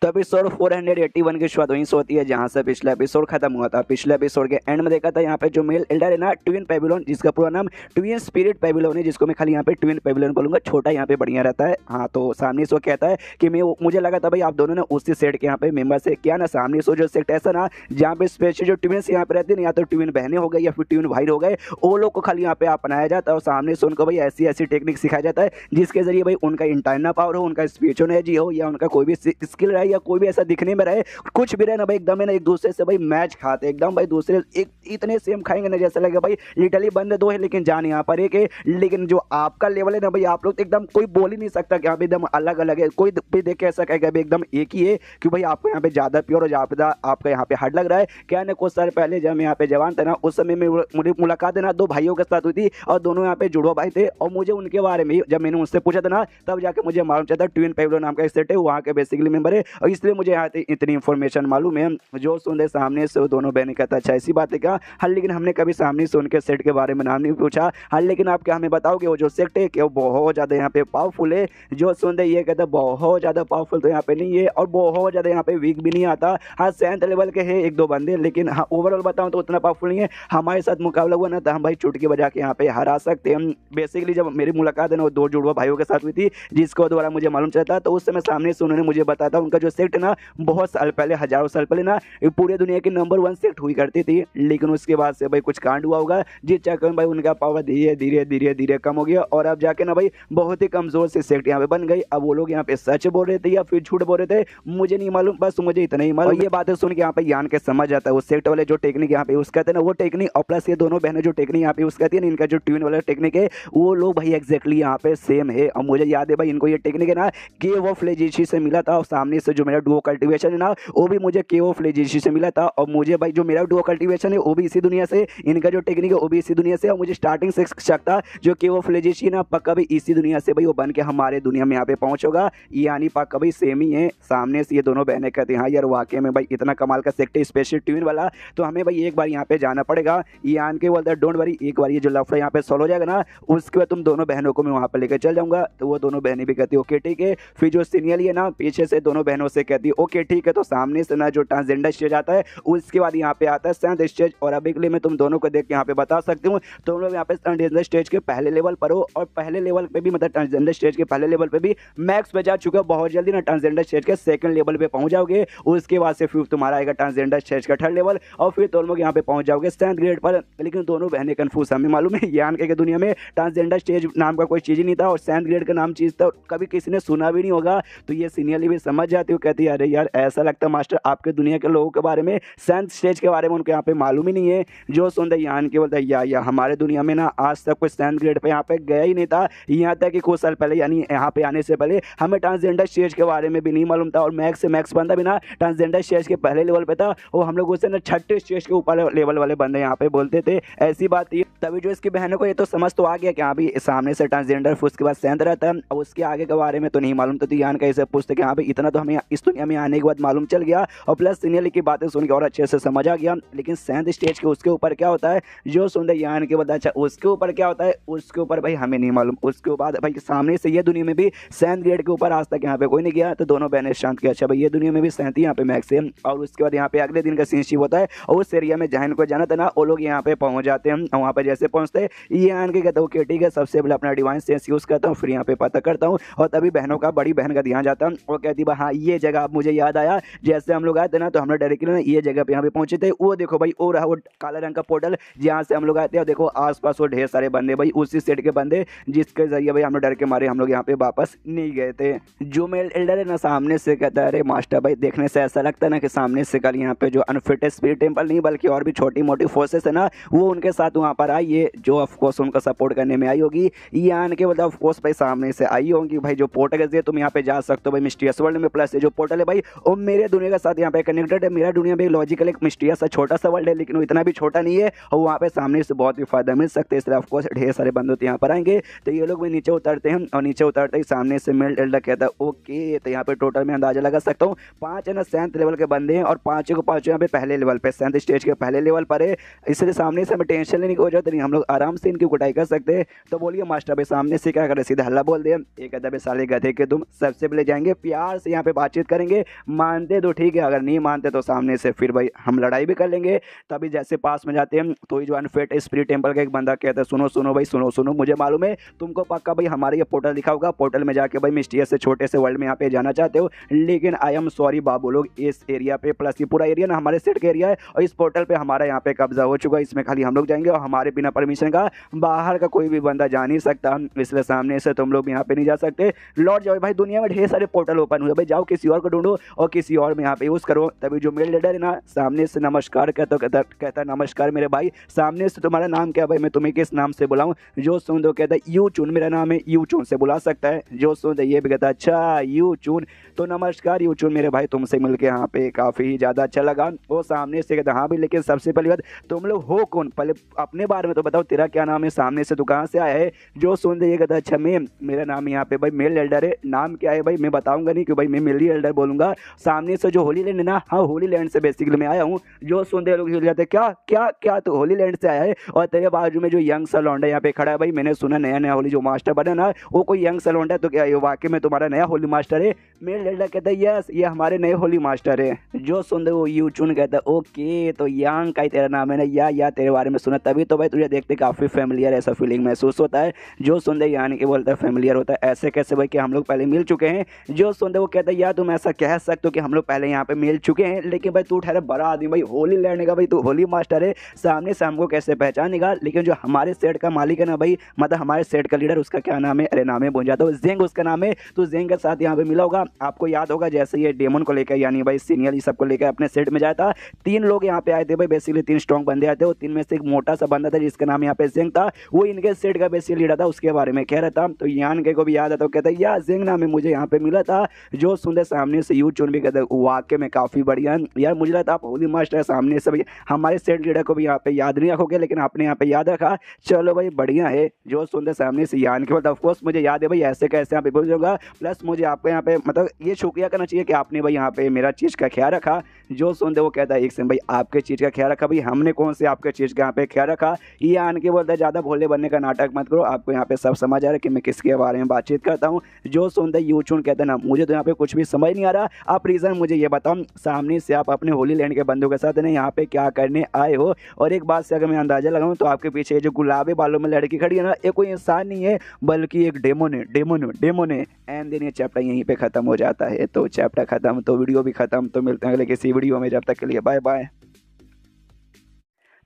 तो एपिसोड 481 की शुरुआत वहीं से होती है जहां से पिछला एपिसोड खत्म हुआ था। पिछले एपिसोड के एंड में देखा था यहाँ पे जो मेल एल्डर है ना, ट्विन पेबिलोन, जिसका पूरा नाम ट्विन स्पिरिट पेबिलोन है, जिसको मैं खाली यहाँ पे ट्विन पेबिलोन बोलूंगा, छोटा यहाँ पे बढ़िया रहता है। हाँ, तो सामने से वो कहता है कि मुझे लगा था भाई आप दोनों ने उसी सेट के यहाँ पे मेंबर से क्या ना, सामने से जो सेट ऐसा ना जहाँ पे स्पेशल जो ट्विन यहाँ पे रहते हैं, या तो ट्विन बहनें हो गई या फिर ट्विन भाई हो गए, वो लोग को खाली यहाँ पे अपनाया जाता है और सामने से उनको भाई ऐसी ऐसी टेक्निक सिखाया जाता है जिसके जरिए भाई उनका इंटरनल पावर हो, उनका स्पीच एनर्जी हो, या उनका कोई भी स्किल रहे, या कोई भी ऐसा दिखने में रहे, कुछ भी रहे ना भाई, एकदम है ना एक दूसरे से भाई मैच खाते, एकदम भाई दूसरे एक इतने सेम खाएंगे ना जैसा लगे भाई लिटरली बंदे दो है लेकिन जान यहाँ पर एक है। लेकिन जो आपका लेवल है ना भाई, आप लोग तो एकदम कोई बोल ही नहीं सकता कि आप एकदम अलग अलग है। कोई भी देख के ऐसा कहेगा भाई एकदम एक ही है कि भाई आपको यहाँ पे ज्यादा प्योर और ज्यादा आपका यहाँ पे हार्ड लग रहा है। क्या ना कुछ साल पहले जब मैं यहाँ पे जवान था ना, उस समय में मुझे मुलाकात है ना दो भाइयों के साथ हुई थी और दोनों यहाँ पे जुड़वा भाई थे, और मुझे उनके बारे में जब मैंने उनसे पूछा था ना, तब जाके मुझे मालूम चला ट्विन पेब्लो नाम का सेट है, वहाँ के बेसिकली मेंबर है, और इसलिए मुझे यहाँ इतनी इन्फॉर्मेशन मालूम है। जो सुन सामने से दोनों बहने कहता अच्छा ऐसी बात है क्या। हाँ, लेकिन हमने कभी सामने से उनके सेट के बारे में नाम नहीं पूछा। हाँ, लेकिन आप क्या हमें बताओगे वो जो सेट है कि वो बहुत ज़्यादा यहाँ पे पावरफुल है। जो सुन ये कहता बहुत ज़्यादा पावरफुल तो यहाँ पे नहीं है, और बहुत ज़्यादा यहाँ पे वीक भी नहीं आता। हाँ, 7th लेवल के है एक दो बंदे, लेकिन हाँ ओवरऑल बताऊँ तो उतना पावरफुल नहीं है। हमारे साथ मुकाबला हुआ ना तो हम भाई चुटकी बजा के यहाँ पे हरा सकते हैं। बेसिकली जब मेरी मुलाकात है ना वो दो जुड़वा भाइयों के साथ हुई थी, जिसको द्वारा मुझे मालूम चला था, तो उस समय सामने से उन्होंने मुझे बताया था उनका जो सेट है ना बहुत साल पहले, हजारों साल पहले ना पूरे दुनिया की नंबर 1 सेट हुई करती थी। लेकिन उसके बाद से भाई कुछ कांड हुआ होगा जिस चक्कर में भाई उनका पावर धीरे धीरे धीरे धीरे कम हो गया, और अब जाके ना भाई बहुत ही कमजोर से सेट यहाँ पे बन गई। अब वो लोग यहाँ पे सच बोल रहे थे या फिर झूठ बोल रहे थे मुझे नहीं मालूम, बस मुझे इतना ही मालूम। ये बातें सुन के यहाँ पे यान के समझ आता है वो सेट वाले जो टेक्निक यहाँ पे यूज करते हैं ना वो टेक्निक, और प्लस ये दोनों बहनें जो टेक्निक यहाँ पे यूज करती है ना, इनका जो ट्विन वाला टेक्निक है वो लोग भाई एग्जैक्टली यहाँ पे सेम है। और मुझे याद है भाई इनको ये टेक्निक है ना केव ऑफ लेजिशी से मिला था, और सामने से जो मेरा डुओ कल्टीवेशन है ना वो भी मुझे केव ऑफ लेजिशी से मिला था, और मुझे भाई जो मेरा डुओ कल्टीवेशन है वो भी इसी दुनिया से, इनका जो टेक्निक है वो भी इसी दुनिया से, और मुझे स्टार्टिंग से शक था जो केव ऑफ लेजिशी ना पक्का भी इसी दुनिया से भाई वो बन के हमारे दुनिया में यहाँ पे पहुंचोगा, यानी पक्का भाई सेम ही है। सामने से ये दोनों बहनें कहती हैं हाँ यार वाकई में भाई इतना कमाल का सेक्टर स्पेशल ट्विन वाला, तो हमें भाई एक बार यहाँ पे जाना पड़ेगा। यान के बोलता है डोंट वरी, एक बार ये जो लफड़ा यहाँ पे सॉल्व हो जाएगा ना उसके बाद तुम दोनों बहनों को मैं वहाँ पे लेकर चल जाऊंगा। तो वो दोनों बहनें भी कहती है ओके ठीक है। फिर जो सीनियर है ना पीछे से दोनों बहनों से कहती है ओके ठीक है। तो सामने से ना जो ट्रांसजेंडर स्टेज आता है उसके बाद यहाँ पे आता है 7th स्टेज, और अभी के लिए मैं तुम दोनों को देख के यहाँ पे बता सकती हूँ तुम लोग यहाँ पे ट्रांसजेंडर स्टेज के पहले लेवल पर हो, और पहले लेवल पे भी मतलब ट्रांसजेंडर स्टेज के पहले लेवल पे भी मैक्स पे जा चुके हो। बहुत जल्दी ना ट्रांसजेंडर स्टेज के 2nd लेवल पे पहुंच जाओगे, उसके बाद से फिर तुम्हारा आएगा ट्रांसजेंडर स्टेज का 3rd लेवल, और फिर तुम लोग यहाँ पे पहुंच जाओगे 7th ग्रेड पर। लेकिन दोनों बहनें कंफ्यूज, हमें मालूम है यान के दुनिया में ट्रांसजेंडर स्टेज नाम का कोई चीज ही नहीं था, और 7th ग्रेड का नाम चीज था कभी किसी ने सुना भी नहीं होगा। तो ये सीनियरली भी समझ जाती हूँ, कहती है अरे यार ऐसा लगता है मास्टर आपके दुनिया के लोगों के बारे में 7th स्टेज के बारे में उनको यहाँ पे मालूम ही नहीं है। जो सुनते यान के बोलता है या हमारे दुनिया में ना आज तक कोई 7th ग्रेड पे यहाँ पे गया ही नहीं था, यहाँ तक कि कुछ साल पहले यानी यहाँ पे आने से पहले हमें ट्रांसजेंडर स्टेज के बारे में भी नहीं मालूम था, और मैक्स से मैक्स बंदा भी ना ट्रांसजेंडर स्टेज के पहले लेवल पे था, और हम लोग उसे ना 6th स्टेज के ऊपर लेवल वाले बंदे यहाँ पे बोलते थे, ऐसी बात थी। तभी जो इसकी बहनों को ये तो समझ तो आ गया कि हाँ भी सामने से ट्रांसजेंडर फिर उसके बाद 7th रहता है, और उसके आगे के बारे में तो नहीं मालूम। तो यान कैसे पूछते कि हाँ भाई इतना तो हमें इस दुनिया में आने के बाद मालूम चल गया, और प्लस सीनियर की बातें सुन के और अच्छे से समझ आ गया। लेकिन 7th स्टेज के उसके ऊपर क्या होता है जो सुनते यान के बता अच्छा उसके ऊपर क्या होता है, उसके ऊपर भाई हमें नहीं मालूम। उसके बाद भाई सामने से ये दुनिया में भी 7th ग्रेड के ऊपर आज तक यहाँ पे कोई नहीं गया। तो दोनों बहनें शांत किया अच्छा भाई ये दुनिया में भी 7th यहाँ पे मैक्स है। और उसके बाद यहाँ पे अगले दिन का सीन शिव होता है, और उस एरिया में जहाँ को जाना था ना वो लोग यहाँ पे पहुंच जाते हैं। वहाँ पे जैसे पहुंचते हैं ये आन के कहता हूँ कि ठीक है सबसे पहले अपना डिवाइन सेंस यूज करता हूँ, फिर यहाँ पे पता करता हूँ, और तभी बहनों का बड़ी बहन का ध्यान जाता है। वो कहती है हाँ ये जगह अब मुझे याद आया, जैसे हम लोग आए थे ना तो हम लोग डायरेक्टली ना ये जगह पे यहाँ पे पहुंचे थे। वो देखो भाई वो रहा वो काला रंग का पोर्टल जहाँ से हम लोग आए थे, और देखो आसपास वो ढेर सारे बंदे भाई उसी सेट के बंदे जिसके जरिए भाई हम लोग डर के मारे हम लोग यहाँ पे वापस नहीं गए थे। जो मेल एल्डर है ना सामने से कहता है अरे मास्टर भाई देखने से ऐसा लगता है ना कि सामने से कल यहाँ पे जो अनफिटेड स्पिरिट टेम्पल नहीं बल्कि और भी छोटी मोटी फोर्सेस है ना वो उनके साथ वहाँ पर आई है, जो ऑफकोर्स उनका सपोर्ट करने में आई होगी। ये आन के मतलब ऑफकोर्स भाई सामने से आई होंगी भाई जो पोर्टल है तुम यहाँ पे जा सकते हो भाई मिस्टीरियस वर्ल्ड में, प्लस जो पोर्टल है भाई वो मेरे दुनिया के साथ यहाँ पे कनेक्टेड है। मेरा दुनिया भी लॉजिकल एक मिस्टीरियस सा छोटा सा वर्ल्ड है, लेकिन वो इतना भी छोटा नहीं है, और वहाँ पे सामने से बहुत ही फायदा मिल सकता है। इसलिए ऑफकोर्स ढेर सारे बंदे यहाँ पर आएंगे। तो ये लोग भी नीचे उतरते हैं, और नीचे उतरते ही सामने से मेल एल्डर कहता है ओके। तो यहाँ पे टोटल में अंदाजा लगा सकता हूँ 5 है ना 7th लेवल के बंदे हैं, और 5 को 5 यहाँ पे पहले लेवल पे 7th स्टेज के पहले लेवल पर है। इसलिए सामने से हमें टेंशन लेने की वजह नहीं, हम लोग आराम से इनकी कुटाई कर सकते हैं। तो बोलिए मास्टर भाई सामने से क्या करे, सीधा हल्ला बोल दे। एक अदब साले गधे के तुम सबसे पहले जाएंगे प्यार से यहाँ पे बात बातचीत करेंगे, मानते तो ठीक है, अगर नहीं मानते तो सामने से फिर भाई हम लड़ाई भी कर लेंगे। तभी जैसे पास में जाते हैं तो ये जो अनफिट स्पिरिट टेम्पल का एक बंदा कहता है सुनो सुनो भाई, सुनो सुनो, मुझे मालूम है तुमको पक्का भाई हमारे ये पोर्टल दिखा होगा, पोर्टल में जाके भाई मिस्टीरियस से छोटे से वर्ल्ड में यहाँ पे जाना चाहते हो, लेकिन आई एम सॉरी बाबू लोग, इस एरिया पे प्लस ये पूरा एरिया ना हमारे सेट का एरिया है और इस पोर्टल पे हमारा यहाँ पे कब्जा हो चुका है, इसमें खाली हम लोग जाएंगे और हमारे बिना परमिशन का बाहर का कोई भी बंदा जा नहीं सकता, इसलिए सामने से तुम लोग यहाँ पे नहीं जा सकते, लौट जाओ भाई। दुनिया में ढेर सारे पोर्टल ओपन हुए भाई, जाओ किसी और को ढूंढो और किसी और में यहाँ पे यूज़ करो। तभी जो मेल लीडर है ना सामने से नमस्कार कहता नमस्कार मेरे भाई, सामने से तुम्हारा नाम क्या भाई, मैं तुम्हें किस नाम से बुलाऊं, जो सुन दो कहता है यू चुन, मेरा नाम है यू चुन से बुला सकता है, जो सुन दो ये भी कहता है अच्छा यू चुन, तो नमस्कार यू चुन मेरे भाई, तुमसे मिलके यहाँ पे काफ़ी ज़्यादा अच्छा लगा। वो सामने से कहता हाँ भाई, लेकिन सबसे पहली बात तुम लोग हो कौन, पहले अपने बारे में तो बताओ, तेरा क्या नाम है, सामने से तू कहाँ से आया है, जो सुन दे ये कहता अच्छा मैं, मेरा नाम यहाँ पे भाई मेल एल्डर है, नाम क्या है भाई मैं बताऊंगा नहीं क्यों भाई मैं मेल एल्डर बोलूंगा, सामने से जो होली लैंड है ना, हाँ होली लैंड से बेसिकली मैं आया हूँ, जो सुन दे लोग हिल जाते क्या क्या क्या तो होली लैंड से आया है, और तेरे बाजू में जो यंग सा लौंडा यहाँ पे खड़ा है भाई, मैंने सुना नया नया होली जो मास्टर बना ना वो कोई यंग सा लौंडा है, तो क्या ये वाकई में तुम्हारा नया होली मास्टर है, मेल एल्डर कहता है यस ये हमारे नए होली मास्टर है, जो सुन दे वो यू चुन कहता है ओके तो यांग का ही तेरा नाम है ना, या तेरे बारे में सुना, तभी तो भाई तुझे देखते काफ़ी फेमिलियर ऐसा फीलिंग महसूस होता है, जो सुन दे यानी कि बोलता है फेमिलियर होता है, ऐसे कैसे भाई कि हम लोग पहले मिल चुके हैं, जो सुन दे वो कहता है यार तुम ऐसा कह सकते हो कि हम लोग पहले यहाँ पे मिल चुके हैं, लेकिन भाई तू ठहरा बड़ा आदमी भाई होली लैंड का भाई तू होली मास्टर है, सामने से हमको कैसे पहचानेगा, लेकिन जो हमारे सेट का मालिक है ना भाई, मतलब हमारे सेट का लीडर, उसका क्या नाम है, अरे नाम है भूल जाता हूँ, जेंग उसका नाम है, तो जेंग के साथ यहाँ पे मिला होगा, आपको याद होगा जैसे ये डेमन को लेकर यानी भाई सीनियर ये सबको लेकर अपने सेट में जाया था, 3 लोग यहाँ पे आए थे भाई, बेसिकली 3 स्ट्रॉन्ग बंदे आए थे, वो 3 में से एक मोटा सा बंदा था जिसका नाम यहाँ पे जेंग था, वो इनके सेट का बेसिकली लीडर था, उसके बारे में कह रहा था, तो यान के को भी याद आता, कहता है यार जेंग नाम है मुझे यहाँ पे मिला था, जो सुनते सामने से यू चुन भी कहते वाकई में काफ़ी बढ़िया यार, मुझे लगता आप होली मास्टर सामने से भाई हमारे सेट लीडर को भी यहाँ पे याद नहीं रखोगे, लेकिन आपने यहाँ पे याद रखा, चलो भाई बढ़िया है, जो सुनते सामने से यान के बाद ऑफकोर्स मुझे याद है भाई ऐसे कैसे यहाँ पे बोल जाऊँगा, प्लस मुझे आपको यहाँ पे मतलब ये शुक्रिया करना चाहिए कि आपने भाई यहाँ पे मेरा चीज़ का ख्याल रखा, जो सुनते वो कहता है एक सेकंड भाई आपके चीज़ का ख्याल रखा, भाई हमने कौन से आपके चीज़ का यहाँ पे ख्याल रखा, ये आन के बोलता है ज़्यादा भोले बनने का नाटक मत करो, आपको यहाँ पे सब समझ आ रहा है कि मैं किसके बारे में बातचीत करता हूँ, जो सुनते यू चुन कहते हैं ना मुझे तो यहाँ पे कुछ भी समझ नहीं आ रहा, आप रीज़न मुझे ये बताओ सामने से आप अपने होली लैंड के बंदों के साथ ना यहाँ पे क्या करने आए हो, और एक बात से अगर मैं अंदाजा लगाऊँ तो आपके पीछे जो गुलाबी बालों में लड़की खड़ी है ना ये कोई इंसान नहीं है बल्कि एक डेमोन है, एंड देन ये चैप्टर यहीं पे खत्म हो जाता है, तो चैप्टर खत्म तो वीडियो भी खत्म, तो मिलते हैं अगले किसी वीडियो में, जब तक के लिए बाय बाय।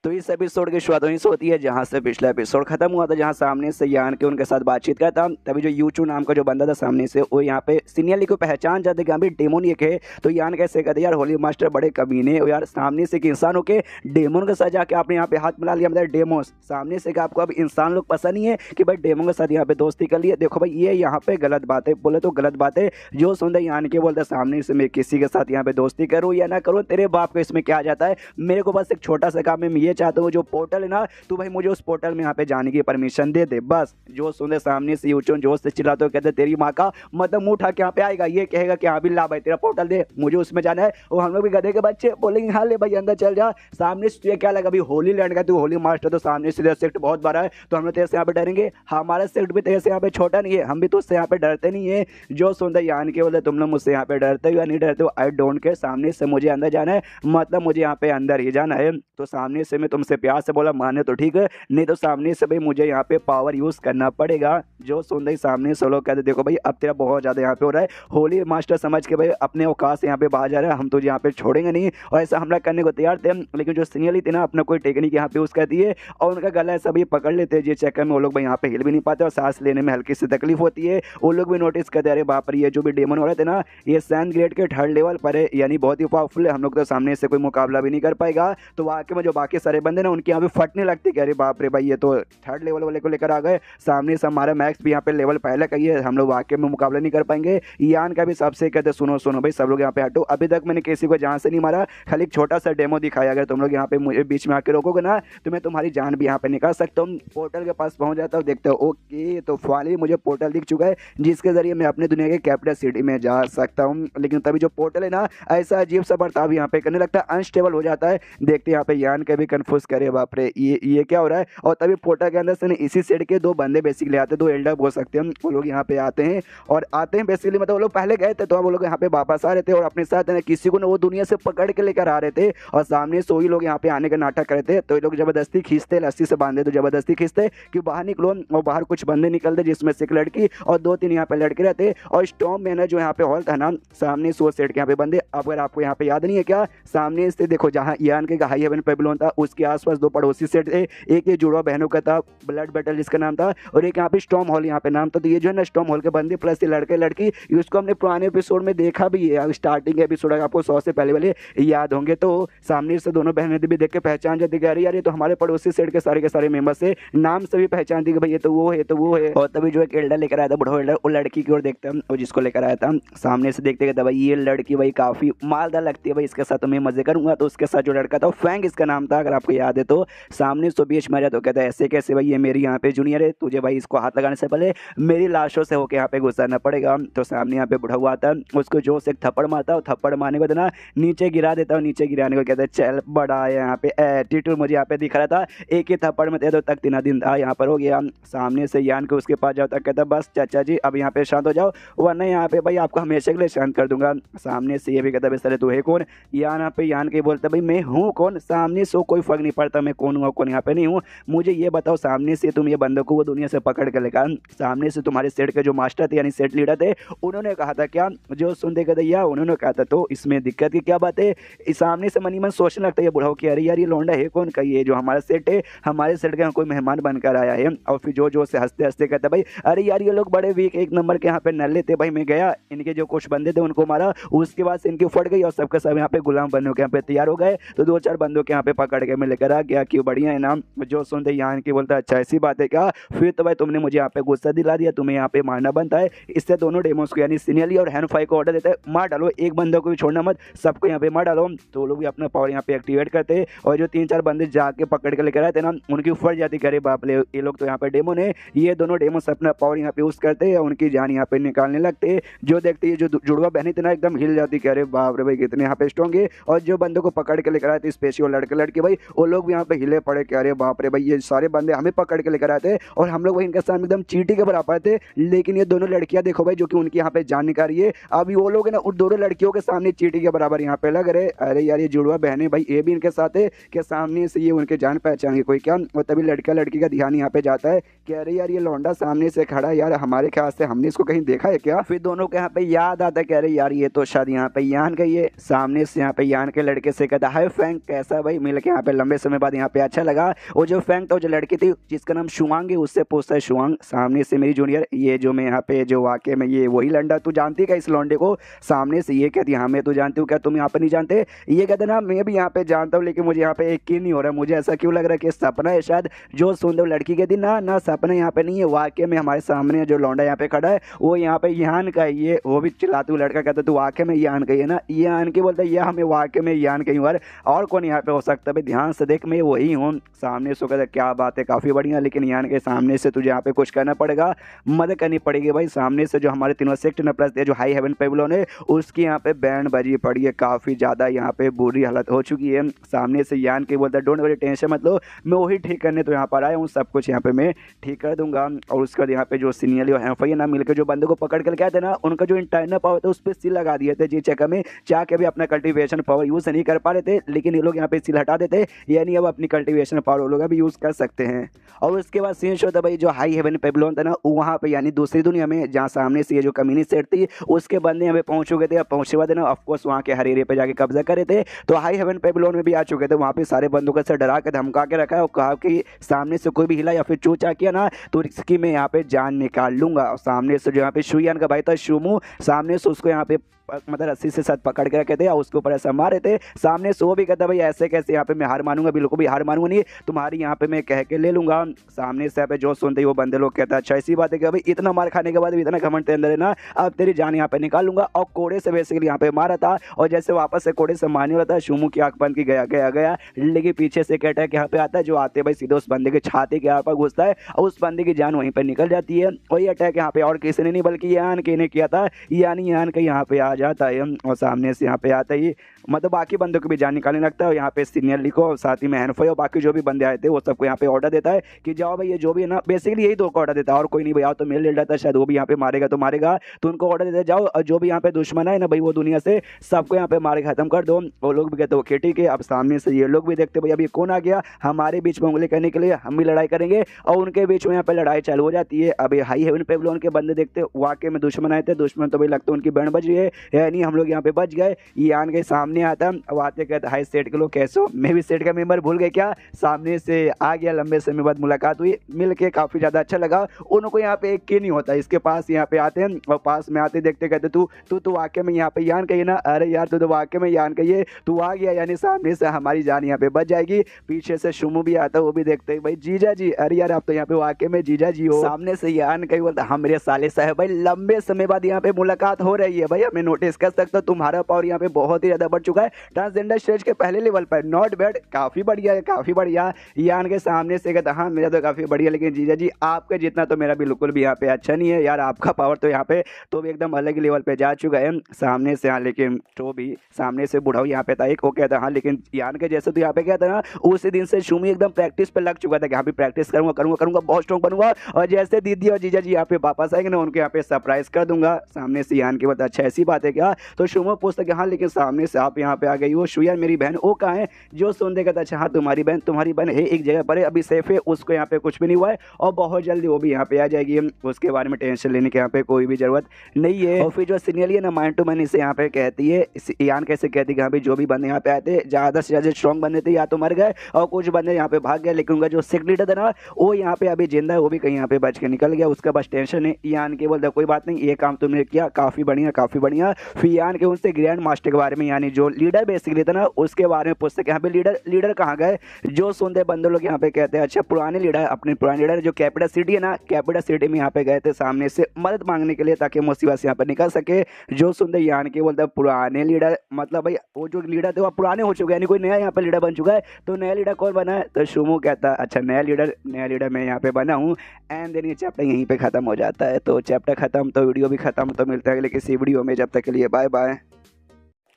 तो इस एपिसोड की शुरुआत वहीं से होती है जहां से पिछला एपिसोड खत्म हुआ था, जहां सामने से यान के उनके साथ बातचीत करता, तभी जो यूचू नाम का जो बंदा था सामने से वो यहाँ पे सीनियरली को पहचान जाते कि अभी डेमोन ये है, तो यान कैसे कहते यार होली मास्टर बड़े कमीने हो यार, सामने से कि इंसान होके डेमोन के साथ जाके आपने यहाँ पे हाथ मिला लिया, मतलब डेमोस सामने से कि आपको अब इंसान लोग पसंद नहीं है कि भाई डेमोन के साथ यहाँ पे दोस्ती कर लिए, देखो भाई ये यहाँ पे गलत बात है, बोले तो गलत बात है, जो सुनते यान के बोलते सामने से मैं किसी के साथ यहाँ पे दोस्ती करूँ या ना करूँ तेरे बाप को इसमें क्या जाता है, मेरे को बस एक छोटा सा काम है, मैं ये चाहता हूँ जो पोर्टल है ना तो भाई मुझे उस पोर्टल में यहाँ पे जाने की परमिशन दे दे बस, जो सुने सामने से यूचुन जोश से चिल्लाते हो कहते तेरी माँ का मतलब मुंह उठा के यहाँ पे आएगा, ये कहेगा कि हाँ भी ला भाई तेरा पोर्टल दे मुझे उसमें जाना है, और हम लोग भी गधे के बच्चे बोलेंगे हाँ ले भाई अंदर चल जा, सामने से तुझे क्या लगा अभी होली लैंड का तू होली मास्टर, तो सामने से सेक्ट बहुत बड़ा है तो हम लोग तेरे से यहाँ पे डरेंगे, हमारा सेक्ट भी तेरे से यहाँ पे छोटा नहीं है, हम भी तुझसे यहाँ पे डरते नहीं है, जो सुनते यान के बोलते तुम लोग मुझसे यहाँ पे डरते हो या नहीं डरते हो, आई डोंट केयर, सामने से मुझे अंदर जाना है मतलब मुझे यहाँ पे अंदर ही जाना है, तो सामने से मैं तुमसे प्यार से बोला माने तो ठीक है, नहीं तो सामने से भाई मुझे यहाँ पे पावर यूज़ करना पड़ेगा, जो सुनते ही सामने से लोग कहते देखो भाई अब तेरा बहुत ज़्यादा यहाँ पे हो रहा है, होली मास्टर समझ के भाई अपने औकात से यहाँ पे बाहर जा रहा है, हम तुझे यहाँ पे छोड़ेंगे नहीं, और ऐसा हमला करने को तैयार थे, लेकिन जो सीनियर थी ना अपना कोई टेक्निक यहाँ पे यूज़ करती है और उनका गला ऐसा भी पकड़ लेते हैं, जिस चक्कर में वो लोग भाई यहाँ पे हिल भी नहीं पाते और सांस लेने में हल्की सी तकलीफ होती है, वो लोग भी नोटिस करते अरे बाप रे ये जो भी डेमन हो रहे थे ना ये सैन ग्रेड के 3rd लेवल पर है, यानी बहुत ही पावरफुल है, हम लोग तो सामने से कोई मुकाबला भी नहीं कर पाएगा, तो वाकई में जो बाकी सारे बंदे ना उनके यहाँ पे फटने लगते कि अरे बाप रे भाई ये तो 3rd लेवल वाले को लेकर आ गए, सामने से हमारा मैक्स भी यहाँ पे लेवल पहले का ही है, हम लोग वाकई में मुकाबला नहीं कर पाएंगे, यान का भी सबसे कहते सुनो सुनो भाई सब लोग यहाँ पे हटो, अभी तक मैंने किसी को जान से नहीं मारा, खाली एक छोटा सा डेमो दिखाया, अगर तुम लोग यहाँ पे मुझे बीच में आके रोकोगे ना तो मैं तुम्हारी जान भी यहाँ पे निकाल सकता हूँ, पोर्टल के पास पहुँच जाता हूँ, देखते हो ओके तो फाइनली मुझे पोर्टल दिख चुका है जिसके जरिए मैं अपने दुनिया के कैपिटल सिटी में जा सकता हूँ, लेकिन तभी जो पोर्टल है ना ऐसा अजीब सा बर्ताव यहाँ पे करने लगता है, अनस्टेबल हो जाता है, देखते हैं यहाँ पे यान का भी कन्फ्यूज करे, बाप रे ये क्या हो रहा है। और तभी पोर्टल के अंदर से इसी सेट के 2 बंदे बेसिकली आते हैं, 2 एल्डर बोल सकते हैं हम, वो लोग यहाँ पे आते हैं और आते हैं बेसिकली मतलब वो लोग पहले गए थे तो अब वो लोग यहाँ पे वापस आ रहे थे और अपने साथ किसी को ना वो दुनिया से पकड़ के लेकर आ रहे थे और सामने से वही लोग यहाँ पे आने का नाटक कर रहे थे। तो ये लोग जबरदस्ती खींचते, रस्सी से बांधे तो जबरदस्ती खींचते कि बाहर निकलो और बाहर कुछ बंदे निकलते जिसमें से एक लड़की और 2-3 यहाँ पे लड़के रहते और स्टॉर्म मैनर जो यहाँ पे हॉल था ना सामने से वो सेट के यहाँ पे बंदे। अगर आपको यहाँ पे याद नहीं है क्या, सामने से देखो जहाँ ईरान के हाई हेवन पेबिलोन था उसके आसपास 2 पड़ोसी सेट थे, एक ये जुड़वा बहनों का था ब्लड बैटल जिसका नाम था और एक यहाँ पे स्टॉर्म हॉल यहाँ पे नाम था। तो ये जो है ना स्टॉर्म हॉल के बंदे प्लस ये लड़के लड़की, उसको हमने पुराने एपिसोड में देखा भी है, स्टार्टिंग एपिसोड आपको 100 से पहले वाले याद होंगे। तो सामने से दोनों बहनें भी देख के पहचान जाती है, अरे यार ये तो हमारे पड़ोसी सेट के सारे मेंबर से नाम से भी पहचान दी कि भाई ये तो वो है तो वो है। और तभी जो एक एल्डर लेकर आया था बुढ़ो एल्डर, वो लड़की की ओर देखता है, वो जिसको लेकर आया था सामने से देखते कहता भाई ये लड़की भाई काफी मालदार लगती है भाई, इसके साथ तो मैं मजे करूंगा। तो उसके साथ जो लड़का था फैंग इसका नाम था अगर आपको याद है। तो सामने से बीच में तो कहता है ऐसे कैसे भाई, ये मेरी यहाँ पे जूनियर है, तुझे भाई इसको हाथ लगाने से पहले मेरी लाशों से होकर यहाँ पे गुजरना पड़ेगा। तो सामने यहाँ पे बुढ़ा हुआ आता है, उसको जोर से एक थप्पड़ मारता है, थप्पड़ मारने के बाद ना नीचे गिरा देता है, नीचे गिराने को कहता है चल बड़ा है यहाँ पे एटीट्यूड मुझे यहाँ पे दिख रहा था, एक ही थप्पड़ में दे दो तक 3 दिन था यहाँ पर हो गया। सामने से यान के उसके पास जाता कहता बस चाचा जी अब यहाँ पे शांत हो जाओ वरना यहाँ पे भाई आपको हमेशा के लिए शांत कर दूंगा। सामने से ये भी कहता है तू है कौन, यहाँ पे यान के बोलता भाई मैं हूँ कौन, सामने से कोई फर्क नहीं पड़ता मैं कौन हूँ कौन यहाँ पे नहीं हूँ, मुझे ये बताओ सामने से तुम ये बंदों को वो दुनिया से पकड़ कर लेकर। सामने से तुम्हारे सेट के जो मास्टर थे यानी सेट लीडर थे उन्होंने कहा था क्या, जो सुनते कहते या उन्होंने कहा था तो इसमें दिक्कत की क्या बात है। सामने से मनी मन सोचने लगता है ये बुढ़ाओ कि अरे यार ये लौंडा है कौन का, ये जो हमारा सेट है हमारे सेट का कोई मेहमान बनकर आया है। और फिर जो से हंसते हंसते कहते भाई अरे यार ये लोग बड़े वीक 1 नंबर के यहाँ पे नल्ले थे भाई, मैं गया इनके जो कुछ बंदे थे उनको मारा, उसके बाद से इनकी फट गई और सबके सब यहाँ पे गुलाम बनने के यहाँ पे तैयार हो गए। तो 2-4 बंदों के यहाँ पे पकड़ के मैं लेकर आ गया कि बढ़िया है ना। जो सुनते यहाँ की बोलता अच्छा ऐसी बात है क्या, फिर तो भाई तुमने मुझे यहाँ पे गुस्सा दिला दिया, तुम्हें यहाँ पे मारना बनता है। इससे दोनों डेमोस को यानी सिनियली और हैंड-फाई को ऑर्डर देता है मार डालो, एक बंदों को भी छोड़ना मत, सबको यहाँ पे मार डालो। तो लोग भी अपना पावर यहाँ पे एक्टिवेट करते हैं और जो 3-4 बंदे जाके पकड़ के लेकर आए थे ना उनकी फट जाती करे बाप ले ये लोग तो यहाँ पे डेमो ने, ये दोनों डेमोस अपना पावर यहाँ पे यूज करते हैं और उनकी जान यहाँ पे निकालने लगते। जो देखते हैं जो जुड़वा बहनी थी ना एकदम हिल जाती कि अरे बाप रे भाई कितने यहाँ पे स्ट्रॉन्ग है। और जो बंदों को पकड़ के लेकर आए थे स्पेशल लड़के लड़के भाई वो लोग भी यहाँ पे हिले पड़े कि अरे बाप रे भाई ये सारे बंदे हमें पकड़ के लेकर आए थे और हम लोग वही इनके सामने एकदम चींटी के बराबर थे। लेकिन ये दोनों लड़कियां देखो भाई जो कि उनकी यहाँ पे जान निकाल रही है, अभी वो लोग है ना उन दोनों लड़कियों के सामने चींटी के बराबर यहाँ पे लग रहे। अरे यार ये जुड़वा बहने भाई ये भी इनके साथ है कि सामने से ये उनके जान पहचान के कोई क्या। और तभी लड़का लड़की का ध्यान यहाँ पे जाता है कि अरे यार ये लौंडा सामने से खड़ा यार हमारे ख्याल से हमने इसको कहीं देखा है क्या। फिर दोनों के यहाँ पे याद आता है कि अरे यार ये तो शायद यहाँ पे यान का ये सामने से यहाँ पे यान के लड़के से कहता हाय फैंक कैसा भाई मिल के यहाँ पे लंबे समय बाद यहाँ पे अच्छा लगा। वो जो फैंक था जो लड़की थी जिसका नाम शुआंग है उससे पूछता है शुआंग सामने से मेरी जूनियर ये जो मैं यहाँ पे जो वाकई में ये वही लंडा तू जानती है क्या इस लौंडे को। सामने से ये कहती हाँ मैं तो जानती हूँ, क्या तुम यहाँ पे नहीं जानते। ये कहते ना मैं भी यहाँ पे जानता हूँ लेकिन मुझे यहाँ पे यकीन नहीं हो रहा, मुझे ऐसा क्यों लग रहा है कि सपना है शायद। जो सुन लड़की कहती ना सपना यहाँ पे नहीं है, वाकई में हमारे सामने जो लौंडा यहाँ पे खड़ा है वो यहाँ पे यान का ये। वो भी चिल्लाते हुए लड़का कहता तू वाकई में यान का ही है ना। ये आन के बोलता है यह हमें वाकई में यान कहीं और कौन यहाँ पे हो सकता है, ध्यान से देख मैं वही हूँ। सामने से कहता क्या बात है काफ़ी बढ़िया, लेकिन यान के सामने से तुझे यहाँ पे कुछ करना पड़ेगा, मदद करनी पड़ेगी भाई। सामने से जो हमारे तीनों सेक्ट न प्लस जो हाई हेवन पेबिलोन है उसकी यहाँ पे बैंड बजी पड़ी है, काफ़ी ज़्यादा यहाँ पे बुरी हालत हो चुकी है। सामने से यान के बोलता है डोंट वरी टेंशन मत लो, मैं वही ठीक करने तो यहाँ पर आया हूँ, सब कुछ यहाँ पे मैं ठीक कर दूंगा। और उसके बाद यहाँ पे जो सीनियरली और एफआई ना मिलकर जो बंदे को पकड़ कर गए थे ना उनका जो इंटरनल पावर था उस पर सील लगा दिए थे जी चक्कर में, जाके भी अपना कल्टीवेशन पावर यूज़ नहीं कर पा रहे थे, लेकिन ये लोग यहाँ पे सील हटा देते यानी अब अपनी कल्टीवेशन पावर वो लोग अभी यूज़ कर सकते हैं। और उसके बाद सीन शो था भाई जो हाई हेवन पेबिलोन था ना वहाँ पे यानी दूसरी दुनिया में जहाँ सामने से ये जो कम्युनिटी सेट थी उसके बंदे यहाँ पे पहुँच चुके थे। अब पहुँचे बाद ना ऑफकोर्स वहाँ के हर एरिया पे जाके कब्जा करे थे, तो हाई हेवन पेबिलोन में भी आ चुके थे। वहाँ पे सारे बंदूकों से डरा के धमका के रखा है और कहा कि सामने से कोई भी हिला या फिर चूचा किया ना तो इसकी मैं यहाँ पे जान निकाल लूंगा। और सामने से जो यहाँ पे शुयान का भाई था शुमू, सामने से उसको यहाँ पे मतलब रस्सी से साथ पकड़ के रखे थे और उसके ऊपर ऐसा मारे थे। सामने से वो भी कहता भाई ऐसे कैसे यहाँ पे मैं हार मानूंगा, बिल्कुल भी हार मानूंगा नहीं, तुम्हारी यहाँ पे मैं कह के ले लूंगा। सामने से यहाँ पे जो सुनते ही वो बंदे लोग कहता अच्छा ऐसी बात है कि भाई इतना मार खाने के बाद भी इतना घमंड तेरे अंदर है ना, अब तेरी जान यहाँ पे निकाल लूंगा। और कोड़े से बेसिकली यहाँ पे मारा था और जैसे वापस से कोड़े से मारने वाला था शुमू की आंख बंद की गया गया गया, लेकिन पीछे से एक अटैक यहाँ पे आता है जो आते भाई सीधे उस बंदे के छाती के यहाँ पर घुसता है और उस बंदे की जान वहीं पर निकल जाती है। और ये अटैक यहाँ पे और किसी ने नहीं बल्कि यान के ने किया था, यानी यान के यहाँ पे आ जाता है और सामने से यहाँ पे आता ही मतलब बाकी बंदों को भी जान निकालने लगता है। और यहाँ पे सीनियर लिखो और साथ ही में हैनफई और बाकी जो भी बंदे आए थे वो सबको यहाँ पे ऑर्डर देता है कि जाओ भाई, ये जो भी है ना बेसिकली यही दो को ऑर्डर देता है और कोई नहीं भैया। तो मेल लीडर था शायद, वो भी यहाँ पे मारेगा तो मारेगा, तो उनको ऑर्डर देते जाओ और जो भी यहाँ पे दुश्मन है ना भाई वो दुनिया से सबको यहाँ पे मारे खत्म कर दो। वो लोग भी कहते ओके ठीक है। अब सामने से ये लोग भी देखते भाई अभी कौन आ गया हमारे बीच में उंगली करने के लिए, हम भी लड़ाई करेंगे। और उनके बीच में यहाँ पे लड़ाई चालू हो जाती है। अभी हाई हेवन पेविलियन के बंदे देखते वाकई में दुश्मन आए थे, दुश्मन तो भाई लगता है उनकी बैंड बज रही है, यानी हम लोग यहाँ पे बच गए। यान के सामने आता अब आते कहते हाई सेट के लोग कैसो, मैं भी सेट का मेंबर भूल गए क्या, सामने से आ गया। लंबे समय बाद मुलाकात हुई, मिल के काफी ज्यादा अच्छा लगा। उनको यहाँ पे एक के नहीं होता, इसके पास यहाँ पे आते हैं और पास में आते देखते कहते तू वाकई में यहाँ पे यान कहिए ना, अरे यार तू तो वाकई में यान कहिए, तू आ गया यानी सामने से हमारी जान यहाँ पे बच जाएगी। पीछे से शुमू भी आता है, वो भी देखते हैं भाई जीजा जी, अरे यार आप तो यहाँ पे वाकई में जीजा जी हो। सामने से यान कही बोलता हम मेरे साले साहब भाई लंबे समय बाद यहाँ पे मुलाकात हो रही है भाई, हमें नोटिस कर सकते हो, तुम्हारा पावर यहाँ पे बहुत ही ज्यादा बढ़ चुका है ट्रांसजेंडर स्टेज के पहले लेवल पर, नॉट बैड, काफी बढ़िया है काफी बढ़िया। यान के सामने से कहता हाँ मेरा तो काफी बढ़िया, लेकिन जीजा जी आपके जितना तो मेरा बिल्कुल भी यहाँ पे अच्छा नहीं है यार, आपका पावर तो यहाँ पे तो भी एकदम अलग लेवल पे जा चुका है सामने से। हाँ लेकिन तो भी सामने से बुढ़ाऊ यहाँ पे था एक, वो कहता हाँ लेकिन यान के जैसे तो यहाँ पे क्या था ना, उसी दिन से शुमी एकदम प्रैक्टिस पे लग चुका था कि यहाँ पे प्रैक्टिस करूंगा करूंगा करूंगा बहुत स्ट्रॉन्ग बनूंगा, और जैसे दीदी और जीजा जी यहाँ पे वापस आएंगे ना उनके यहाँ पे सरप्राइज कर दूंगा। सामने से यान के बाद अच्छा ऐसी बात है क्या, तो शुमो पूछता कि हाँ लेकिन सामने से आप यहाँ पे आ गई हो, शुयान मेरी बहन वो कहाँ है, जो सुन देगा अच्छा हाँ तुम्हारी बहन है एक जगह पर है, अभी सेफ है, उसको यहाँ पे कुछ भी नहीं हुआ है और बहुत जल्दी वो भी यहाँ पे आ जाएगी, उसके बारे में टेंशन लेने की यहाँ पे कोई भी जरूरत नहीं है। और फिर जो सीनियर है ना माइंड टू मैन इसे यहाँ पे कहती है, यान कैसे कहती है कि जो भी बंदे यहाँ पे आए थे ज्यादा से ज्यादा स्ट्रॉन्ग बंदे थे या तो मर गए और कुछ बंदे यहाँ पे भाग गए, लेकिन उनका जो सिक लीडर था ना वो यहाँ पे अभी जिंदा है, वो भी कहीं यहाँ पे बच के निकल गया, उसका बस टेंशन है। यान के बोलता कोई बात नहीं, ये काम तुमने किया काफी बढ़िया काफी बढ़िया। फिर यान के उनसे ग्रैंड मास्टर के बारे में यानी जो लीडर बेसिकली था ना उसके बारे में पूछते कि यहाँ पे लीडर कहाँ गए, जो सुनते बंदे लोग यहाँ पे कहते हैं अच्छा पुराने लीडर अपने पुराने लीडर जो कैपिटल सिटी है ना, कैपिटल सिटी में यहाँ पे गए थे सामने से मदद मांगने के लिए ताकि मुसीबत से यहाँ पे निकल सके। जो सुनते यान के बोलते पुराने लीडर मतलब भाई वो जो लीडर थे वो पुराने हो चुके हैं, यानी कोई नया यहाँ पे लीडर बन चुका है, तो नया लीडर कौन बना है, तो शुमू कहता है अच्छा नया लीडर मैं यहाँ पे बना हूँ। एंड देन ये चैप्टर यहीं पे खत्म हो जाता है। तो चैप्टर खत्म तो वीडियो भी खत्म, तो मिलते हैं अगले किसी वीडियो में, जब तक के लिए बाय बाय।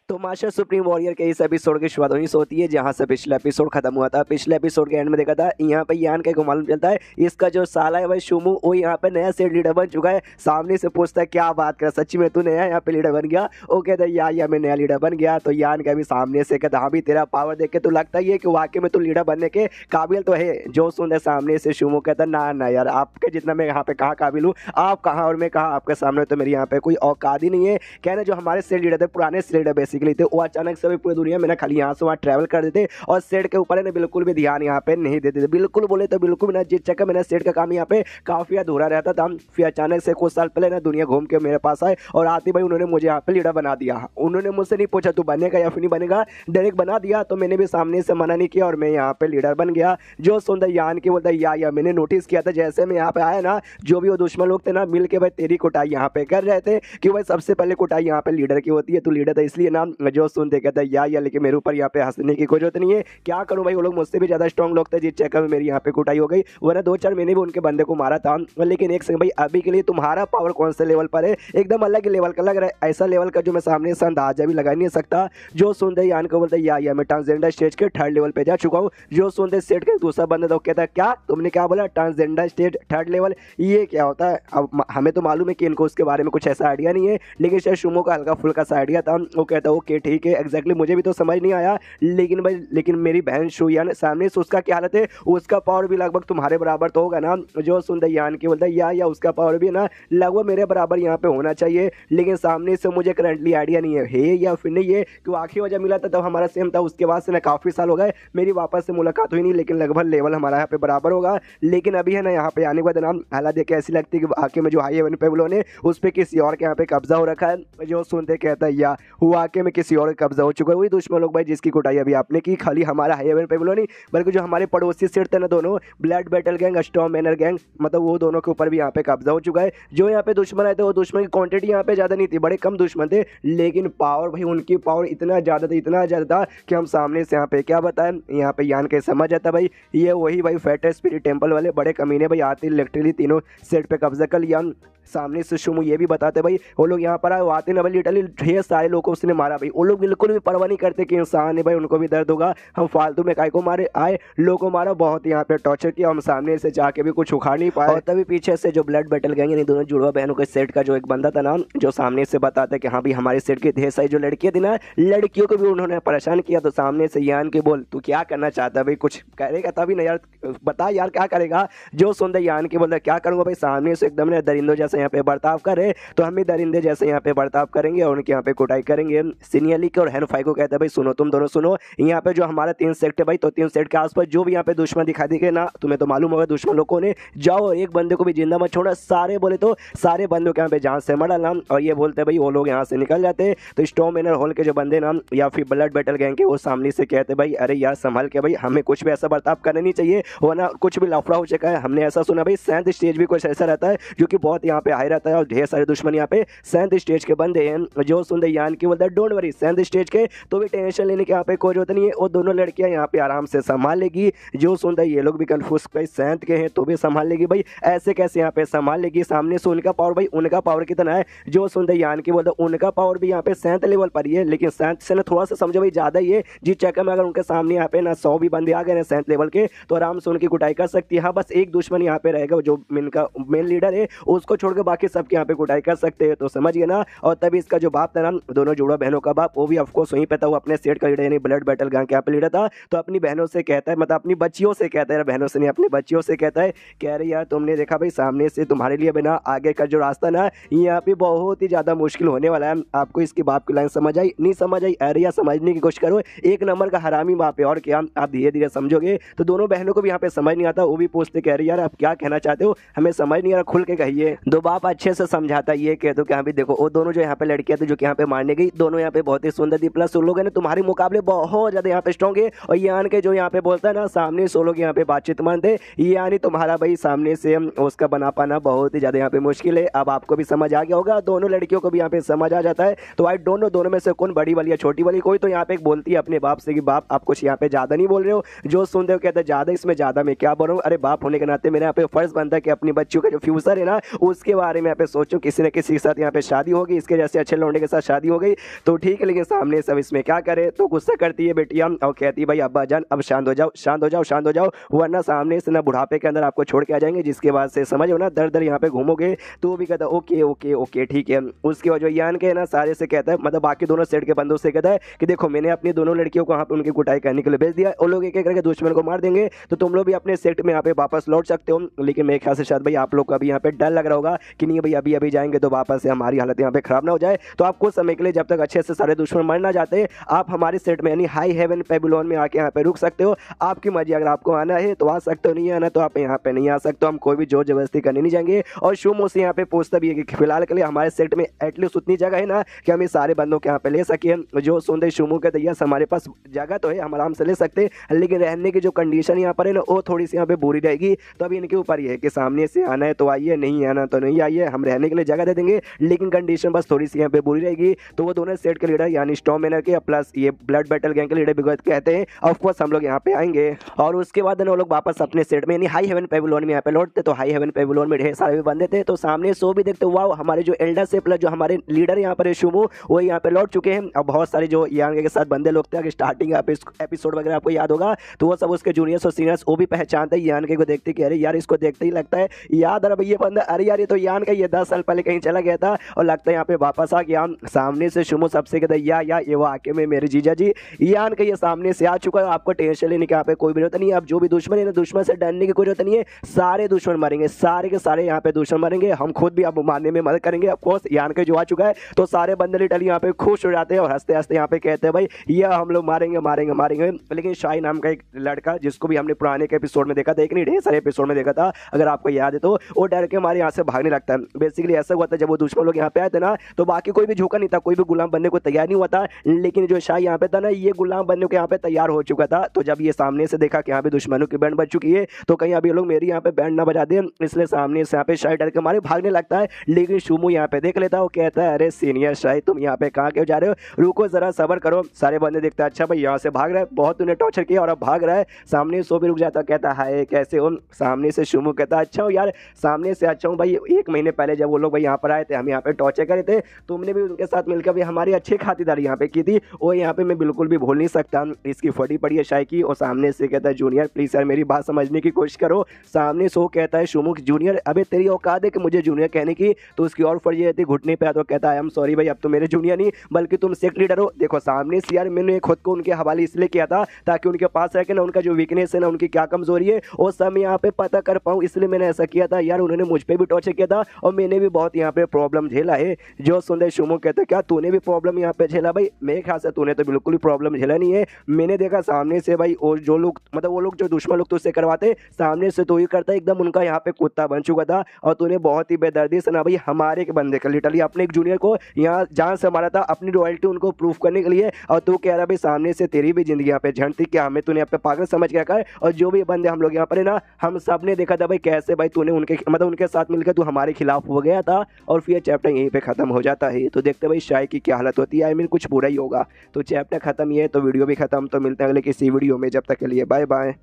तो मास्टर सुप्रीम वॉरियर के इस एपिसोड की शुरुआत वहीं से होती है जहां से पिछला एपिसोड खत्म हुआ था। पिछले एपिसोड के एंड में देखा था यहाँ पे यान के को मालूम चलता है इसका जो साला है भाई शुमू वो यहाँ पे नया सेट लीडर बन चुका है। सामने से पूछता है क्या बात कर सच्ची में तू नया यहाँ पे लीडर बन गया, वो कहता है या मैं नया लीडर बन गया। तो यान का भी सामने से कहता हाँ भी तेरा पावर देख के तो लगता ही है कि वाकई में तू लीडर बनने के काबिल तो है। जो सुन सामने से शुमू कहता ना यार आपके जितना मैं यहाँ पे कहाँ काबिल हूँ, आप कहाँ और मैं कहाँ, आपके सामने तो मेरी यहाँ पे कोई औकात ही नहीं है। कहना जो हमारे सेट लीडर थे पुराने सेट लीडर बेसिकली थे वो अचानक से पूरी दुनिया में ना खाली यहाँ से वहाँ ट्रैवल कर देते और सेट के ऊपर ना बिल्कुल भी ध्यान यहाँ पे नहीं देते थे, बिल्कुल बोले तो बिल्कुल भी ना, जिस चक्कर में ना सेट का काम यहाँ पे काफी अधूरा रहता था। फिर अचानक से कुछ साल पहले ना दुनिया घूम के मेरे पास आए और आते भाई उन्होंने मुझे यहाँ पे लीडर बना दिया। उन्होंने मुझसे नहीं पूछा तू बनेगा या फिर नहीं बनेगा, डायरेक्ट बना दिया। तो मैंने भी सामने से मना नहीं किया और मैं यहाँ पे लीडर बन गया। जो सुंदर यान की बोलता या मैंने नोटिस किया था जैसे मैं यहाँ पे आया ना जो भी वो दुश्मन लोग थे ना मिल के भाई तेरी कुटाई यहाँ पे कर रहे थे कि भाई सबसे पहले कुटाई यहाँ पे लीडर की होती है, तू लीडर था इसलिए ना। जो सुनते कहता या लेकिन मेरे ऊपर यहाँ पे हंसने की कोई जरूरत नहीं है, क्या करूँ भाई वो लोग मुझसे भी ज्यादा स्ट्रॉन्ग लोग थे जिस चक्कर में मेरी यहाँ पे कुटाई हो गई, वरना 2-4 महीने भी उनके बंदे को मारा था। लेकिन एक सेकंड भाई अभी के लिए तुम्हारा पावर कौन से लेवल पर है, एकदम अलग लेवल का लग रहा है, ऐसा लेवल का जो मैं सामने से अंदाजा भी लगा नहीं सकता। जो सुनते यान को बोलते या मैं ट्रांसजेंडर स्टेज के 3rd लेवल पे जा चुका हूँ। जो सुनते सेट के दूसरा बंदा तो कहता है क्या तुमने क्या बोला ट्रांसजेंडर स्टेज 3rd लेवल, ये क्या होता है। अब हमें तो मालूम है कि इनको उसके बारे में कुछ ऐसा आइडिया नहीं है, लेकिन शायद शुमो का हल्का फुल्का सा आइडिया था। वो कहता है ओके ठीक है एग्जैक्टली मुझे भी तो समझ नहीं आया, लेकिन भाई लेकिन मेरी बहन शुयान सामने से उसका क्या हालत है, उसका पावर भी लगभग तुम्हारे बराबर तो होगा ना। जो सुनते यान की बोलता है या उसका पावर भी ना लगभग मेरे बराबर यहाँ पे होना चाहिए, लेकिन सामने से मुझे करंटली आइडिया नहीं है या फिर नहीं है, क्यों आखिरी वजह मिला था तब हमारा सेम था, उसके बाद से ना काफी साल हो गए मेरी वापस से मुलाकात हुई नहीं, लेकिन लगभग लेवल हमारा यहाँ पे बराबर होगा। लेकिन अभी है ना यहाँ पे आने के बाद नाम हालात देख के ऐसी लगती है कि आके में जो हाई हेवन पेविलियन है उस पर किसी और के यहाँ पे कब्जा हो रखा है। जो सुनते कहता है या वाकई में किसी और का कब्जा हो चुका है, वही दुश्मन लोग भाई जिसकी कुटाई अभी आपने की, खाली हमारा हाई हेवन पेविलियन नहीं बल्कि जो हमारे पड़ोसी सेट थे ना दोनों blood battle gang storm manner gang, मतलब वो दोनों के ऊपर भी यहाँ पे कब्जा हो चुका है। जो यहाँ पे दुश्मन आए थे वो दुश्मन की क्वांटिटी यहाँ पे ज्यादा नहीं थी, बड़े कम दुश्मन थे, लेकिन पावर भाई उनकी पावर इतना ज्यादा था कि हम सामने से यहाँ पे क्या बताएं। यहाँ पे यान के समझ जाता भाई ये वही भाई फैटर स्पिरिट टेंपल वाले बड़े कमीने भाई आते इलेक्ट्रिकली तीनों सेट पे कब्जा कर लिया। सामने से शुमू ये भी बताते भाई वो लोग यहाँ पर आए, वो आते ना भाई लिटरली ढेर सारे लोगों को उसने मारा भाई। वो लोग बिल्कुल भी परवाह नहीं करते कि इंसान है भाई, उनको भी दर्द होगा, हम फालतू में काय को मारे आए, लोगों को मारा, बहुत यहाँ पे टॉर्चर किया, हम सामने से जाके भी कुछ उखाड़ नहीं पाए। और तभी पीछे से जो ब्लड बैटल गैंग यानी दोनों जुड़वा बहनों के सेट का जो एक बंदा था ना, जो सामने से बताता है कि हाँ भाई हमारे सेट की ढेर सारी जो लड़कियां थी ना, लड़कियों को भी उन्होंने परेशान किया। तो सामने से यान के बोल तू क्या करना चाहता है भाई, कुछ करेगा तभी ना यार, बता यार क्या करेगा। जो सुंदर यान के बोलता है क्या करूंगा भाई, सामने से एकदम दरिंदों जैसे यहाँ पे बर्ताव करे तो हम भी दरिंदे जैसे यहाँ पे बर्ताव करेंगे और उनके यहाँ पे कुटाई करेंगे। सीनियर के और हैनफाई को कहता है भाई सुनो तुम दोनों सुनो, यहाँ पे जो हमारा 3 सेट है भाई, तो 3 सेट के आसपास जो भी यहाँ पे दुश्मन दिखा दिखे ना, तुम्हें तो मालूम होगा दुश्मन लोगों ने, जाओ एक बंदे को भी जिंदा मत छोड़ना, सारे बोले तो सारे बंदों के यहाँ पे जान से मर डालना। और ये बोलते भाई वो लोग यहाँ से निकल जाते। तो स्टॉर्म मैनर हॉल के जो बंदे ना या फिर ब्लड बैटल गैंग के, वो सामने से कहते भाई अरे यार संभल के भाई, हमें कुछ भी ऐसा बर्ताव करना नहीं चाहिए वरना कुछ भी लफड़ा हो चुका है। हमने ऐसा सुना भाई 7th स्टेज भी कुछ ऐसा रहता है जो कि बहुत यहाँ पे हाई रहता है और ढेर सारे दुश्मन यहाँ पे 7th स्टेज के बंदे हैं। जो सुंदर यान की बोलता है डोंट वरी 7th स्टेज के तो भी टेंशन लेने की यहाँ पे कोई जरूरत नहीं है, वो दोनों लड़कियां यहाँ पे आराम से संभाल लेगी। जो सुंदर ये लोग भी कंफ्यूज भाई 7th के हैं तो भी संभाल लेगी भाई, ऐसे कैसे यहाँ पे संभाल लेगी। सामने से उनका पावर भाई, उनका पावर कितना है, जो सुंदर यान की बोलता है उनका पावर भी यहाँ पे 7th लेवल पर ही है, लेकिन 7th से ना थोड़ा सा समझो भाई ज्यादा ही है। जी चक्कर में अगर उनके सामने यहाँ पे ना 100 भी बंदे आ गए ना 7th लेवल के तो आराम से उनकी कुटाई कर सकती है। हाँ बस एक दुश्मन यहाँ पे रहेगा जो इनका मेन लीडर है, उसको छोड़कर बाकी सबके यहाँ पे कुटाई कर सकते हैं, तो समझ गए ना। और तभी इसका जो बाप था ना, दोनों जुड़वा बहनों का बाप, वो भी ऑफकोर्स वहीं पे था, वो अपने सेट का लीडर यानी ब्लड बैटल गैंग के यहाँ पे लीडर था। तो अपनी बहनों से कहता है, मतलब अपनी बच्चियों से कहता है, बहनों से नहीं अपनी बच्चियों से कहता है कह रही यार तुमने देखा भाई सामने से तुम्हारे लिए बिना आगे का जो रास्ता ना यहाँ पे बहुत ही ज्यादा मुश्किल होने वाला है। आपको इसके बाप की लाइन समझ आई नहीं समझ आई, अरे यार समझने की कोशिश करो, एक नंबर का हरामी बाप है और क्या, आप धीरे धीरे समझोगे। तो दोनों बहनों को भी यहाँ पे समझ नहीं आता, वो भी पूछते कह रही यार आप क्या कहना चाहते हो, हमें समझ नहीं आ रहा, खुल के कहिए। दो बाप अच्छे से समझाता ये कह दो कि हाँ भी देखो वो दोनों जो यहाँ पे लड़कियां थी जो कि यहाँ पे मारने गई, दोनों यहाँ पे बहुत ही सुंदर थी, प्लस उन लोगों ने तुम्हारे मुकाबले बहुत ज्यादा यहाँ पे स्ट्रॉन्ग है। और ये आन के जो यहाँ पे बोलता है ना सामने से लोग यहाँ पे बातचीत मानते, ये यानी तुम्हारा भाई सामने से उसका बना पाना बहुत ही ज्यादा यहाँ पे मुश्किल है। अब आपको भी समझ आ गया होगा, दोनों लड़कियों को भी यहाँ पे समझ आ जाता है। तो आई डोंट नो दोनों में से कौन बड़ी वाली या छोटी वाली, कोई तो यहाँ पे बोलती है अपने बाप से कि बाप आप कुछ यहाँ पे ज्यादा नहीं बोल रहे हो, जो सुनते हो कहते हैं ज्यादा, इसमें ज्यादा मैं क्या बोल रहा हूँ, अरे बाप होने के नाते मेरे यहाँ पे फर्ज बनता है कि अपनी बच्चियों का जो फ्यूचर है ना उसके बारे में यहाँ पे सोचूं, किसी न किसी के साथ यहाँ पे शादी होगी, इसके जैसे अच्छे लौंडे के साथ शादी हो गई तो ठीक है, लेकिन सामने सब इसमें क्या करे। तो गुस्सा करती है बेटियां और कहती है भाई अब्बा जान अब शांत हो जाओ, शांत हो जाओ, शांत हो जाओ, वरना सामने से ना बुढ़ापे के अंदर आपको छोड़ के आ जाएंगे, जिसके बाद से समझो ना दर दर यहाँ पे घूमोगे। तो वो भी कहता है ओके ओके ओके ठीक है। उसके बाद जो यान के ना सारे से कहता है, मतलब बाकी दोनों सेट के बंदों से कहता है कि देखो मैंने अपनी दोनों लड़कियों को यहाँ पे उनकी कुटाई करने के लिए भेज दिया, वो लोग एक एक करके दुश्मन को मार देंगे, तो तुम लोग भी अपने सेट में यहाँ पे वापस लौट सकते हो। लेकिन मेरे ख्याल से शायद भाई आप लोग को अभी यहाँ पे डर लग रहा होगा कि नहीं भाई अभी अभी जाएंगे तो वापस से हमारी हालत यहाँ पे खराब ना हो जाए। तो आप कुछ समय के लिए जब तक अच्छे से सारे दुश्मन मर ना जाते, आप हमारे सेट में यानी हाई हेवन पेबुलोन में आके यहाँ पे रुक सकते हो, आपकी मर्जी, अगर आपको आना है तो आ सकते हो, नहीं आना तो आप यहाँ पे नहीं आ सकते, हम कोई भी जोर जबरदस्ती करने नहीं जाएंगे। और शुमो से यहाँ पे पूछता भी है कि फिलहाल के लिए हमारे सेट में एटलीस्ट उतनी जगह है ना कि हम इस सारे बंदों के यहाँ पे ले सके। जो सुंदर शुमो के दैया हमारे पास जगह तो है, हम आराम से ले सकते, लेकिन रहने की जो कंडीशन यहाँ पर है ना वो थोड़ी सी यहाँ पे बुरी रहेगी। तो अभी इनके ऊपर ये है कि सामने से आना है तो आइए, नहीं आना तो नहीं आइए, हम रहने के लिए जगह दे देंगे, लेकिन कंडीशन बस थोड़ी सी यहाँ पे बुरी रहेगी। तो वो दोनों सेट के लीडर यानी स्टॉर्म मैनर के प्लस ये ब्लड बैटल गैंग के लीडर बिगत कहते हैं ऑफकोर्स हम लोग यहाँ पे आएंगे। और उसके बाद वो लोग वापस अपने सेट में यानी हाई हेवन पेबुलोन में यहाँ पे लौटते। तो हाई हेवन पेबुलोन में ढेर सारे भी बंदे थे, तो सामने सो भी देखते वाह हमारे जो एल्डर से प्लस जो हमारे लीडर यहाँ पर शुमो वो यहाँ पे लौट चुके हैं। अब बहुत सारे जो यांग के साथ बंदे लोग थे, स्टार्टिंग एपिसोड वगैरह आपको याद होगा, तो वो सब उसके जूनियर्स और सीनियर्स वो भी पहचानते हैं यान के को, देखते कि अरे यार इसको देखते ही लगता है याद अरे ये बंदा, अरे यार ये तो यान का, ये 10 साल पहले कहीं चला गया था और लगता है यहाँ पे वापस आ गया। सामने से शुमो सबसे कहता है या ये वो आके में मेरे जीजा जी यान का ये सामने से आ चुका है, आपको टेंशन लेने की यहाँ पे कोई भी जरूरत नहीं है। आप जो भी दुश्मन है ना, दुश्मन से डरने की कोई जरूरत नहीं है, सारे दुश्मन मरेंगे, सारे के सारे यहाँ पे दुश्मन मरेंगे, हम खुद भी अब मारने में मदद करेंगे। ऑफकोर्स यान का जो आ चुका है तो सारे बंदे लिटरली यहाँ पे खुश हो जाते हैं और हंसते हंसते यहाँ पे कहते हैं भाई ये हम लोग मारेंगे मारेंगे मारेंगे। लेकिन शाही नाम का एक लड़का जिसको भी हमने पुराने के एपिसोड में देखा था, एक नहीं ढेर सारे एपिसोड में देखा था, अगर आपको याद है तो वो डर के हमारे यहाँ से भागने लगता है। बेसिकली ऐसा हुआ था जब वो दुश्मन लोग यहाँ पे आए थे ना, तो बाकी कोई भी झुका नहीं था, कोई भी गुलाम बनने को तैयार नहीं हुआ था, लेकिन जो शाही यहाँ पे था ना ये गुलाम बनने को यहाँ पे तैयार हो चुका था। तो जब ये सामने से देखा कि यहाँ पे दुश्मनों की बैंड बज चुकी है तो कहीं अभी लोग मेरी यहाँ पे बैंड ना बजा दे, इसलिए सामने से यहाँ पे शाही डर के मारे भागने लगता है। लेकिन शुमो यहाँ पे देख लेता है, वो कहता है अरे सीनियर शाही तुम यहाँ पे कहाँ क्यों जा रहे हो, रुको जरा सबर करो। सारे बंदे देखते हैं अच्छा भाई यहाँ से भाग रहा है, बहुत उन्हें टॉर्चर किया और अब भाग रहा है। सामने सो भी रुक जाता, कहता है कैसे हो, सामने से शुमो कहता है अच्छा हूँ यार, सामने से अच्छा हूँ भाई, 1 महीने पहले जब वो लोग भाई यहाँ पर आए थे, हम यहाँ पे टॉर्चर करे थे, तुमने भी उनके साथ मिलकर भी हमारी अच्छी खातिरदारी यहाँ पे की थी, वो यहाँ पे मैं बिल्कुल भी भूल नहीं सकता। इसकी फटी पड़ी है शाय की, और सामने से कहता है जूनियर प्लीज यार मेरी बात समझने की कोशिश करो। सामने से वो कहता है सुमुख जूनियर अबे तेरी औकात है कि मुझे जूनियर कहने की, तो उसकी और फर्जी रहती घुटने पे, तो कहता है आई एम सॉरी भाई, अब तो मेरे जूनियर नहीं बल्कि तुम सेक्ट लीडर हो। देखो सामने से यार मैंने खुद को उनके हवाले इसलिए किया था ताकि उनके पास रह के ना उनका जो वीकनेस है ना, उनकी क्या कमजोरी है वो सब मैं यहाँ पे पता कर पाऊँ, इसलिए मैंने ऐसा किया था। यार उन्होंने मुझ पर भी टॉर्चर किया था और मैंने भी बहुत यहाँ पे प्रॉब्लम झेला है। जो सुंदर सुमुख कहते क्या तूने भी प्रॉब्लम यहाँ पे झेला? भाई मेरे ख्याल से तूने तो बिल्कुल भी प्रॉब्लम झेला नहीं है। मैंने देखा सामने से भाई, और जो लोग मतलब वो लोग जो दुश्मन लोग तुझसे करवाते सामने से तो ही करता, एकदम उनका यहाँ पे कुत्ता बन चुका था। और तूने बहुत ही बेदर्दी से ना भाई हमारे के बंदे का लिटरली अपने एक जूनियर को यहाँ जान से मारा था अपनी रॉयल्टी उनको प्रूफ करने के लिए, और तू कह रहा भाई सामने से तेरी भी जिंदगी यहाँ पे झंड थी क्या? हमें तूने यहाँ पे पागल समझ के रखा है। और जो भी बंदे हम लोग यहाँ पर है ना, हम सब ने देखा था भाई कैसे भाई तूने उनके मतलब उनके साथ मिलकर तू हमारे खिलाफ हो गया था, और फिर चैप्टर यहीं पे खत्म हो जाता है। तो देखते भाई शाय की क्या हालत होती है, आई मीन कुछ बुरा ही होगा। तो चैप्टर खत्म ही है तो वीडियो भी खत्म, तो मिलते हैं अगले किसी वीडियो में, जब तक के लिए बाय बाय।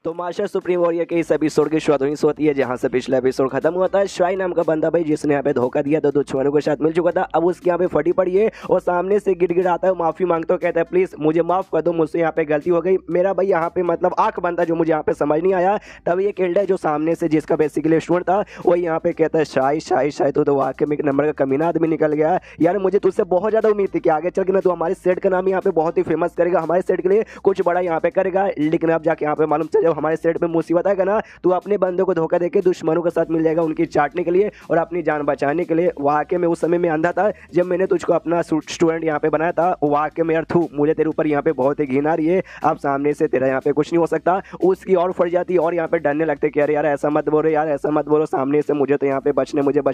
तो मास्टर सुप्रीम वॉरियर के इस एपिसोड की शुरुआत होती है जहां से पिछला एपिसोड खत्म हुआ था। श्राई नाम का बंदा भाई जिसने यहाँ पे धोखा दिया तो दुश्मनों के साथ मिल चुका था, अब उसकी यहाँ पे फटी पड़ी है और सामने से गिड़गिड़ाता है, माफी मांगता है, कहता है प्लीज मुझे माफ कर दो, मुझसे यहाँ पे गलती हो गई। मेरा भाई यहाँ पे मतलब आंख बंदा जो मुझे यहाँ पे समझ नहीं आया। तब ये किल्डर जो सामने से जिसका बेसिकली स्टूडेंट था वो यहाँ पे कहता है शाय शाय शाय तो वाकई में एक नंबर का कमीना आदमी निकल गया यार। मुझे तुझसे बहुत ज्यादा उम्मीद थी कि आगे चल के ना तू हमारे सेट का नाम यहाँ पे बहुत ही फेमस करेगा, हमारे सेट के लिए कुछ बड़ा यहाँ पे करेगा। लेकिन अब जाके यहाँ पे मालूम चल जब हमारे सेट में बताएगा ना तू अपने बंदों को धोखा देके दुश्मनों के साथ मिल जाएगा उनकी चाटने के लिए और अपनी जान बचाने के लिए। वाकई में उस समय में अंधा था जब मैंने तुझको अपना स्टूडेंट यहाँ पे बनाया था। वाकई में यार थू मुझे तेरे ऊपर यहाँ पे बहुत ही घिन आ रही है। अब सामने से तेरा यहाँ पे कुछ नहीं हो सकता, उसकी और फट जाती और यहाँ पे डरने लगते कि अरे यार ऐसा मत बोलो यार, ऐसा मत बोलो, सामने से मुझे तो यहाँ पे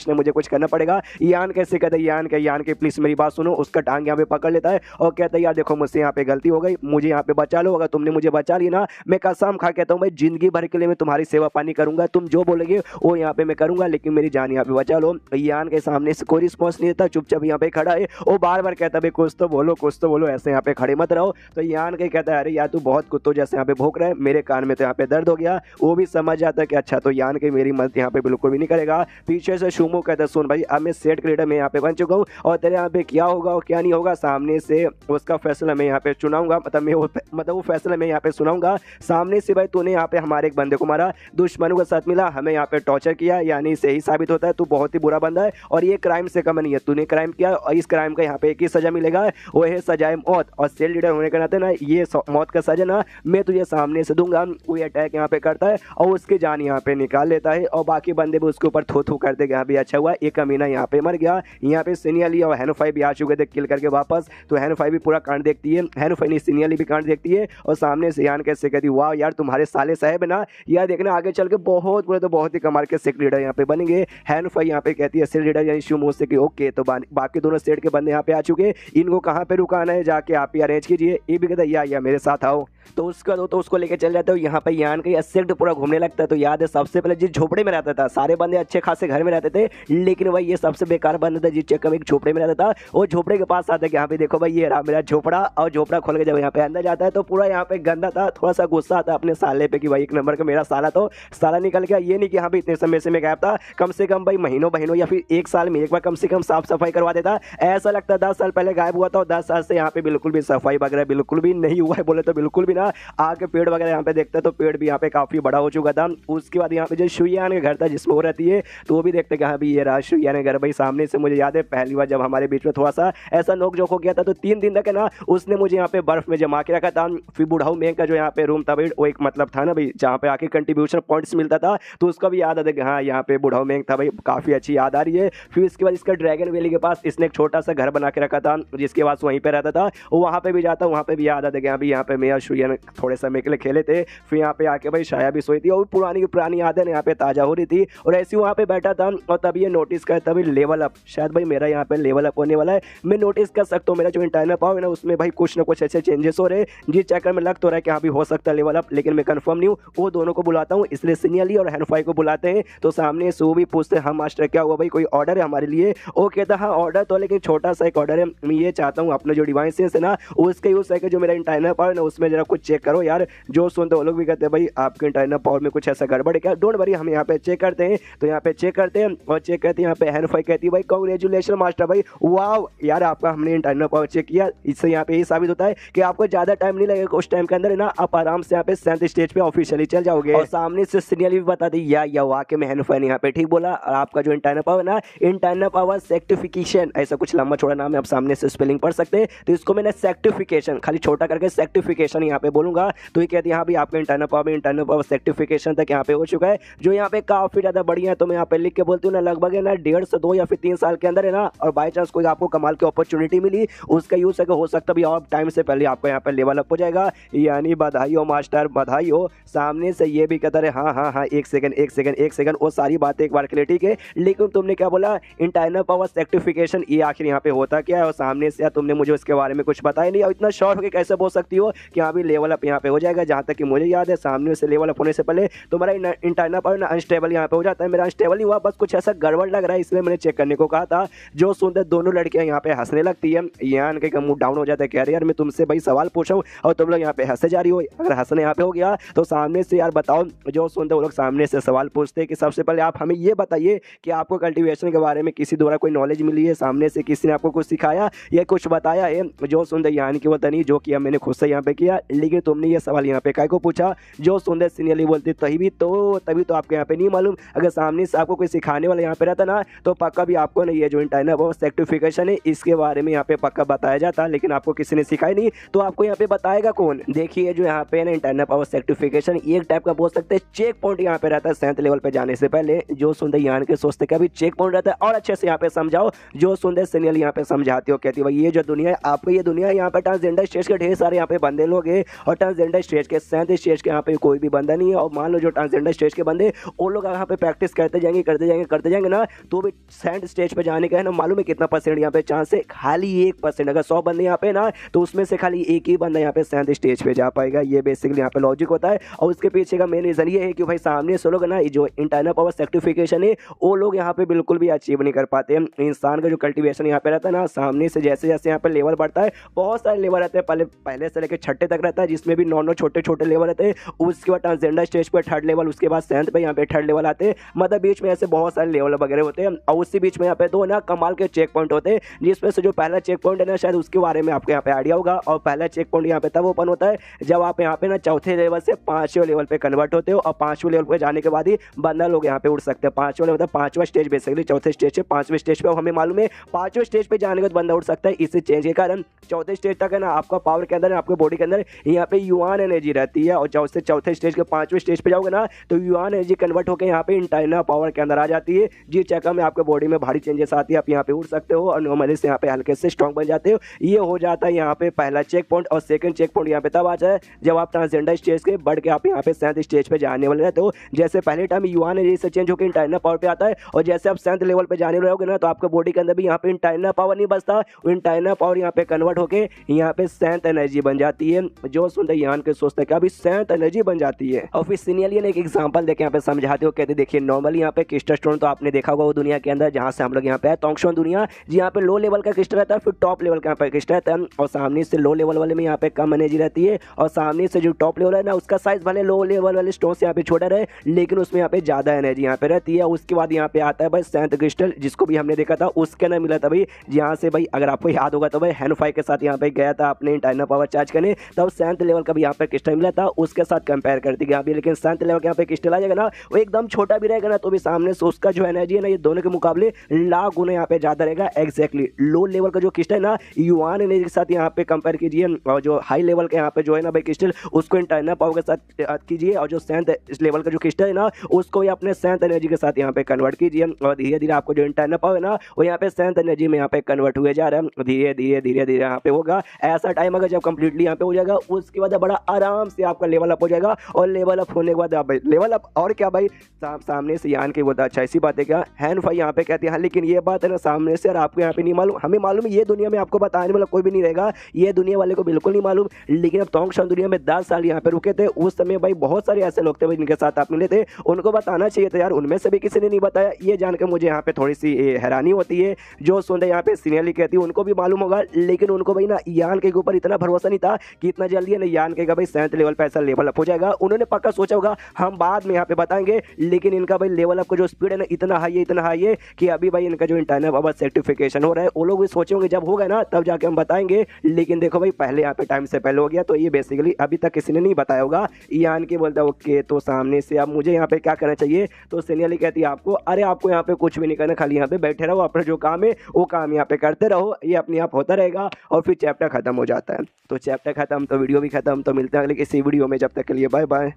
मुझे कुछ करना पड़ेगा। यान कैसे कहते यान के प्लीज मेरी बात सुनो। उसका टांग यहाँ पे पकड़ लेता है और कहता है यार देखो मुझसे यहाँ पे गलती हो गई, मुझे यहाँ पे बचा लो। अगर तुमने मुझे बचा ली ना मैं कसम खा कहता हूँ मैं जिंदगी भर के लिए मैं तुम्हारी सेवा पानी करूंगा, तुम जो बोलोगे वो यहाँ पे मैं करूंगा, लेकिन मेरी जान यहाँ पे बचा लो। यान के सामने से कोई रिस्पॉन्स नहीं देता, चुपचाप यहाँ पे खड़ा है। वो बार बार कहता है कुछ तो बोलो, ऐसे यहाँ पे खड़े मत रहो। तो यान के कहता है अरे यार तू बहुत कुत्तों जैसे यहाँ पे भौंक रहा है, मेरे कान में तो यहाँ पे दर्द हो गया। वो भी समझ जाता है कि अच्छा तो यान के मेरी मदद यहाँ पे बिल्कुल भी नहीं करेगा। पीछे से शुमो कहता है सुन भाई अब मैं सेट के लीडर में यहाँ पे बन चुका हूँ और तेरे यहाँ पे क्या होगा और क्या नहीं होगा सामने से उसका फैसला मैं यहाँ पे चुनाऊंगा, मतलब वो फैसला मैं यहाँ पे सुनाऊंगा। सामने से भाई तूने यहाँ पे हमारे एक बंदे को मारा, दुश्मनों के साथ मिला, हमें यहाँ पे टॉर्चर किया, यानी से ही साबित होता है तू बहुत ही बुरा बंदा है और ये क्राइम से कम नहीं है। तूने क्राइम किया और इस क्राइम का यहाँ पे एक ही सजा मिलेगा, वो है सजाए मौत। और सेल लीडर होने के नाते ना ये मौत का सजा ना मैं तुझे सामने से दूंगा। कोई अटैक यहाँ पे करता है और उसकी जान यहाँ पे निकाल लेता है और बाकी बंदे भी उसके ऊपर थू कर देगा। भी अच्छा हुआ एक कमीना यहाँ पे मर गया। यहाँ पे सीनियरली और हैनोफाई भी आ चुके थे किल करके वापस, तो हैनोफाई भी पूरा कांड देखती है, हैनोफाई नहीं सीनियरली भी कांड देखती है। और सामने से यान कैसे कहती वाह यार तुम्हारे साले साहब ना यार देखना आगे चल के बहुत बुरे तो बहुत ही कमाल के सेट लीडर यहाँ पे बनेंगे। हैनोफाई यहाँ पे कहती है सेट लीडर यानी शुमो से कि ओके तो बाकी दोनों सेट के बंदे यहाँ पे आ चुके, इनको कहाँ पे रुकाना है जाके आप ही अरेंज कीजिए। ये भी कहता है या मेरे साथ आओ, तो उसको लेके चल जाता है। यहाँ पे यान का सेट पूरा घूमने लगता है। तो याद है सबसे पहले जिस झोपड़े में रहता था, सारे बंदे अच्छे खासे घर में रहते थे, लेकिन भाई ये सबसे बेकार बंदा था जिस चक्कर में एक झोपड़े में रहता था। वो झोपड़े के पास आता है कि यहाँ पे देखो भाई ये रहा मेरा झोपड़ा, और झोपड़ा खोल के जब यहाँ पे अंदर जाता है तो पूरा यहाँ पे गंदा था। थोड़ा सा गुस्सा आता अपने साले पे कि भाई एक नंबर का मेरा साला तो साला निकल गया। ये नहीं कि यहाँ पे इतने समय से मैं गायब था, कम से कम भाई महीनों या फिर एक साल में एक बार कम से कम साफ सफाई करवा देता। ऐसा लगता है 10 साल पहले गायब हुआ था और 10 साल से यहाँ पे बिल्कुल भी सफाई वगैरह बिल्कुल भी नहीं हुआ है, बोले तो बिल्कुल भी ना। आगे पेड़ वगैरह यहाँ पे देखते तो पेड़ भी यहाँ पे काफी बड़ा हो चुका था। उसके बाद यहाँ पे जो शुयान का घर था जिसमें वो रहती है, तो वो भी देखते कि हाँ भी ये रहा शुयान का घर। भाई सामने से मुझे याद है पहली बार जब हमारे बीच में थोड़ा सा ऐसा नोक जोक हो गया था तो 3 दिन तक है ना उसने मुझे यहाँ पे बर्फ में जमा के रखा था। फिर बुढ़ाऊ में का जो यहाँ पे रूम था भाई वो एक मतलब था ना भाई जहाँ पे आके कंट्रीब्यूशन पॉइंट्स मिलता था, तो उसका भी याद आता कि हाँ यहाँ पे बुढ़ाऊ में था भाई, काफी अच्छी याद आ रही है। फिर इसके बाद इसका ड्रैगन वैली के पास इसने एक छोटा सा घर बना के रखा था जिसके बाद वहीं पे रहता था। वहाँ पे भी जाता, वहाँ पे भी याद आता कि यहाँ पे मैं शुयान थोड़े समय के लिए खेले थे। फिर यहाँ पे आके भाई शाया भी सोई थी और पुरानी यादें यहाँ पे ताजा हो रही थी और ऐसी वहाँ पे बैठा था। और तभी ये नोटिस करता भाई लेवल अप, शायद भाई मेरा यहाँ पे लेवल अप होने वाला है। मैं नोटिस कर सकता हूँ मेरा जो इंटरनल पावर है ना उसमें भाई कुछ ना कुछ ऐसे चेंजेस हो रहे हैं जिस चक्कर में लग तो रहा है कि हाँ भी हो सकता है लेवल अप, लेकिन मैं कंफर्म नहीं हूँ। वो दोनों को बुलाता हूँ इसलिए सीनियरली और हैनोफाई को बुलाते हैं। तो सामने से वो भी पूछते हम मास्टर क्या हुआ भाई कोई ऑर्डर है हमारे लिए? वो कहता हाँ ऑर्डर तो लेकिन छोटा सा एक ऑर्डर है, मैं ये चाहता हूँ अपने जो डिवाइसेस है ना उसके यूज है जो मेरा इंटरनल पावर है ना उसमें जरा कुछ चेक करो यार। जो सुनते वो लोग भी कहते हैं भाई आपके इंटरनल पावर में कुछ ऐसा गड़बड़ है क्या, डोंट वरी हम यहाँ पे चेक करते हैं। तो यहाँ पे चेक करते हैं और चेक करते हैं यहाँ पे हैनफाई कहती है भाई कांग्रेचुलेशन मास्टर भाई, वाह यार आपका हमने इंटरनल पावर चेक किया। इससे यहाँ पे ये साबित होता है कि आपको ज्यादा टाइम नहीं लगेगा, उस टाइम के अंदर है ना आप आराम से यहाँ पे 7th स्टेज पे ऑफिशियली चल जाओगे। और सामने से सीनियरली भी बता दी या वाकई में हैनफाई ने यहाँ पे ठीक बोला। और आपका जो इंटरनल पावर ना, इंटरनल पावर सेक्टिफिकेशन, ऐसा कुछ लंबा छोड़ा नाम है, आप सामने से स्पेलिंग पढ़ सकते हैं। तो इसको मैंने सेक्टिफिकेशन खाली छोटा करके सेक्टिफिकेशन यहाँ पे बोलूंगा। तो ये कहती है हाँ भाई आपका इंटरनल पावर सेक्टिफिकेशन तक यहाँ पे हो चुका है, जो यहाँ पे काफी ज्यादा बढ़िया है। तो मैं यहाँ पे लिख के बोलती हूँ ना, लगभग है ना 1.5 से 2 या फिर 3 साल के अंदर है ना, और बाई चांस कोई आपको कमाल की अपॉर्चुनिटी मिली उसका यूज हो सकता भी और टाइम से पहले आपको यहाँ पे लेवल अप हो जाएगा। यानी बधाई हो मास्टर, बधाई हो। सामने से ये भी कहता है हाँ एक सेकंड वो सारी बातें एक बार के लिए ठीक है, लेकिन तुमने क्या बोला इंटरनल पावर सेक्टिफिकेशन, ये आखिर यहाँ पे होता क्या है। और सामने से तुमने मुझे उसके बारे में कुछ बताया नहीं, और इतना शॉर्ट होकर कैसे बोल सकती हो कि हाँ भी लेवल अप यहाँ पे हो जाएगा। जहाँ तक कि मुझे याद है सामने से लेवल अप होने से पहले तुम्हारा इंटरनल पावर अनस्टेबल यहाँ पे हो जाता है। मेरा अनस्टेबल नहीं हुआ, बस कुछ ऐसा गड़बड़ लग रहा है, इसलिए मैंने चेक करने को कहा था। जो सुनते दोनों लड़कियां यहाँ पे हंसने लगती है, यान के मुंह डाउन हो जाता है, कह रहे यार मैं तुमसे भाई सवाल पूछा हूँ और तुम लोग यहाँ पे हंसे जा रही हो। अगर हंसने यहाँ पे हो गया तो सामने से यार बताओ, जो सुनते वो लोग सामने से सवाल पूछते हैं कि सबसे पहले आप हमें ये बताइए कि आपको कल्टीवेशन के बारे में किसी द्वारा कोई नॉलेज मिली है, सामने से किसी ने आपको कुछ सिखाया या कुछ बताया है। जो सुनते यानी कि वो नहीं, जो किया मैंने खुद से यहाँ पे किया, लेकिन तुमने ये सवाल यहाँ पे काय को पूछा। जो सुनते सीनियरली बोलती तभी तो आपको यहाँ पे नहीं मालूम। अगर सामने से आपको कोई सिखाने वाला यहाँ पे रहता ना तो पक्का भी आपको नहीं, ये जो इंटरनल पावर सेक्टिफिकेशन है इसके बारे में यहाँ पे पक्का बताया जाता, लेकिन आपको किसी ने सिखाया नहीं, तो आपको यहाँ पे बताएगा कौन। देखिए जो यहाँ पे ना इंटरनल पावर सेक्टिफिकेशन एक टाइप का बोल सकते हैं चेक पॉइंट यहाँ पे रहता है 7th लेवल पे जाने से पहले। जो सुनते यहाँ के सोचते कि अभी चेक पॉइंट रहता है और अच्छे से यहाँ पे समझाओ। जो सुनते सीनियर यहाँ पे समझाती हो, कहती है भाई ये जो दुनिया है आपको, ये दुनिया यहाँ पे ट्रांसजेंडर स्टेज के ढेर सारे यहाँ पे बंदे लोग हैं, और ट्रांसजेंडर स्टेज के 7th स्टेज के यहाँ पे कोई भी बंदा नहीं है। और मान लो जो ट्रांसजेंडर स्टेज के बंदे वो लोग यहाँ पे प्रैक्टिस करते जाएंगे ना, तो भी 7th स्टेज पे जाने का है ना, मालूम है कितना परसेंट यहाँ पे चांस है, खाली 1%। अगर 100 बंदे यहाँ पे ना तो उसमें से खाली एक ही बंदा यहाँ पे 7th स्टेज पे जा पाएगा। ये बेसिकली यहाँ पे लॉजिक होता है। और उसके पीछे का मेन रीजन ये है कि भाई सामने से लोग ना जो इंटरनल पावर सेक्टिफिकेशन है वो लोग यहाँ पे बिल्कुल भी अचीव नहीं कर पाते। इंसान का जो कल्टीवेशन यहाँ पे रहता है ना, सामने से जैसे जैसे यहाँ पे लेवल बढ़ता है, बहुत सारे लेवल रहते हैं, पहले से लेकर 6ठे तक रहता है, जिसमें भी 9 छोटे लेवल रहते हैं। उसके बाद ट्रांसजेंडर स्टेज पर 3rd लेवल, उसके बाद 7th पे यहाँ पे 3rd लेवल आते हैं। मतलब बीच में ऐसे बहुत सारे लेवल वगैरह होते हैं। और उसी बीच में यहाँ पे 2 ना कमाल के चेक पॉइंट होते हैं, जिसमें से जो पहला चेक पॉइंट है ना, शायद उसके बारे में आपको यहाँ पे आइडिया होगा। और पहला चेक पॉइंट यहाँ पे तब ओपन होता है जब आप यहाँ पे ना 4थे लेवल से 5वें लेवल पे कन्वर्ट होते हो, और 5वें लेवल पे जाने के बाद ही बंदा लोग यहाँ पे उड़ सकते हैं। 5वां मतलब 5वां स्टेज बेसिकली, 4थे स्टेज से 5वें स्टेज पे हमें मालूम है 5वें स्टेज पे जाने के बाद बंदा उड़ सकता है। इस चेंज के कारण 4थे स्टेज तक है ना आपका पावर के अंदर, आपके बॉडी के अंदर यहाँ पे युआन एनर्जी रहती है। और जब से 4थे स्टेज के 5वें स्टेज पे जाओगे ना तो युआन एनर्जी कन्वर्ट होकर यहाँ पे इंटरनल पावर के अंदर आ जाती है, जिस चक्कर में आपके बॉडी में भारी चेंजेस आती है। आप यहाँ पे उड़ सकते हो और नॉर्मली से यहाँ पे हल्के से स्ट्रॉन्ग बन जाते हो। ये हो जाता है यहाँ पे पहला चेक पॉइंट। और सेकंड चेक पॉइंट यहाँ पे तब आ जाए जब आप ट्रांसजेंडर स्टेज के बढ़ के आप यहाँ पे 7th स्टेज पे जाने वाले रहते हो। जैसे पहले टाइम युआन एनर्जी से चेंज होकर इंटरनल पावर पे आता है, और जैसे आप 7th लेवल पे जाने रहोगे ना तो आपके बॉडी के अंदर भी यहाँ पे इंटरनल पावर नहीं बचता, इंटरनल पावर यहाँ पे कन्वर्ट होकर यहाँ पे 7th एनर्जी बन जाती है। जो सुनते यहाँ के सोचते हैं कि अभी 7th एनर्जी बन जाती है। और फिर सीनियरली ने एक एग्जांपल देके यहाँ पे समझाते हो, कहते देखिए नॉर्मली यहाँ पे क्रिस्टल स्टोन तो आपने देखा होगा वो दुनिया के अंदर जहाँ से हम लोग यहाँ पे तोंगशोन दुनिया, यहाँ पे लो लेवल का क्रिस्टल रहता है, फिर टॉप लेवल का यहाँ पे क्रिस्टल रहता है। और सामने से लो लेवल वाले में यहाँ पे कम एनर्जी रहती है, और सामने से जो टॉप लेवल है ना उसका साइज भले लो लेवल वाले स्टोन से यहाँ पे छोटा रहे, लेकिन उसमें यहाँ पे ज्यादा एनर्जी यहाँ पे रहती है। उसके बाद यहाँ पे आता है भाई 7th क्रिस्टल, जिसको भी हमने देखा था, उसके अंदर मिला था भाई, जहाँ से भाई अगर आपको याद होगा तो भाई हैनफाई के साथ यहाँ पे गया था अपने इंटरनल पावर चार्ज करने, तब 7th लेवल का भी यहाँ पे क्रिस्टल मिला था, उसके साथ कंपेयर कर दिया अभी। लेकिन 7th लेवल के यहाँ पे क्रिस्टल आ जाएगा ना, वो एकदम छोटा भी रहेगा ना तो भी सामने से उसका जो एनर्जी है ना ये दोनों के मुकाबले लाख गुना यहाँ पे ज्यादा रहेगा। एग्जैक्टली लो लेवल का जो क्रिस्टल है ना युआन एनर्जी के साथ यहाँ पे कंपेयर कीजिए, और जो हाई लेवल के यहाँ पे जो है ना भाई क्रिस्टल उसको इंटरनल पावर के साथ कीजिए, और जो 7th लेवल का जो क्रिस्टल है ना उसको भी अपने 7th एनर्जी के साथ यहाँ पे कन्वर्ट कीजिए, और धीरे धीरे आपको जो इंटरनल पावर है ना वो यहाँ पे 7th एनर्जी में यहाँ पे कन्वर्ट हुए जा रहा है। धीरे धीरे यहाँ पे होगा ऐसा टाइम, अगर जब कंप्लीटली यहाँ पे हो जाएगा उसके बाद बड़ा आराम से आपका लेवल अप हो जाएगा। और लेवल अप होने के बाद भाई लेवल अप और क्या भाई सामने से यान के बोलता अच्छा ऐसी बात है क्या, हैन भाई यहाँ पे कहते हैं, लेकिन ये बात है ना सामने से और आपको यहाँ पे नहीं मालूम, हमें मालूम है, ये दुनिया में आपको बताने वाला कोई भी नहीं रहेगा, ये दुनिया वाले को बिल्कुल नहीं मालूम। लेकिन अब तोंगशोन दुनिया में 10 साल यहाँ पे रुके थे, उस समय भाई बहुत सारे ऐसे लोग थे जिनके साथ आप मिले थे, उनको बताना चाहिए था यार, उनमें से भी किसी ने नहीं बताया। ये जानकर मुझे यहाँ पे थोड़ी सी हैरानी होती है। जो सुनते यहाँ पे सीनियरली कहती है उनको भी मालूम होगा, लेकिन उनको भाई ना यान के ऊपर इतना भरोसा नहीं था कि इतना जल्दी है ना यान के भाई 7th लेवल पे ऐसा लेवल अप हो जाएगा। उन्होंने पक्का सोचा होगा हम बाद में यहाँ पे बताएंगे, लेकिन इनका भाई लेवल अप का जो स्पीड है ना इतना हाई है कि अभी भाई इनका जो इंटरनल पावर सर्टिफिकेशन हो रहा है वो लोग भी सोचेंगे जब होगा ना तब जाके हम बताएंगे, लेकिन देखो भाई पहले यहाँ पे टाइम से पहले हो गया। तो ये बेसिकली अभी तक किसी ने नहीं बताया होगा। यान के बोलता है ओके, तो सामने से अब मुझे यहाँ पे क्या करना चाहिए, तो सीनियरली कहती है आपको अरे आपको यहाँ पे कुछ भी नहीं करना, खाली यहाँ पे बैठे रहो, अपना जो काम है वो काम यहाँ पे करते रहो, ये अपने आप होता रहेगा और फिर चैप्टर खत्म हो जाता है। तो चैप्टर खत्म तो वीडियो भी खत्म। तो मिलते हैं अगले किसी वीडियो में, जब तक के लिए बाय बाय।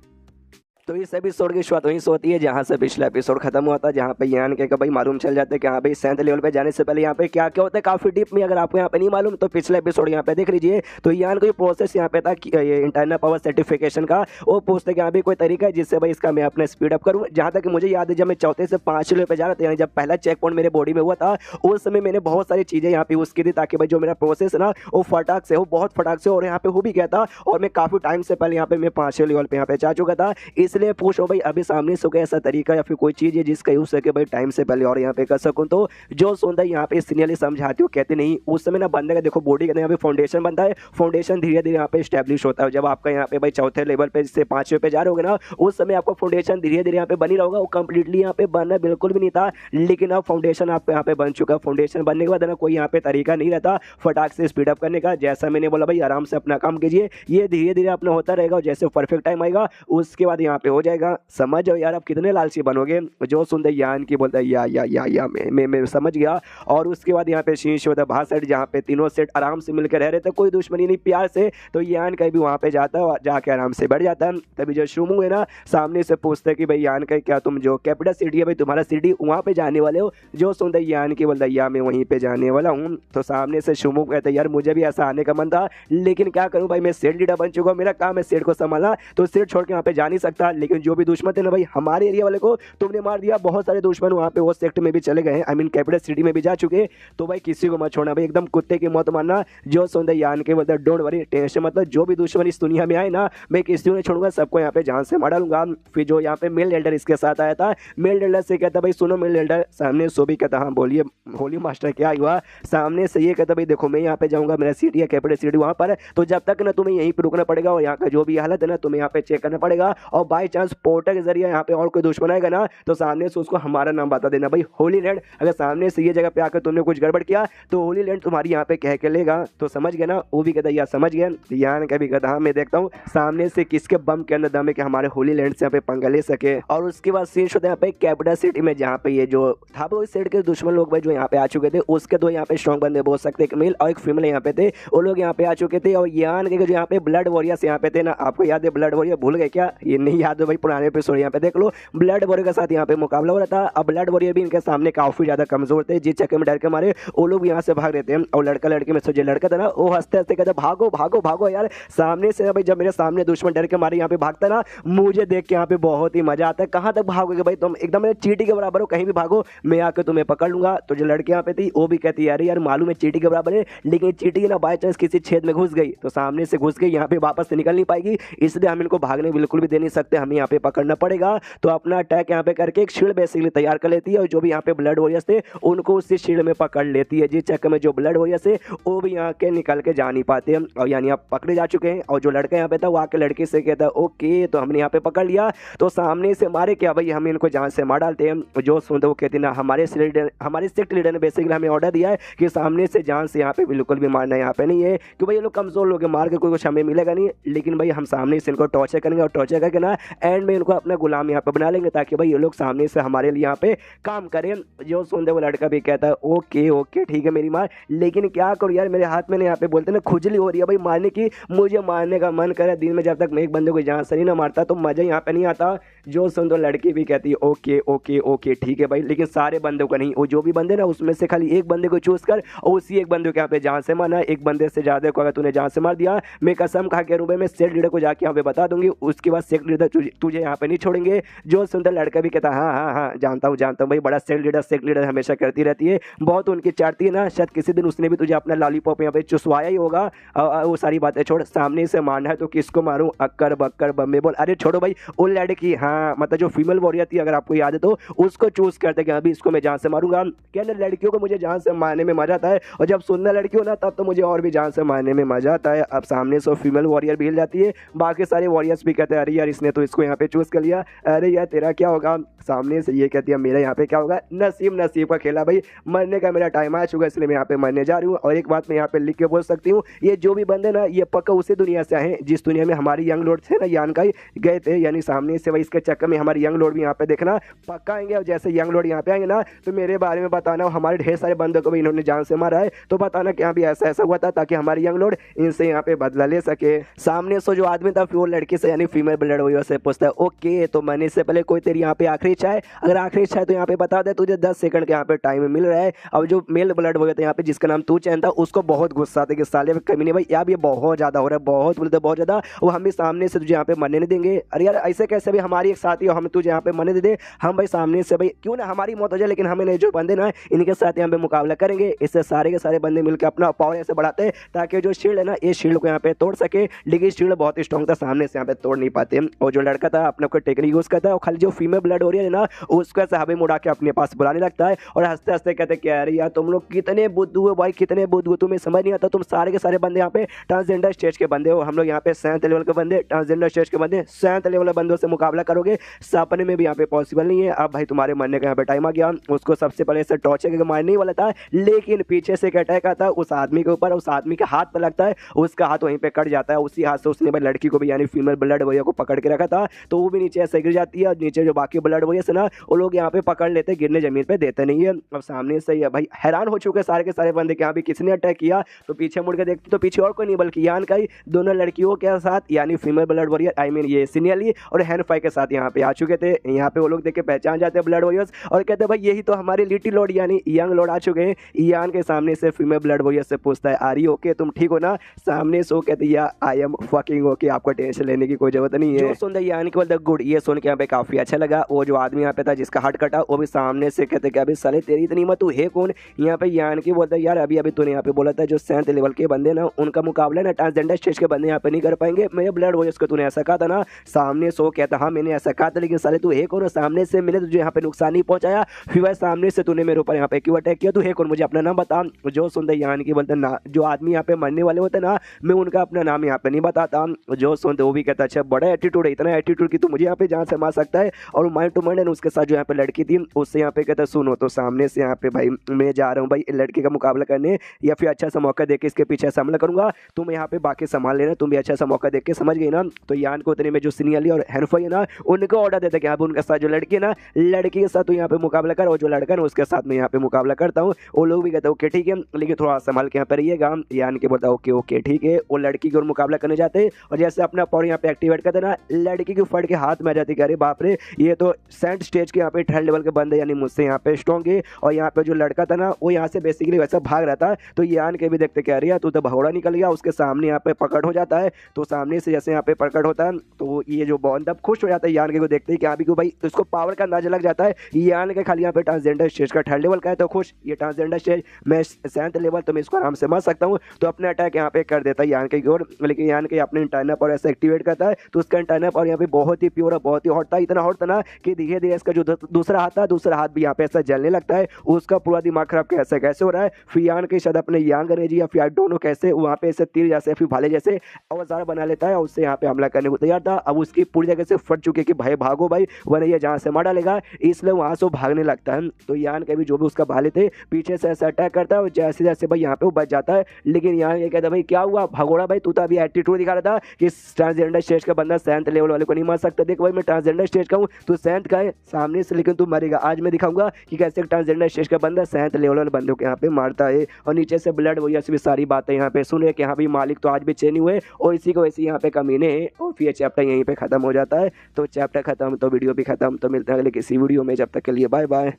तो इस एपिसोड की शुरुआत वहीं से होती है जहाँ से पिछला एपिसोड खत्म हुआ था, जहाँ पे यान के भाई मालूम चल जाता है कि हाँ भाई 7th लेवल पे जाने से पहले यहाँ पे क्या क्या होता है काफी डीप में। अगर आपको यहाँ पे नहीं मालूम तो पिछला एपिसोड यहाँ पे देख लीजिए। तो यान का प्रोसेस यहाँ पे था कि ये इंटरनल पावर सर्टिफिकेशन का, वो पूछते कि यहाँ भी कोई तरीका है जिससे भाई इसका मैं अपना स्पीड अप करूँ। जहाँ तक मुझे याद है जब मैं 4थे से 5 लेवल पे जा रहा था, यानी जब पहला चेक पॉइंट मेरे बॉडी में हुआ था उस समय मैंने बहुत सारी चीजें यहाँ पे यूज की थी ताकि भाई जो मेरा प्रोसेस है ना वो फटाक से हो, बहुत फटाक से। और यहाँ पे हो भी गया था और मैं काफी टाइम से पहले यहाँ पे मैं 5वें लेवल पे यहाँ पे जा चुका था। इसलिए पूछो भाई अभी सामने से कोई ऐसा तरीका या फिर कोई चीज है जिसका यूज करके भाई टाइम से पहले और यहाँ पे कर सकूं। तो जो सुंदर यहाँ पे सीनियरली समझाती हूँ, कहते नहीं उस समय ना बंदे का देखो बॉडी का यहाँ पे फाउंडेशन बनता है, फाउंडेशन धीरे धीरे यहाँ पे स्टैब्लिश होता है। जब आपका यहाँ पे भाई 4थे लेवल पे से 5वें पे जा रहे होगे ना उस समय आपका फाउंडेशन धीरे धीरे यहाँ पे बनी रहोगा, वो कंप्लीटली यहाँ पे बनना बिल्कुल भी नहीं था, लेकिन अब फाउंडेशन आपको यहाँ पे बन चुका है। फाउंडेशन बनने के बाद ना कोई यहाँ पे तरीका नहीं रहता फटाक से स्पीड अप करने का। जैसा मैंने बोला भाई आराम से अपना काम कीजिए, ये धीरे धीरे अपना होता रहेगा और जैसे परफेक्ट टाइम आएगा उसके बाद यहाँ पे हो जाएगा। समझ जाओ यार आप कितने लालची बनोगे। जो सुंदर यान की बोलता है या मैं समझ गया। और उसके बाद यहाँ पे शीश होता है भाषण, जहाँ पे तीनों सेट आराम से मिलकर रह रहे थे, कोई दुश्मनी नहीं, प्यार से। तो यान का भी वहाँ पे जाता है और जाके आराम से बैठ जाता है। तभी जो शुमू है ना सामने से पूछते कि भाई यान का क्या तुम जो कैपिटल सिटी है भाई तुम्हारा सिटी वहाँ पे जाने वाले हो। जो सुंदर यान की बोलता है या मैं वहीं पे जाने वाला हूँ। तो सामने से शुमू कहते यार मुझे भी ऐसा आने का मन था, लेकिन क्या करूँ भाई मैं सेट लीडर बन चुका हूँ, मेरा काम है सेट को संभालना, तो सेट छोड़ के यहाँ पे जा नहीं सकता। लेकिन जो भी दुश्मन थे ना भाई हमारे एरिया वाले को तुमने मार दिया, बहुत सारे दुश्मन वहाँ पे वो सेक्ट में भी चले गए हैं, आई मीन कैपिटल सिटी में भी जा चुके। तो भाई किसी को मत छोड़ना भाई, एकदम कुत्ते की मौत मारना। जो सुंदर यान के बोलता डोंट वरी टेंशन मतलब जो भी दुश्मन इस दुनिया में आए ना मैं किसी को नहीं छोड़ूंगा, सबको यहाँ पे जान से मार डालूंगा। फिर जो यहाँ पे मेल एल्डर इसके साथ आया था, मेल एल्डर से कहता भाई सुनो मेल एल्डर, सामने सो भी कहता हाँ बोलिए होली मास्टर क्या हुआ। सामने से ये कहता भाई देखो मैं यहाँ पे जाऊँगा, मेरा सिटी है कैपिटल सिटी वहाँ पर, तो जब तक ना तुम्हें यहीं पर रुकना पड़ेगा और यहाँ का जो भी हालत है ना तुम्हें यहाँ पे चेक करना पड़ेगा। और बाई चांस पोर्टर के जरिए यहाँ पे और कोई दुश्मन आएगा ना तो सामने से उसको हमारा नाम बता देना भाई होली लैंड। अगर सामने से ये जगह पे आकर तुमने कुछ गड़बड़ किया तो होली लैंड तुम्हारी यहाँ पे कह के लेगा। तो समझ गया ना, वो भी कहता यार समझ गया। यान का भी कहता हाँ मैं देखता हूँ सामने से किसके बम के अंदर दम है कि हमारे होली लैंड से यहाँ पे पंगा ले सके। और उसके बाद सीन होता है यहाँ पे कैपिटल सिटी में, जहाँ पे ये जो था वो इस साइड के दुश्मन लोग भाई जो यहाँ पे आ चुके थे, उसके दो यहाँ पे स्ट्रॉन्ग बंदे बोल सकते एक मेल और एक फीमेल यहाँ पे थे, वो लोग यहाँ पे आ चुके थे। और यान के जो यहाँ पे ब्लड वॉरियर्स यहाँ पे थे ना, आपको याद है ब्लड वॉरियर भूल गए क्या, ये नहीं याद है भाई पुराने एपिसोड यहाँ पे देख लो, ब्लड वॉरियर के साथ यहाँ पे मुकाबला हो रहा था। अब ब्लड वॉरियर भी इनके सामने काफी ज्यादा कमजोर थे, जिस चक्कर में डर के मारे वो लोग यहाँ से भाग रहे थे। और लड़का लड़के में से जो लड़का था ना वो हंसते हंसते कहते भागो भागो भागो यार सामने से। भाई जब मेरे सामने दुश्मन डर के मारे यहाँ पे भागता ना, मुझे देख के यहाँ पे बहुत ही मजा आता है। कहाँ तक भागोगे भाई तुम, एकदम चींटी के बराबर हो, कहीं भी भागो मैं आकर तुम्हें पकड़ लूंगा। तो जो लड़के यहाँ पे थी वो भी कहती है यार मालूम है चींटी के बराबर है, लेकिन चींटी ना बाई चांस किसी छेद में घुस गई तो सामने से घुस गई, यहाँ पे वापस से निकल नहीं पाएगी, इसलिए हम इनको भागने बिल्कुल भी दे नहीं सकते, हमें यहाँ पे पकड़ना पड़ेगा। तो अपना अटैक यहाँ पे करके एक शील्ड बेसिकली तैयार कर लेती है और जो भी यहाँ पे ब्लड वॉरियर्स थे उनको उसी शील्ड में पकड़ लेती है, जिस चक्कर में जो ब्लड वॉरियर्स थे वो भी यहाँ के निकल के जा नहीं पाते हैं। और यानी आप पकड़े जा चुके हैं। और जो लड़का यहाँ पे था वो आके लड़के से कहता है ओके तो हमने यहाँ पे पकड़ लिया, तो सामने से मारे क्या भाई हम इनको जान से मार डालते हैं। जो सुनते वो कहते ना हमारे सेक्ट लीडर ने बेसिकली हमें ऑर्डर दिया है कि सामने से जान से यहाँ पे बिल्कुल भी मारना यहाँ पे नहीं है, कि भाई ये लोग कमजोर लोग मार के कोई कुछ हमें मिलेगा नहीं, लेकिन भाई हम सामने से इनको टॉर्चर करेंगे और टॉर्चर करके ना एंड में इनको अपना गुलाम यहाँ पे बना लेंगे ताकि भाई ये लोग सामने से हमारे लिए यहाँ पे काम करें। जो सुनते वो लड़का भी कहता है ओके ओके ठीक है मेरी मार, लेकिन क्या करूँ यार मेरे हाथ में यहाँ पे बोलते ना खुजली हो रही है भाई मारने की, मुझे मारने का मन करे दिन में, जब तक मैं एक बंदे को जान से नहीं ना मारता तो मजा यहाँ पे नहीं आता। जो सुन तो लड़की भी कहती है ओके ओके ओके ठीक है भाई, लेकिन सारे बंदों को नहीं, वो जो भी बंदे ना उसमें से खाली एक बंदे को चूज कर और उसी एक बंदे को यहाँ पे जान से मारना। एक बंदे से ज्यादा को अगर तूने जान से मार दिया मैं कसम खा के रूबे मैं सेट लीडर को जाके यहाँ पे बता दूंगी, उसके बाद सेट लीडर तुझे यहाँ पे नहीं छोड़ेंगे। जो सुंदर लड़का भी कहता हाँ हाँ हाँ जानता हूँ भाई, बड़ा सेक लीडर हमेशा करती रहती है, बहुत उनकी चाटती है ना, शायद किसी दिन उसने भी तुझे अपना लॉलीपॉप यहाँ पे चुसवाया ही होगा। वो सारी बातें छोड़, सामने से मारना है तो किसको मारूं, अक्कर बक्कर बम्बे बोल। अरे छोड़ो भाई, वो लड़की, हाँ मतलब जो फीमेल वॉरियर थी अगर आपको याद है तो उसको चूज करते कि अभी इसको मैं जान से मारूंगा। क्या ना, लड़कियों को मुझे जान से मारने में मजा आता है, और जब सुंदर लड़की हो ना तब तो मुझे और भी जान से मारने में मजा आता है। अब सामने से फीमेल वॉरियर भी हिल जाती है, बाकी सारे वॉरियर्स भी कहते हैं अरे यार इसने तो इसको यहाँ पे चूज कर लिया, अरे यार तेरा क्या होगा। सामने से ये कहती है मेरा यहाँ पे क्या होगा, नसीब का खेला भाई, मरने का मेरा टाइम आ चुका है, इसलिए मैं यहाँ पे मरने जा रही हूँ। और एक बात मैं यहाँ पे लिख के बोल सकती हूँ, ये जो भी बंदे ना ये पक्का उसी दुनिया से आए जिस दुनिया में हमारी यंग लॉर्ड थे ना यान का गए थे, यानी सामने से वही इसके चक्कर में हमारे यंग लॉर्ड भी यहाँ पे देखना पक्का आएंगे। और जैसे यंग लॉर्ड यहाँ पे आएंगे ना तो मेरे बारे में बताना, हमारे ढेर सारे बंदों को भी इन्होंने जान से मारा है, तो बताना कि यहाँ भी ऐसा ऐसा हुआ था, ताकि हमारे यंग लॉर्ड इनसे यहाँ पे बदला ले सके। सामने से जो आदमी था वो लड़की से यानी फीमेल ब्लड वही से पूछता है ओके तो मरने से पहले कोई तेरी यहाँ पे आखिरी इच्छा है, अगर आखिरी इच्छा है तो यहाँ पे बता दे, तुझे 10 सेकंड के यहाँ पे टाइम मिल रहा है। अब जो मेल ब्लड वगैरह था यहाँ पे जिसका नाम तू चैन था उसको बहुत गुस्सा था कि साले कमी नहीं भाई, यार ये बहुत ज्यादा हो रहा है, बहुत बोलते बहुत ज्यादा, वो हम भी सामने से तुझे यहाँ पे मरने नहीं देंगे। अरे यार ऐसे कैसे भी, हमारी एक साथी हो, हम तुझे यहाँ पे मरने दे दे, हम भाई सामने से भाई क्यों ना हमारी मौत हो जाए, लेकिन हमें जो बंदे ना इनके साथ यहाँ पे मुकाबला करेंगे। इससे सारे के सारे बंदे मिलकर अपना पावर ऐसे बढ़ाते हैं ताकि जो शील्ड है ना ये शील्ड को यहाँ पे तोड़ सके, लेकिन शील्ड बहुत ही स्ट्रॉन्ग था, सामने से यहाँ पे तोड़ नहीं पाते। और जो लड़का था अपने को टेक्निक यूज करता है, और खाली जो फीमेल ब्लड हो रही है ना उसको ऐसे हवा में उड़ा के अपने पास बुलाने लगता है, और हंसते हंसते कहते क्या यार तुम लोग कितने बुद्धू हो भाई, कितने बुद्धू, तुम्हें समझ नहीं आता, तुम सारे के सारे बंदे यहाँ पे ट्रांसजेंडर स्टेज के बंदे हो, हम लोग यहाँ पे 7th लेवल के बंदे, ट्रांसजेंडर स्टेज के बंदे 7th लेवल बंदों से मुकाबला करोगे, सपने में भी यहाँ पे पॉसिबल नहीं है। अब भाई तुम्हारे मरने का यहाँ पे टाइम आ गया। उसको सबसे पहले से टॉर्चर करके मारने ही वाला था, लेकिन पीछे से एक अटैक आता है उस आदमी के ऊपर, उस आदमी के हाथ पर लगता है, उसका हाथ वहीं पे कट जाता है, उसी हाथ से उसने भाई लड़की को भी यानी फीमेल ब्लड वॉरियर को पकड़ के रखा था, तो वो भी नीचे ऐसे गिर जाती है, और नीचे जो बाकी ब्लड वॉरियर से ना वो लोग यहाँ पे पकड़ लेते, गिरने जमीन पे देते नहीं है। अब सामने से भाई हैरान हो चुके सारे के सारे बंदे कि यहाँ भी किसने अटैक किया, तो पीछे मुड़ के देखते तो पीछे और कोई नहीं बल्कि यान का ही दोनों लड़कियों के साथ यानी female blood warrior I mean ये सीनियरली और हैनफाई के साथ यहाँ पे आ चुके थे। यहाँ पे वो लोग देख के पहचान जाते हैं ब्लड वॉरियर्स, और कहते हैं भाई यही तो हमारे लिटिल लॉर्ड यानी यंग लॉर्ड आ चुके हैं। यान के सामने से फीमेल ब्लड वॉरियर से पूछता है आर यू ओके, तुम ठीक हो ना। सामने से वो कहते हैं आई एम फकिंग ओके, आपको टेंशन लेने की कोई जरूरत नहीं है। सुन यान के बोलते गुड, ये सुन के यहाँ पे काफी अच्छा लगा। वो जो आदमी यहाँ पे था जिसका हार्ट कटा वो भी सामने से कहते कि अभी साले तेरी इतनी हिम्मत, तू है कौन। यहाँ पे यान की बोलता है यार अभी तूने यहाँ पे बोला था जो 7th लेवल के बंदे ना उनका मुकाबला ना ट्रांसजेंडर स्टेज के बंदे यहाँ पे नहीं कर पाएंगे, मेरे ब्लड वॉरियर्स को तूने ऐसा कहा था ना। सामने से वो कहता हाँ मैंने ऐसा कहा था, लेकिन साले तू है कौन, सामने से मिले तुझे यहाँ पे नुकसान नहीं पहुंचाया, फिर वह सामने से तूने मेरे ऊपर यहाँ पे क्यों अटैक किया, तू है कौन, मुझे अपना नाम बता। जो सुनते यान की बोलते ना जो आदमी यहाँ पे मरने वाले होते ना मैं उनका अपना नाम यहाँ पे नहीं बताता। जो सुनते वो भी कहता अच्छा बड़ा एटीट्यूड है, इतना एटीट्यूड की तू मुझे यहाँ पे जान से मार सकता है। और माइंड टू माइंड उसके साथ जो यहाँ पे लड़की थी उससे यहाँ पे कहता सुनो, तो सामने से यहाँ पे भाई मैं जा रहा हूँ भाई लड़के का मुकाबला करने, या फिर अच्छा सा मौका देके इसके पीछे हमला करूंगा, तुम यहाँ पे बाकी संभाल लेना, तुम भी अच्छा सा मौका देख के, समझ गई ना। तो यान को उतने में जो सीनियरली और हैनफाई है ना उनको ऑर्डर देता है कि यहाँ पे उनके साथ जो लड़की है ना लड़की के साथ तो यहाँ पे मुकाबला कर, और जो लड़का है उसके साथ मैं यहाँ पे मुकाबला करता हूँ। वो लोग भी कहते हैं ओके ठीक है, लेकिन थोड़ा संभाल के यहाँ पे रहिएगा। यान के बोलता है ओके ओके ठीक है। वो लड़की की ओर मुकाबला करने जाते हैं, और जैसे अपना पावर यहाँ पे एक्टिवेट करते ना लड़की की फट के हाथ में आ जाती है, अरे बाप रे ये तो 7th स्टेज के यहाँ पे 3rd लेवल के बंदे यानी मुझसे यहाँ पे स्ट्रॉन्ग है। और यहाँ पे जो लड़का था ना वो यहाँ से बेसिकली वैसा भाग रहा था, तो यान के भी देखते क्या रही तू तो भगोड़ा निकल गया, उसके सामने यहाँ पे पकड़ हो जाता है। तो सामने से जैसे यहाँ पे पकड़ होता है तो ये जो बंदा खुश हो जाता है यान के को देखते ही कि अभी क्यों भाई, तो इसको पावर का अंदाजा लग जाता है यान के खाली यहाँ पे ट्रांसजेंडर स्टेज का 3rd लेवल का है, तो खुश ये ट्रांसजेंडर स्टेज मैं 7th लेवल तो मैं इसको आराम से मार सकता हूँ, तो अपने अटैक यहाँ पे कर देता है यान के ओर। लेकिन यान के अपने इंटरनल पावर ऐसे एक्टिवेट करता है तो उसका इंटरनल पावर यहाँ पे बहुत ही प्योर और बहुत ही हॉट था, इतना हॉट था ना कि धीरे धीरे इसका जो दूसरा हाथ था दूसरा हाथ भी यहाँ पे ऐसा जलने लगता है। उसका पूरा दिमाग खराब कैसे हो रहा है। फिर यान के शायद अपने यांग एनर्जी या फिर दोनों कैसे वहाँ पे ऐसे तीर जैसे फिर भाले जैसे औजार बना लेता है, और उससे यहाँ पे हमला करने को तैयार था। अब उसकी पूरी जगह से फट चुके कि भाई भागो भाई वरना ये जहाँ से मार डालेगा, इसलिए वहाँ से वो भागने लगता है। तो यान के भी जो भी उसका भाले थे पीछे से ऐसा अटैक करता है, और जैसे जैसे भाई यहाँ पे वो बच जाता है। लेकिन यहाँ ये कहता है भाई क्या हुआ भगोड़ा भाई, तू तो अभी एटीट्यूड दिखा रहा था कि ट्रांसजेंडर स्टेज का बंदा 7th लेवल वाले को नहीं मार सकता, देख भाई मैं ट्रांसजेंडर स्टेज का हूँ, तू 7th का है सामने से, लेकिन तू मरेगा। आज मैं दिखाऊंगा कि कैसे ट्रांसजेंडर स्टेज का बंदा 7th लेवल वाले बंदों को यहाँ पे मारता है। और नीचे से ब्लड वही भी सारी बातें यहाँ पे सुन रहे कि हाँ भाई मालिक तो आज भी चेंज हुए, और इसी को वैसे यहाँ पे कमीने हैं। और फिर चैप्टर यहीं पे खत्म हो जाता है। तो चैप्टर खत्म तो वीडियो भी खत्म, तो मिलते हैं अगले किसी वीडियो में, जब तक के लिए बाय बाय।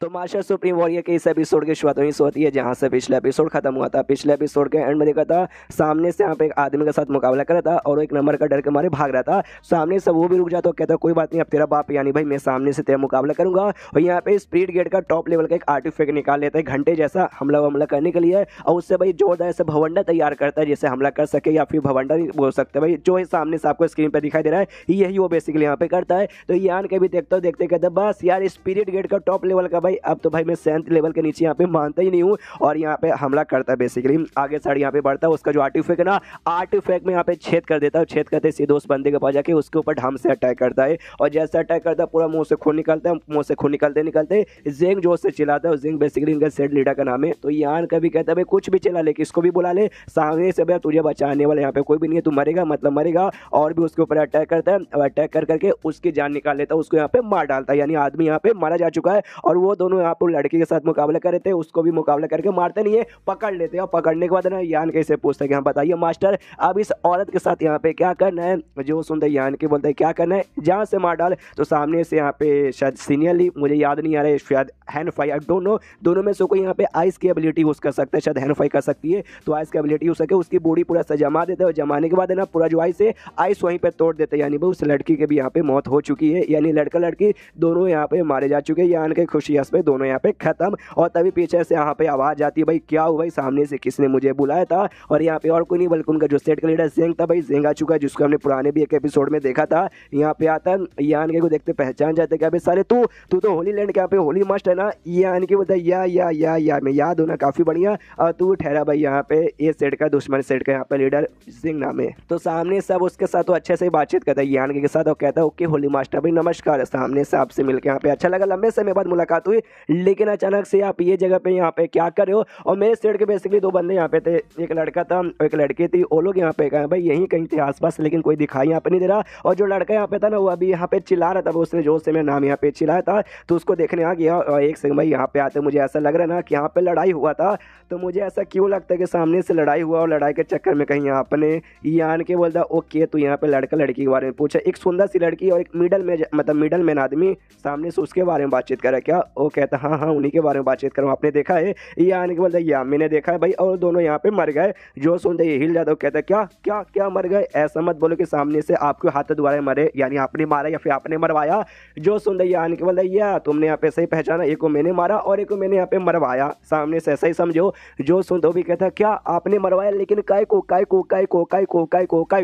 तो मास्टर सुप्रीम वॉरियर के इस एपिसोड की शुरुआत वहीं से होती है जहां से पिछला एपिसोड खत्म हुआ था। पिछले एपिसोड के एंड में देखा था सामने से यहाँ पे एक आदमी के साथ मुकाबला कर रहा था और वो एक नंबर का डर के मारे भाग रहा था। सामने से वो भी रुक जाता, कहता कोई बात नहीं, अब तेरा बाप यानी भाई मैं सामने से तेरा मुकाबला करूंगा। और यहाँ पे स्पीड गेट का टॉप लेवल का एक आर्टिफैक्ट निकाल लेता है घंटे जैसा हमला करने के लिए, और उससे भाई जोरदार से भवंडा तैयार करता है जिससे हमला कर सके, या फिर भवंडा नहीं बोल सकते भाई, जो है सामने से आपको स्क्रीन पर दिखाई दे रहा है यही वो बेसिकली यहाँ पे करता है। तो यान के भी देखते कहते बस यार स्पिरिट गेट का टॉप लेवल का भाई अब तो भाई मैं 7th लेवल के नीचे यहाँ पे मानता ही नहीं हूँ, और यहाँ पे हमला करता है बेसिकली। आगे साइड यहाँ पे बढ़ता है, उसका जो आर्टिफैक्ट है ना, आर्टिफैक्ट में यहाँ पे छेद कर देता है, छेद करते सीधे उस बंदे के पास जाके उसके ऊपर ढम से अटैक करता है। और जैसे अटैक करता है पूरा मुंह से खून निकलता है, मुंह से खून निकलते जिंग जोश से चिल्लाता है। जिंग बेसिकली इनका सेट लीडर का नाम है। तो यान कभी कहता है भाई कुछ भी चिल्ला ले, किसको भी बुला ले, सामने से भाई तुझे बचाने वाला यहाँ पे कोई भी नहीं है, तू मरेगा मतलब मरेगा। और भी उसके ऊपर अटैक करता है, और अटैक करके उसकी जान निकाल लेता है, उसको यहाँ पे मार डालता है। यानी आदमी यहाँ पे मारा जा चुका है, और वो दोनों यहाँ पर लड़की के साथ मुकाबला कर रहे थे, उसको भी मुकाबला करके मारते नहीं है, पकड़ लेते हैं। और पकड़ने के बाद ना यान कैसे पूछता है कि हाँ बताइए मास्टर अब इस औरत के साथ यहाँ पे क्या करना है। जो सुनते यान के बोलते हैं क्या करना है, जहाँ से मार डाल। तो सामने से यहाँ पे शायद सीनियरली, मुझे याद नहीं आ रहा है, शायद हैंडफाई, आई डोंट नो, दोनों में से कोई यहाँ पे आइस की एबिलिटी यूज कर सकता है, शायद हैंडफाई कर सकती है। तो आइस की एबिलिटी यूज करके उसकी बॉडी पूरा जमा देते हैं, और जमाने के बाद है ना पूरा जो आइस है आइस वहीं पे तोड़ देते हैं। यानी भाई उस लड़की के भी यहाँ पे मौत हो चुकी है, यानी लड़का लड़की दोनों यहाँ पे मारे जा चुके हैं। यान के खुशी पे दोनों यहाँ पे खत्म। और तभी पीछे से यहाँ पे आवाज आती है भाई क्या हुआ भाई, सामने से किसने मुझे बुलाया था। और यहाँ पे और कोई नहीं बल्कि उनका जो सेट का लीडर जेंग था भाई, जेंग आ चुका है, जिसको हमने पुराने भी एक एपिसोड में देखा था। यहाँ पे आता है यान के को देखते पहचान जाते क्या भाई सारे तू तो होली लैंड के यहाँ पे होली मास्टर है ना। यान के बोलता या मैं याद हूँ ना, काफी बढ़िया। और तू ठहरा भाई यहाँ पे ये सेट का दुश्मन सेट का यहाँ पे लीडर सिंह नाम है। तो सामने सब उसके साथ तो अच्छे से बातचीत करता है यान के साथ, और कहता है ओके होली मास्टर भाई नमस्कार। सामने से आपसे मिलकर यहाँ पे अच्छा लगा, लंबे समय बाद मुलाकात हुई, लेकिन अचानक से आप ये जगह पे यहाँ पे क्या कर रहे हो। और मेरे सेट के बेसिकली दो बंदे यहाँ पे थे, एक लड़का था और एक लड़की थी। वो लोग यहाँ पे भाई यहीं कहीं थे आसपास, लेकिन कोई दिखाई यहाँ पे नहीं दे रहा। और जो लड़का यहाँ पे था ना वो अभी यहाँ पे चिल्ला रहा था, वो उसने जोर से मेरा नाम यहाँ पे चिल्लाया था, तो उसको देखने आ गया। और एक सेकंड भाई यहाँ पे आते मुझे ऐसा लग रहा है ना कि यहाँ पे लड़ाई हुआ था। तो मुझे ऐसा क्यों लगता है कि सामने से लड़ाई हुआ, और लड़ाई के चक्कर में कहीं यहाँ अपने यान के बोलता ओके तो यहाँ पे लड़का लड़की के बारे में पूछा, एक सुंदर सी लड़की और एक मिडल मैन आदमी सामने से उसके बारे में बातचीत कर रहा है क्या। वो कहता हाँ उन्हीं के बारे में बातचीत करूँ, आपने देखा है। यान के बोलता या मैंने देखा है भाई, और दोनों यहाँ पे मर गए। जो सुनते ही हिल जाता, कहता क्या क्या क्या मर गए, ऐसा मत बोलो कि सामने से आपके हाथ द्वारा मरे, यानी आपने मारा या फिर आपने मरवाया। जो सुनते यान के बोलता या तुमने यहाँ पे सही पहचाना, एक को मैंने मारा और एक को मैंने यहाँ पे मरवाया, सामने से ऐसा ही समझो। जो सुनते भी कहता क्या आपने मरवाया, लेकिन काय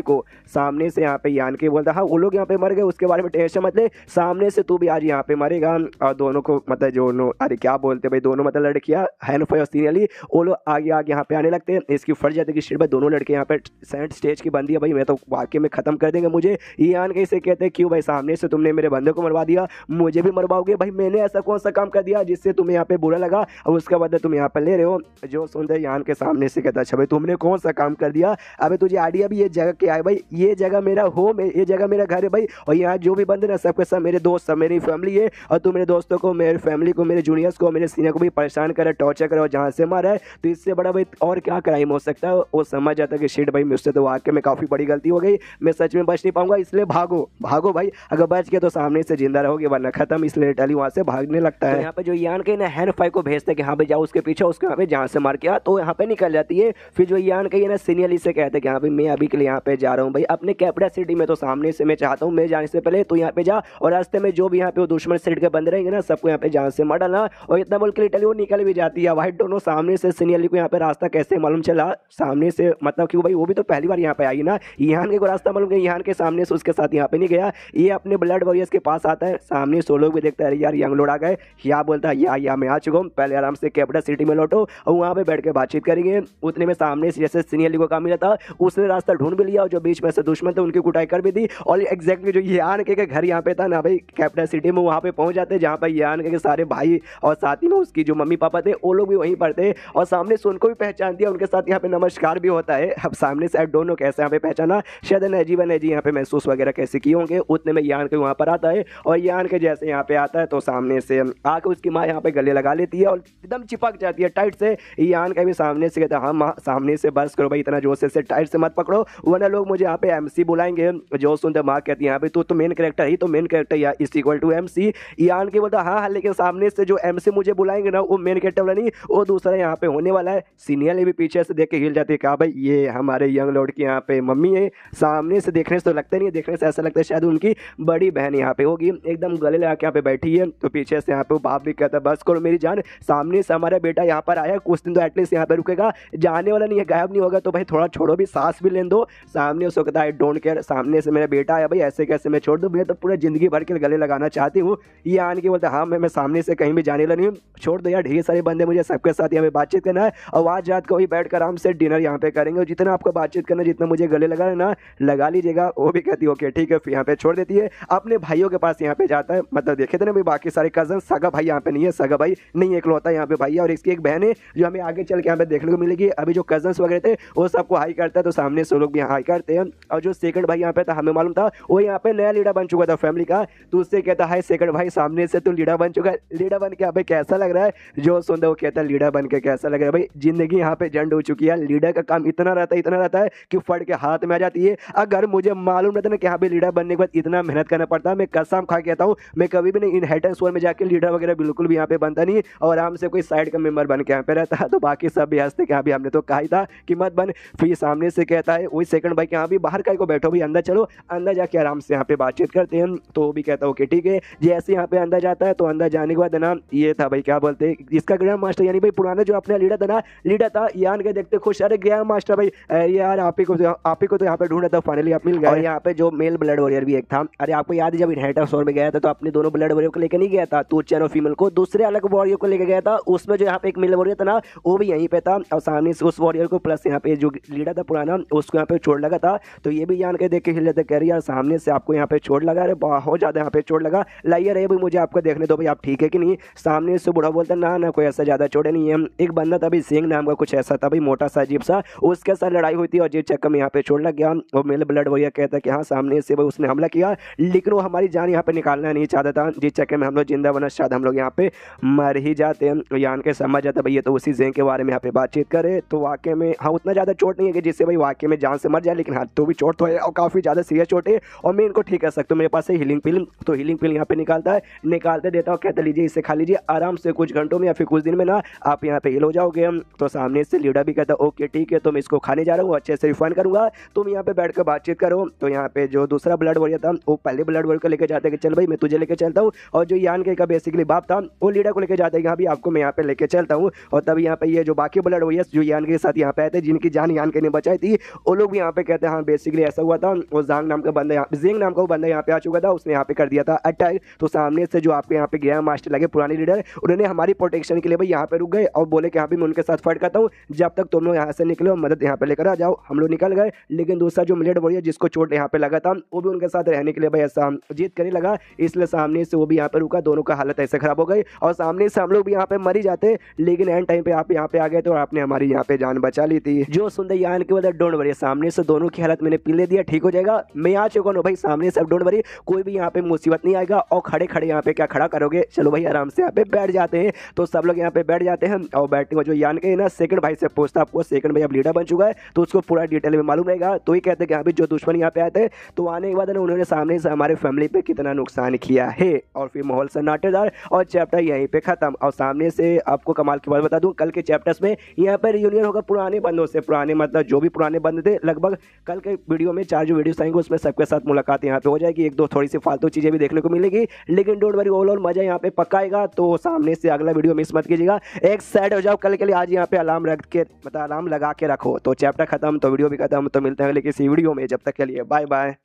को सामने से यहाँ पे यान के बोलता हाँ वो लोग यहाँ पे मर गए, उसके बारे में टेंशन मत ले, सामने से तू भी आज यहाँ पे मरेगा। और दोनों को मतलब जो अरे क्या बोलते भाई, दोनों मतलब लड़कियां हैंडफाई और सीनियरली वो लोग आगे यहाँ पे आने लगते हैं। इसकी फट जाती है कि भाई दोनों लड़के यहाँ पे सेंट स्टेज की बंदी है भाई, मैं तो वाकई में खत्म कर देंगे मुझे। यान कैसे कहते हैं क्यों भाई, सामने से तुमने मेरे बंदे को मरवा दिया, मुझे भी मरवाओगे भाई, मैंने ऐसा कौन सा काम कर दिया जिससे तुम्हें यहाँ पे बुरा लगा और उसका बदला तुम यहाँ पे ले रहे हो। जो सुनते यान के सामने से कहता अच्छा भाई तुमने कौन सा काम कर दिया, अबे तुझे आइडिया भी ये जगह क्या है भाई, ये जगह मेरा होम है, ये जगह मेरा घर है भाई, और यहाँ जो भी बंदे ना सबके सब मेरे दोस्त, सब मेरी फैमिली है। और तू मेरे दोस्तों को, मेरी फैमिली को, मेरे जूनियर्स को, मेरे सीनियर को भी परेशान करे, टॉर्चर करे, और जहाँ से मारा है तो इससे बड़ा भाई और क्या क्राइम हो सकता है। वो समझ जाता है कि शिट भाई मुझसे तो वाकई में काफ़ी बड़ी गलती हो गई, मैं सच में बच नहीं पाऊंगा, इसलिए भागो भाई, अगर बच गए तो सामने से जिंदा रहोगे वरना खत्म। इसलिए टली वहाँ से भागने लगता है। यहाँ पे जो यान के ना हैंडफाई को भेजते हैं कि हाँ भाई जाओ उसके पीछे, उसके यहाँ पे जहाँ से मार के तो यहाँ पे निकल जाती है। फिर जो यान के ना सीनियरली से कहते हैं कि हाँ भाई मैं अभी के लिए यहाँ पे जा रहा हूँ भाई अपने कैपिटल सिटी में, तो सामने से मैं चाहता हूँ मैं जाने से पहले तो यहाँ पे जा, और रास्ते में जो भी यहाँ पे वो दुश्मन सेट के बंद रहेंगे ना सबको यहाँ पे जान से मार डालना। और इतना बोल के लिटरली वो निकल भी जाती है। वाइट दोनों सामने से सीनियरली को यहाँ पे रास्ता कैसे मालूम चला, सामने से मतलब क्यों भाई वो भी तो पहली बार यहाँ पे आई ना, यहाँ के को रास्ता मालूम नहीं, यहाँ के सामने से उसके साथ यहाँ पे नहीं गया। ये अपने ब्लड वॉरियर्स के पास आता है, सामने सो लोग भी देखता है यार यंग लोड आ गए, या बोलता है या मैं आ चुका हूँ, पहले आराम से कैपिटल सिटी में लौटो और वहाँ पे बैठ के बातचीत करेंगे। उतने में सामने से जैसे सीनियरली को काम मिला था उसने रास्ता ढूंढ भी लिया, और जो बीच में से दुश्मन थे उनकी कुटाई कर भी दी। और एग्जैक्टली जो यान के घर यहाँ पे था ना भाई कैपिटल सिटी में, वहाँ पे पहुँच जाते जहाँ पर यान के सारे भाई और साथ ही में उसकी जो मम्मी पापा थे वो लोग भी वहीं पर थे, और सामने से उनको भी पहचान दिया, उनके साथ यहाँ पे नमस्कार भी होता है। अब सामने से दोनों कैसे यहाँ पे पहचाना, शायद नजी यहाँ पे महसूस वगैरह कैसे किए होंगे। उतने में यान के वहाँ पर आता है, और यान के जैसे यहाँ पे आता है तो सामने से आके उसकी माँ यहाँ पे गले लगा लेती है और एकदम चिपक जाती है टाइट से। यान का भी सामने से कहता है हाँ माँ सामने से बस करो भाई, इतना जोर से टाइट से मत पकड़ो वरना लोग मुझे यहाँ पे MC बुलाएंगे। जो सुनते माँ कहती है यहाँ पे तो मेन कैरेक्टर ही तो मेन कैरेक्टर या इज इक्वल टू MC। यान के बोलता हाँ लेकिन सामने से जो MC मुझे बुलाएंगे ना वो मेन कैरेक्टर वाला नहीं, वो दूसरा यहाँ पे होने वाला है। सीनियर भी पीछे से देख के हिल जाती है, कहा भाई ये हमारे यंग लॉर्ड की यहाँ पे मम्मी है। सामने से देखने से तो लगता नहीं है, देखने से ऐसा लगता है शायद उनकी बड़ी बहन यहाँ पे होगी, एकदम गले लगा के यहाँ पे बैठी है। तो पीछे से यहाँ पे बाप भी कहता है बस करो मेरी जान, सामने से हमारा बेटा यहाँ पर आया, कुछ दिन तो एटलीस्ट यहाँ पे रुकेगा, जाने वाला नहीं है, गायब नहीं होगा, तो भाई थोड़ा छोड़ो भी, सांस भी लेने दो। सामने उसको कहता है डोंट केयर, सामने से मेरा बेटा आया भाई, ऐसे कैसे मैं छोड़ दूँ, मैं तो पूरा जिंदगी भर के गले लगाना चाहती हूँ। ये आने के बोलता हाँ मैं सामने से कहीं भी जाने वाला नहीं हूँ, छोड़ दो यार, ढेर सारे बंदे मुझे सबके साथ यहाँ पे बातचीत करना है, और आज रात को भी बैठ कर आराम से डिनर यहाँ पे करेंगे, और जितना आपको बातचीत करना, जितना मुझे गले लगा ना लगा लीजिएगा। वो भी कहती है ओके ठीक है, फिर यहाँ पे छोड़ देती है, अपने भाइयों के पास यहाँ पे जाता है। मतलब देखे थे ना भाई बाकी सारे कजन, सगा भाई यहाँ पे नहीं है, सगा भाई नहीं एकलौता यहाँ पे भाई है, और इसकी एक बहन है जो हमें आगे चल के यहाँ पे देखने को मिलेगी। अभी जो कजन्स वगैरह थे वो सबको हाई करता है, तो सामने से लोग भी हाई करते हैं। और जो सेकंड भाई यहाँ पे था, हमें मालूम था वो यहाँ पे नया लीडर बन चुका था फैमिली का, तो उससे कहता है सेकंड भाई सामने से तो लीडर बन चुका है, लीडर बन के यहाँ पे कैसा लग रहा है। जो सुनता है वो कहता है लीडर बन के कैसा लग रहा है, भाई जिंदगी यहाँ पे जंड हो चुकी है, लीडर का काम इतना रहता है कि फट के हाथ में आ जाती है। अगर मुझे मालूम रहता ना कि यहाँ पे लीडर बनने के बाद इतना मेहनत करना पड़ता है, मैं कसम खा के कहता हूँ मैं कभी भी नहीं इनहेरिटेंस वन में जाके लीडर वगैरह बिल्कुल भी यहाँ पे बनता नहीं, और आराम से कोई साइड का मेंबर बन के यहाँ पे रहता है। तो बाकी सब भी हंसते कि हाँ भी हमने तो कहा ही था कि मत बन। फिर सामने से कहता है वही सेकंड भाई कि हाँ भी बाहर का बैठो भाई, अंदर चलो, अंदर जाके आराम से यहाँ पे बातचीत करते हैं। तो वो भी कहता है ओके ठीक है। जैसे यहाँ पे अंदर जाता है तो अंदर जाने के बाद ना ये था भाई क्या बोलते हैं इसका ग्रैंड मास्टर, यानी भाई पुराना जो अपना लीडर था यान के देखते खुश, अरे ग्रैंड मास्टर भाई यार आप ही को तो यहाँ पे ढूंढा था, फाइनली आप मिल गए। और यहाँ पे जो मेल ब्लड वॉरियर भी एक था, अरे आपको याद है जब इनहेरिटेंस वॉर में गया था तो अपने दोनों ब्लड वॉरियर को लेकर नहीं गया था, तो और फीमेल को दूसरे अलग वॉरियर को लेकर गया था, उसमें जो यहाँ पे एक मेल वॉरियर था ना वो भी यहीं पे था, और सामने से उस वॉरियर को प्लस यहाँ पे जो लीडर था पुराना उसको यहाँ पे चोट लगा था। तो ये भी जान के देख के हिल जाते, कह रही यार सामने से आपको यहाँ पे चोट लगा, अरे बहुत ज्यादा यहाँ पे चोट लगा, लाइए रहे भाई मुझे आपको देखने दो भाई आप ठीक है कि नहीं। सामने से बूढ़ा बोलता ना कोई ऐसा ज्यादा चोट नहीं है। एक बंदा था भाई सिंह नाम का कुछ ऐसा था भाई, मोटा सा अजीब सा, उसके साथ लड़ाई हुई थी और जिस चक्कर में यहाँ पे चोट लग गया। और मेल ब्लड वॉरियर कहता है कि हाँ सामने से भाई उसने हमला किया, लेकिन वो हमारी जान यहाँ पे निकालना नहीं चाहता था, जिस चक्कर में हम लोग जिंदा बना शायद हम लोग यहाँ पे मर ही जाते हैं। यान के समझ जाता भाई ये तो उसी जेंग के बारे में यहाँ पे बातचीत करे। तो वाकई में हाँ उतना ज़्यादा चोट नहीं है कि जिससे भाई वाकई में जान से मर जाए, लेकिन हाँ तो भी चोट तो है और काफ़ी ज़्यादा सीरियस चोट है, और मैं इनको ठीक कर सकता हूँ, मेरे पास है हीलिंग पिल। तो हीलिंग पिल यहाँ पे निकालता है, निकालते देता हूँ, कहते लीजिए इसे खा लीजिए, आराम से कुछ घंटों में या फिर कुछ दिन में ना आप यहाँ पे हील हो जाओगे। तो सामने से लीडर भी कहता है ओके ठीक है, तो मैं इसको खाने जा रहा हूँ, अच्छे से रिफाइन करूँगा, तुम यहाँ पे बैठ कर बातचीत करो। तो यहाँ पे जो दूसरा ब्लड वॉरियर था वो पहले ब्लड वॉरियर को लेकर जाता है कि चल भाई मैं तुझे लेकर चलता हूँ, और जो यान के का बेसिकली बाप था वो लीडर को लेकर जाता है कि हाँ भी आपको मैं यहाँ पे लेके चलता हूँ। और तब यहाँ पे ये जो बाकी ब्लड वॉरियर्स जो यान के साथ यहाँ पे आए थे, जिनकी जान यान के ने बचाई थी, वो लोग भी यहाँ पे कहते हैं हाँ बेसिकली ऐसा हुआ था, वो जांग नाम का बंदा जिंग नाम का वो बंदा यहाँ पे आ चुका था, उसने यहाँ पे कर दिया था अटैक। तो सामने से जो आपके यहाँ पे गया मास्टर लगे पुराने लीडर, उन्होंने हमारी प्रोटेक्शन के लिए भाई यहाँ पे रुक गए और बोले कि हाँ भी मैं उनके साथ फाइट करता हूँ, जब तक तुम लोग यहाँ से निकले और मदद यहाँ पे लेकर आ जाओ। हम लोग निकल गए, लेकिन दूसरा जो ब्लड वॉरियर जिसको चोट यहाँ पे लगा था वो भी उनके साथ रहने के लिए भाई ऐसा जीत करने लगा, इसलिए सामने से वो भी यहाँ पे रुका, दोनों का हालत ऐसे खराब हो गई और सामने से हम लोग भी यहाँ पे मर ही जाते, लेकिन एंड टाइम पे आप यहाँ पे आ गए तो आपने हमारी यहाँ पे जान बचा ली थी। जो सुनते यान की वजह डोंट वरी, सामने से दोनों की हालत मैंने पी दिया, ठीक हो जाएगा, मैं आ चुका हूँ भाई सामने से, डोंट वरी कोई भी यहाँ पे मुसीबत नहीं आएगा। और खड़े खड़े यहाँ पे क्या खड़ा करोगे, चलो भाई आराम से यहाँ पे बैठ जाते हैं। तो सब लोग यहाँ पे बैठ जाते हैं और बैठने जो यान के ना सेकंड भाई से पूछता आपको सेकंड भाई अब लीडर बन चुका है तो उसको पूरा डिटेल में मालूम रहेगा। तो ही कहते हैं कि अभी जो दुश्मन यहाँ पे आए थे तो आने के बाद ना उन्होंने सामने से हमारे फैमिली पे कितना नुकसान किया है। और फिर माहौल सन्नाटेदार और चैप्टर यहीं पे खत्म। और सामने से आपको कमाल की बात बता दूं, कल के चैप्टर्स में यहाँ पर रियूनियन होगा पुराने बंदों से, पुराने मतलब जो भी पुराने बंद थे लगभग कल के वीडियो में 4 जो वीडियोस आएंगे उसमें सबके साथ मुलाकात यहाँ पे हो जाएगी, 1-2 थोड़ी सी फालतू चीजें भी देखने को मिलेगी, लेकिन डोंट वरी ओवरऑल मजा यहाँ पे पक्का आएगा। तो सामने से अगला वीडियो मिस मत कीजिएगा, एक साइड हो जाओ कल के लिए, आज यहाँ पे अलार्म रख के मतलब अलार्म लगा के रखो। तो चैप्टर खत्म तो वीडियो भी खत्म, तो मिलते हैं अगले किसी वीडियो में, जब तक के लिए बाय बाय।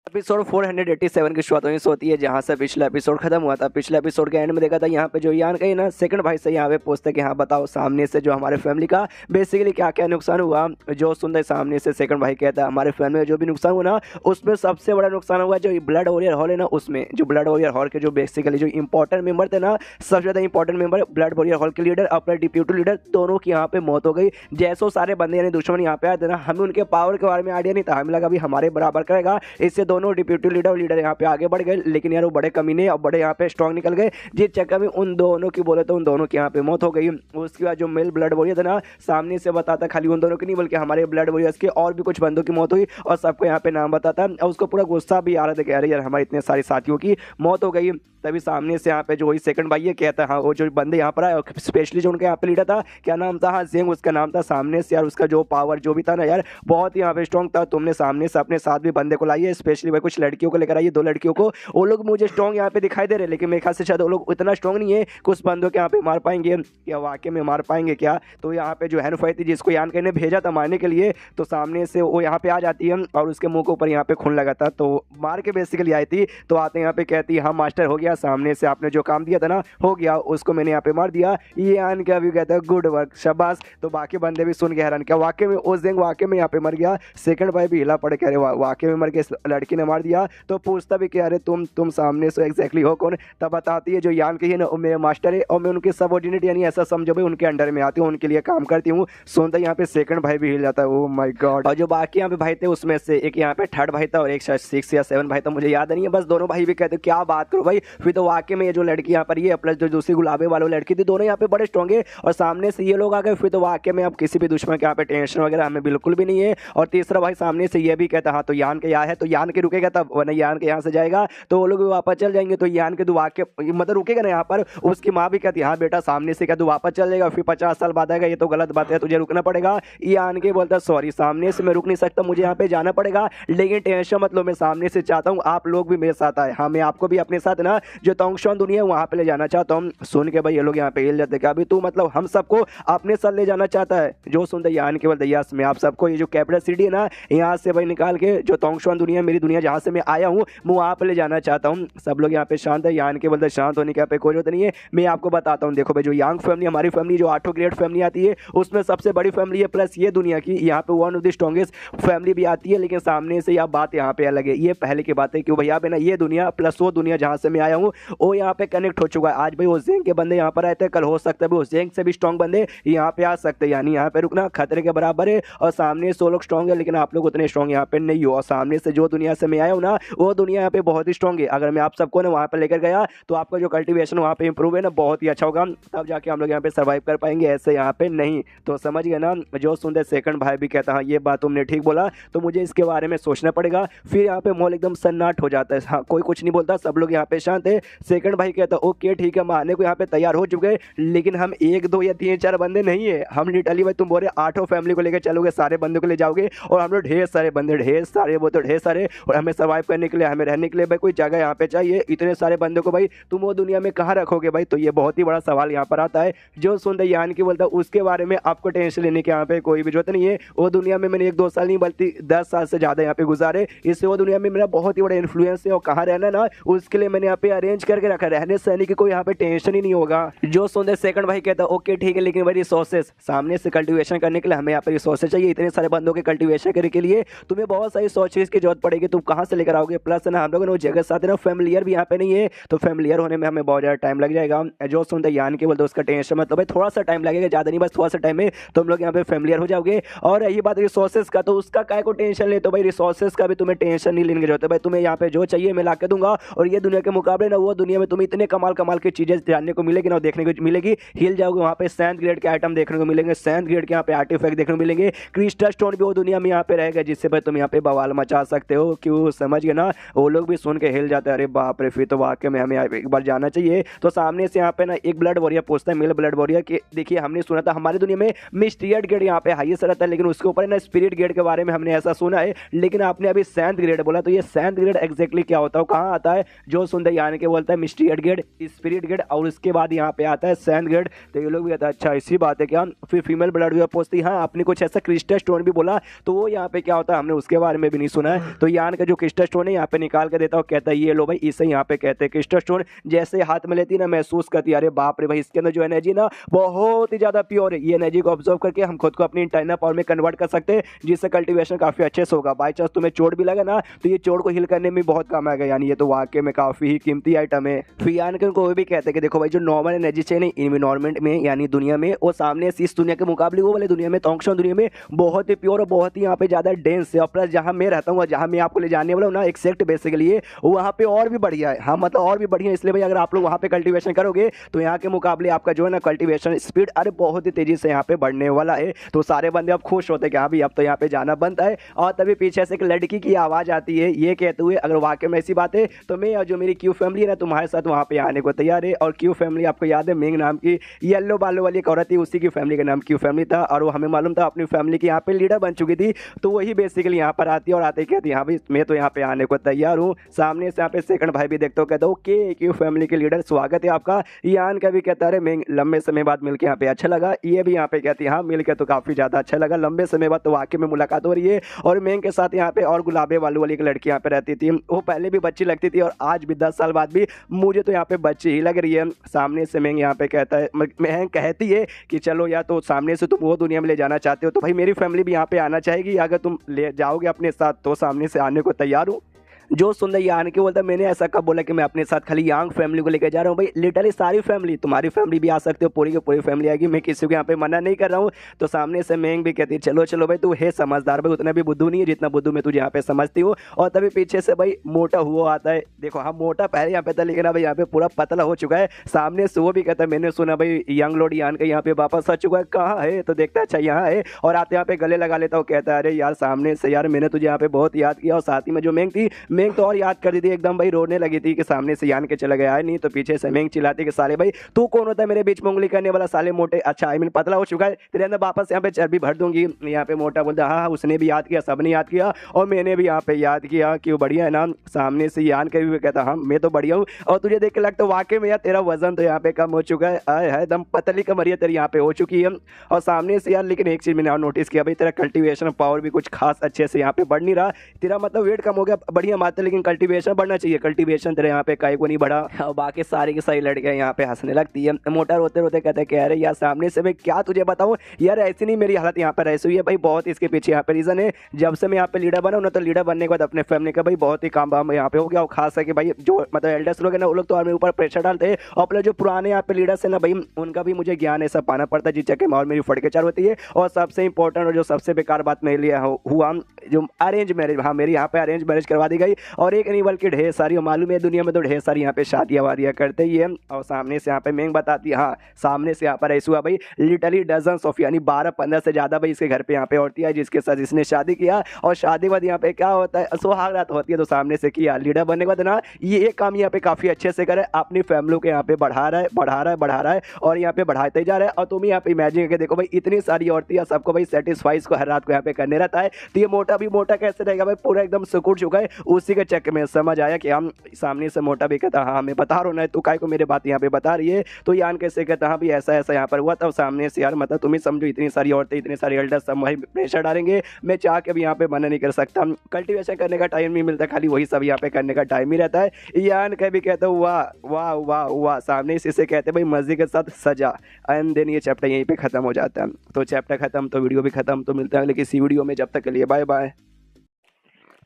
एपिसोड 487 की शुरुआत होती है जहाँ से पिछला एपिसोड खत्म हुआ था। पिछले एपिसोड के एंड में देखा था यहाँ पे जो यान कहीं ना सेकंड भाई से यहाँ पे पूछते कि हाँ बताओ सामने से जो हमारे फैमिली का बेसिकली क्या क्या नुकसान हुआ। जो सुनते सामने से सेकंड भाई कहता है हमारे फैमिली में जो भी नुकसान हुआ ना उसमें सबसे बड़ा नुकसान हुआ जो ब्लड वॉरियर हॉल है ना, उसमें जो ब्लड वॉरियर हॉल के जो बेसिकली जो इंपॉर्टेंट मेंबर थे ना, सबसे ज़्यादा important member blood warrior hall के लीडर अपने डिप्यूटी लीडर दोनों की यहाँ पे मौत हो गई। जैसो सारे बंदे यानी दुश्मन यहाँ पे आए थे ना, हमें उनके पावर के बारे में आइडिया नहीं था, हमें लगा अभी हमारे बराबर करेगा, इससे दोनों डिप्यूटी लीडर यहाँ पे आगे बढ़ गए, लेकिन यार वो बड़े कमीने और बड़े यहाँ पे स्ट्रॉन्ग निकल गए, जिस चक्कर में उन दोनों की बोले तो उन दोनों की यहाँ पे मौत हो गई। उसके बाद जो मेल ब्लड वॉरियर था ना, सामने से बताता खाली उन दोनों की नहीं बल्कि हमारे ब्लड वॉरियर्स के और भी कुछ बंदों की मौत हुई और सबको यहाँ पे नाम बताता और उसको पूरा गुस्सा भी आ रहा था कि अरे यार हमारे इतने सारे साथियों की मौत हो गई। तभी सामने से यहाँ पे जो वही सेकंड भाई है कहता है हाँ वो जो बंदे यहाँ पर आए, स्पेशली जो उनके यहाँ पे लीडर था, क्या नाम था, हाँ जेंग उसका नाम था। सामने से यार उसका जो पावर जो भी था ना यार बहुत ही यहाँ पे स्ट्रॉन्ग था। तुमने सामने से अपने साथ भी बंदे को लाइए, स्पेशली भाई कुछ लड़कियों को लेकर आइए, 2 लड़कियों को। वो लोग मुझे स्ट्रॉन्ग यहाँ पे दिखाई दे रहे, लेकिन मेरे ख्याल से शायद वो लोग इतना स्ट्रॉन्ग नहीं है, कुछ बंदों के यहाँ पे मार पाएंगे या वाकई में मार पाएंगे क्या। तो यहाँ पे जो हैन फाई थी जिसको यान ने भेजा था मारने के लिए, तो सामने से वो यहाँ पे आ जाती है और उसके मुंह के ऊपर यहाँ पे खून लगा था, तो मार के बेसिकली आई थी। तो आते यहाँ पे कहती है हाँ मास्टर हो गया, सामने से आपने जो काम दिया था ना हो गया, उसको मैंने यहाँ पे मार दिया। ये आन क्या भी कहता है गुड वर्क शाबाश। तो बाकी बंदे भी सुन के हैरान, क्या वाकई में उस दिन वाकई में यहाँ पे मर गया। सेकंड भाई भी हिला पड़े, कह रहे वाकई में मर गया, इस लड़की ने मार दिया। तो पूछता भी क्या, अरे तुम सामने से एग्जैक्टली हो कौन। तब बताती है जो यान की है ना मेरे मास्टर है और मैं उनके सबऑर्डिनेट यानी ऐसा समझो भाई उनके अंडर में आती हूँ, उनके लिए काम करती हूँ। सुनता यहाँ पे सेकंड भाई भी हिल जाता है, ओह माय गॉड। और जो बाकी यहाँ पे भाई थे उसमें से एक यहाँ पे थर्ड भाई था और एक शायद 6 या 7 भाई था, मुझे याद नहीं है। बस दोनों भाई भी कहते क्या बात करो भाई, फिर तो वाकई में ये जो लड़की यहाँ पर ये प्लस जो दूसरी गुलाबे वाली लड़की थी, दोनों यहाँ पे बड़े स्ट्रॉन्ग है। और सामने से ये लोग आ गए, फिर तो वाकई में अब किसी भी दुश्मन के यहाँ पे टेंशन वगैरह हमें बिल्कुल भी नहीं है। और तीसरा भाई सामने से ये भी कहता हाँ तो यान के यहाँ है, तो यान के रुकेगा तब, वरना यान के यहाँ से जाएगा तो वो लोग भी वापस चल जाएंगे। तो यान के दुआ के मतलब रुकेगा ना यहाँ पर। उसकी माँ भी कहती हाँ बेटा सामने से क्या तू वापस चल जाएगा, फिर 50 साल बाद आएगा, ये तो गलत बात है, तुझे रुकना पड़ेगा। यान के बोलता सॉरी सामने से मैं रुक नहीं सकता, मुझे यहाँ पे जाना पड़ेगा, लेकिन टेंशन मत लो, मैं सामने से चाहता हूँ आप लोग भी मेरे साथ आए। हाँ मैं आपको भी अपने साथ ना जो तोंगशॉन दुनिया है वहाँ पे ले जाना चाहता हूँ। सुन के भाई ये लोग यहाँ पे हिल जाते, क्या अभी तू मतलब हम सबको अपने साथ ले जाना चाहता है। जो सुनते यान के बोलते यस मैं आप सबको ये जो कैपिटल सिटी है ना यहाँ से भाई निकाल के जो तोंगशॉन दुनिया मेरी दुनिया जहाँ से मैं आया हूँ मैं वहाँ पे ले जाना चाहता हूँ। सब लोग यहाँ पे शांत है। यान के बोलते शांत होने के यहाँ पे कोई जरूरत नहीं है, मैं आपको बताता हूँ। देखो भाई जो यांग फैमिली हमारी फैमिली जो 8 ग्रेट फैमिली आती है उसमें सबसे बड़ी फैमिली है, प्लस ये दुनिया की यहाँ पे one of the strongest family भी आती है। लेकिन सामने से यह बात यहाँ पे अलग है, ये पहले की बात है क्यों भैया पे ना ये दुनिया प्लस वो दुनिया जहाँ से मैं आया हूँ वो यहाँ पे कनेक्ट हो चुका है। आज भाई उज्जैन के बंदे यहाँ पर आए थे, कल हो सकता है उज्जैन से भी स्ट्रॉन्ग बंदे यहाँ पे आ सकते हैं, यानी यहाँ पे रुकना खतरे के बराबर है। और सामने से वो लोग स्ट्रॉन्ग है लेकिन आप लोग उतने स्ट्रॉन्ग यहाँ पे नहीं हो। और सामने से जो दुनिया से मैं आया हूँ ना वो दुनिया यहाँ पे बहुत ही स्ट्रॉन्ग है। अगर मैं आप सबको ना वहाँ पे लेकर गया तो आपका जो कल्टीवेशन वहाँ पे इंप्रूव है ना बहुत ही अच्छा होगा, तब जाके हम लोग यहाँ पे सर्वाइव कर पाएंगे, ऐसे यहाँ पे नहीं। तो समझ गए ना। जो सुनते सेकंड भाई भी कहता हाँ ये बात तुमने ठीक बोला, तो मुझे इसके बारे में सोचना पड़ेगा। फिर यहाँ पे माहौल एकदम सन्नाट हो जाता है, हाँ कोई कुछ नहीं बोलता, सब लोग यहाँ पे शांत है। सेकंड भाई कहता ओके ठीक है हम आने को यहाँ पे तैयार हो चुके हैं, लेकिन हम 1 2 या 3 4 बंदे नहीं है, हम लिटरली भाई तुम बोल रहे 8 फैमिली को लेकर चलोगे, सारे बंदों को ले जाओगे और हम लोग ढेर सारे बंदे, ढेर सारे वो तो ढेर सारे, और हमें सर्वाइव करने के लिए हमें रहने के लिए भाई कोई जगह यहाँ पे चाहिए। इतने सारे बंदों को भाई तुम वो दुनिया में कहाँ रखोगे भाई, तो ये बहुत ही बड़ा सवाल यहाँ पर आता है। जो सुनते यान की बोलता उसके बारे में आपको टेंशन लेने की यहाँ पे कोई भी जरूरत नहीं है। वो दुनिया में मैंने 1 2 साल नहीं बल्कि 10 साल से ज्यादा यहाँ पे गुजारे, इससे वो दुनिया में मेरा बहुत ही बड़ा इन्फ्लुएंस है। और कहाँ रहना ना उसके लिए मैंने यहाँ पे अरेंज करके रखा, रहने सहने की कोई यहाँ पे टेंशन ही नहीं होगा। जो सुनते सेकंड भाई कहता ओके ठीक है, लेकिन भाई रिसोर्सेस सामने से कल्टीवेशन करने के लिए हमें यहाँ पे रिसोर्सेस चाहिए, इतने सारे बंदों के कल्टीवेशन करने के लिए तुम्हें बहुत सारी रिसोर्सेस की जरूरत पड़ेगी, तुम कहाँ से लेकर आओगे। प्लस ना हम लोग वो जगह साथ ना फैमिलियर भी यहाँ पे नहीं है, तो फैमिलियर होने में हमें बहुत ज्यादा टाइम लग जाएगा। जो सुनते यान के बोलते उसका टेंशन मतलब भाई थोड़ा सा टाइम लगेगा, ज्यादा नहीं, बस थोड़ा सा टाइम में तुम लोग यहाँ पे फैमिलियर हो जाओगे। और यही बात रिसोर्सेज का, तो उसका काय को टेंशन ले, तो भाई रिसोर्सेज का भी तुम्हें टेंशन नहीं लेने की जरूरत है भाई, तुम्हें यहाँ पे जो चाहिए मैं ला के दूंगा। और ये दुनिया के मुकाबले ना वो दुनिया में तुम्हें इतने कमाल कमाल की चीजें जानने को मिलेगी ना, देखने को मिलेगी, हिल जाओगे। वहाँ पे 7th ग्रेड के आइटम देखने को मिलेंगे, 7th ग्रेड के यहाँ पे आर्टिफैक्ट देखने को मिलेंगे, क्रिस्टल स्टोन भी वो दुनिया में यहाँ पे रहेगा जिससे भाई तुम यहाँ पे बवाल मचा सकते हो। क्यों समझ गए ना। वो लोग भी सुन के हिल जाते हैं, अरे बाप रे फिर तो वाकई में हमें एक बार जाना चाहिए। तो सामने से यहाँ पे ना एक ब्लड वॉरियर पूछता है, मेल ब्लड वॉरियर कि देखिए हमने सुना था हमारी दुनिया में मिस्टीरियस ग्रेड यहाँ पे हाईएस्ट रहता है, लेकिन उसके ऊपर ना स्पिरिट ग्रेड के बारे में हमने ऐसा सुना है, लेकिन आपने अभी 7th ग्रेड बोला, तो ये 7th ग्रेड एग्जैक्टली क्या होता है, कहाँ आता है। जो सुनते यानी के बोलता है मिस्टीरियस ग्रेड, स्पिरिट ग्रेड, और उसके बाद यहाँ पे आता है 7th ग्रेड। तो ये लोग भी कहता है अच्छा इसी बात है क्या। फिर फीमेल ब्लड वॉरियर पूछती हाँ आपने कुछ ऐसा क्रिस्टल स्टोन भी बोला, तो वो यहाँ पे क्या होता है हमने उसके बारे में भी नहीं सुना है। तो यान का जो क्रिस्टल स्टोन है यहाँ पे निकाल के देता हूँ, कहता है ये लो भाई, इसे यहाँ पे कहते हैं क्रिस्टल स्टोन। जैसे हाथ में लेती ना महसूस करती है, अरे बाप रे भाई इसके अंदर जो एनर्जी ना बहुत ही ज्यादा प्योर है, ये एनर्जी को ऑब्जर्व करके हम खुद को अपनी इंटरनल पावर में कन्वर्ट कर सकते हैं, जिससे कल्टीवेशन काफी अच्छे से होगा। बाई चांस तुम्हें चोट भी लगे ना तो ये चोट को हिल करने में बहुत काम आएगा, यानी ये तो वाकई में काफी ही कीमती आइटम है। फिर यान के उनको भी कहते हैं कि देखो भाई जो नॉर्मल एनर्जी चाहिए ना इन्वायरमेंट में यानी दुनिया में, वो सामने से इस दुनिया के मुकाबले वो वाले दुनिया में तोंगशॉन दुनिया में बहुत ही प्योर और बहुत ही यहाँ पे ज्यादा डेंस है। और प्लस जहाँ मैं रहता हूँ जहाँ मैं आपको ले जाने वाला हूँ ना एक्सेक्ट बेसिकली वहाँ पे और भी बढ़िया है। हाँ मतलब और भी बढ़िया, इसलिए भाई अगर आप लोग वहाँ पे कल्टीवेशन करोगे तो यहाँ के मुकाबले आपका जो है ना कल्टीवेशन स्पीड अरे बहुत ही तेजी से यहाँ पे बढ़ने वाला है। तो सारे बंदे अब खुश होते हैं कि हाँ भाई अब तो यहाँ पे जाना बनता है। और तभी पीछे से एक लड़की की आवाज आती है, ये कहते हुए अगर वाकई में ऐसी बात है तो मैं और जो मेरी क्यू फैमिली फैमिली है ना तुम्हारे साथ वहाँ पे आने को तैयार है। और क्यू फैमिली आपको याद है मेंग नाम की येलो बालों वाली एक औरत थी, उसी की फैमिली का नाम क्यू फैमिली था। और वो हमें मालूम था अपनी फैमिली की यहाँ पे लीडर बन चुकी थी, तो वही बेसिकली यहाँ पर आती है और आते कहती है हाँ भाई मैं तो यहाँ पे आने को तैयार हूँ। सामने से यहाँ पे सेकंड भाई भी देखते हो, कहते हो ओके क्यू फैमिली के लीडर स्वागत है आपका। यान का भी कहता है मेंग लंबे समय बाद मिलकर यहाँ पे अच्छा लगा। ये भी यहाँ पे कहती है हाँ मिलकर तो काफी ज्यादा अच्छा लगा, लंबे समय बाद तो वाकई में मुलाकात हो रही है। और मेंग के साथ यहाँ पे और गुलाबे बालू वाली एक लड़की यहाँ पे रहती थी, वो पहले भी बच्ची लगती थी और आज भी 10 साल बाद भी मुझे तो यहाँ पे बच्ची ही लग रही है। सामने से मेंग यहाँ पे कहता है मेंग कहती है कि चलो या तो सामने से तुम वो दुनिया में ले जाना चाहते हो तो भाई मेरी फैमिली भी यहाँ पे आना चाहेगी, अगर तुम ले जाओगे अपने साथ तो सामने से आने को तैयार हूँ। जो सुंदर ये आने के बोलता है मैंने ऐसा कब बोला कि मैं अपने साथ खाली यंग फैमिली को लेकर जा रहा हूँ। भाई लिटरली सारी फैमिली, तुम्हारी फैमिली भी आ सकते हो, पूरी की पूरी फैमिली आएगी, मैं किसी को यहाँ पे मना नहीं कर रहा हूँ। तो सामने से मेंग भी कहती है चलो चलो भाई तू है समझदार, भाई उतना भी बुद्धू नहीं है जितना बुद्धू मैं तुझे यहाँ पे समझती हूँ। और तभी पीछे से भाई मोटा हुआ आता है, देखो हाँ मोटा पहले यहाँ पे था लेकिन भाई यहाँ पे पूरा पतला हो चुका है। सामने से वो भी कहता है मैंने सुना भाई यंग लॉर्ड यान का यहाँ पे वापस आ चुका है, कहाँ है? तो देखता है अच्छा यहाँ है, और आते यहाँ पे गले लगा लेता हूँ, कहता है अरे यार सामने से यार मैंने तुझे यहाँ पे बहुत याद किया। और साथ ही में जो मेंग थी, मेंग तो और याद कर दी थी एकदम भाई, रोने लगी थी कि सामने से यान के चला गया है। नहीं तो पीछे से मेंग चिल्लाती कि साले भाई तू कौन होता है मेरे बीच में उंगली करने वाला, साले मोटे, अच्छा आई मीन पतला हो चुका है, तेरे अंदर वापस यहाँ पे चर्बी भर दूंगी। यहाँ पे मोटा बोलता हाँ उसने भी याद किया, सबने याद किया और मैंने भी यहाँ पे याद किया कि वो बढ़िया है ना। सामने से यान के भी कहता हाँ मैं तो बढ़िया हूँ, और तुझे देख के लगता है वाकई में यार तेरा वजन तो यहाँ पे कम हो चुका है, आए है दम पतली कमरिया तेरी यहाँ पे हो चुकी है। और सामने से यार लेकिन एक चीज मैंने और नोटिस किया भाई तेरा कल्टीवेशन पावर भी कुछ खास अच्छे से यहाँ पे बढ़ नहीं रहा, तेरा मतलब वेट कम हो गया बढ़िया बात है, लेकिन कल्टीवेशन बढ़ना चाहिए, कल्टीवेशन तेरे यहाँ पे काहे को नहीं बढ़ा। और बाकी सारी की सारी लड़कियां यहाँ पे हंसने लगती है। मोटा रोते रोते कहते हैं कह रहे यार सामने से मैं क्या तुझे बताऊं यार, ऐसी नहीं मेरी हालत यहाँ पर ऐसी हुई है भाई, बहुत इसके पीछे यहाँ पे रीजन है। जब से मैं यहाँ पे लीडर बना ना तो लीडर बनने के बाद अपने फैमिली का भाई बहुत ही काम वाम यहाँ पे हो गया। और खास है कि भाई जो मतलब एल्डर्स लोग है ना वो लोग तो मेरे ऊपर प्रेशर डालते हैं, और अपने जो पुराने यहाँ पे लीडर्स है ना भाई उनका भी मुझे ज्ञान ऐसा पाना पड़ता है जिस चक्कर में और मेरी फटके चार होती है। और सबसे इंपॉर्टेंट और जो सबसे बेकार बात मेरे लिए हुआ जो अरेंज मैरिज, हाँ मेरी यहाँ पे अरेंज मैरिज करवा दी गई, और एक नहीं बल्कि ढेर सारी, मालूम है दुनिया में तो ढेर सारी यहाँ पे शादियाँ वादियाँ करते ही है। और सामने से यहाँ पे मेंग बताती है हाँ सामने से यहाँ पर ऐसा हुआ भाई लिटरली डजन्स ऑफ यानी 12-15 से ज़्यादा भाई इसके घर पे यहाँ पे औरतें जिसके साथ इसने शादी किया। और शादी के बाद यहाँ पे क्या होता है सुहाग रात होती है, तो सामने से किया लीडर बनने के बाद ना ये एक काम यहाँ पे काफ़ी अच्छे से करे, अपनी फैमिली को यहाँ पे बढ़ा रहा है और यहाँ पे बढ़ाते ही जा रहा है। और तुम यहाँ पे इमेजिन करके देखो भाई इतनी सारी औरतें सबको भाई सेटिस्फाइज को हर रात को यहाँ पे करने रहता है, तो ये मोटा भी मोटा कैसे रहेगा भाई, पूरा एकदम सुकून चुका है। उसी के चक्कर में समझ आया कि हम सामने से मोटा भी कहता हाँ मैं बता रहा हूँ ना तू काय को मेरे बात यहाँ पे बता रही है। तो यान कैसे कहता हाँ भी ऐसा ऐसा यहाँ पर हुआ था। सामने से यार मतलब तुम ही समझो इतनी सारी औरतें इतने सारे एल्डर्स सब भाई प्रेशर डालेंगे, मैं चाह के भी यहाँ पे मना नहीं कर सकता, कल्टीवेशन करने का टाइम नहीं मिलता, खाली वही सब यहाँ पे करने का टाइम ही रहता है। यान कह भी कहता हूँ वाह वाह वाह वाह, सामने से कहते भाई मर्जी के साथ सजा। एंड देन ये चैप्टर यहीं पे खत्म हो जाता है। तो चैप्टर खत्म तो वीडियो भी खत्म, तो मिलता है लेकिन इसी वीडियो में, जब तक के लिए बाय बाय।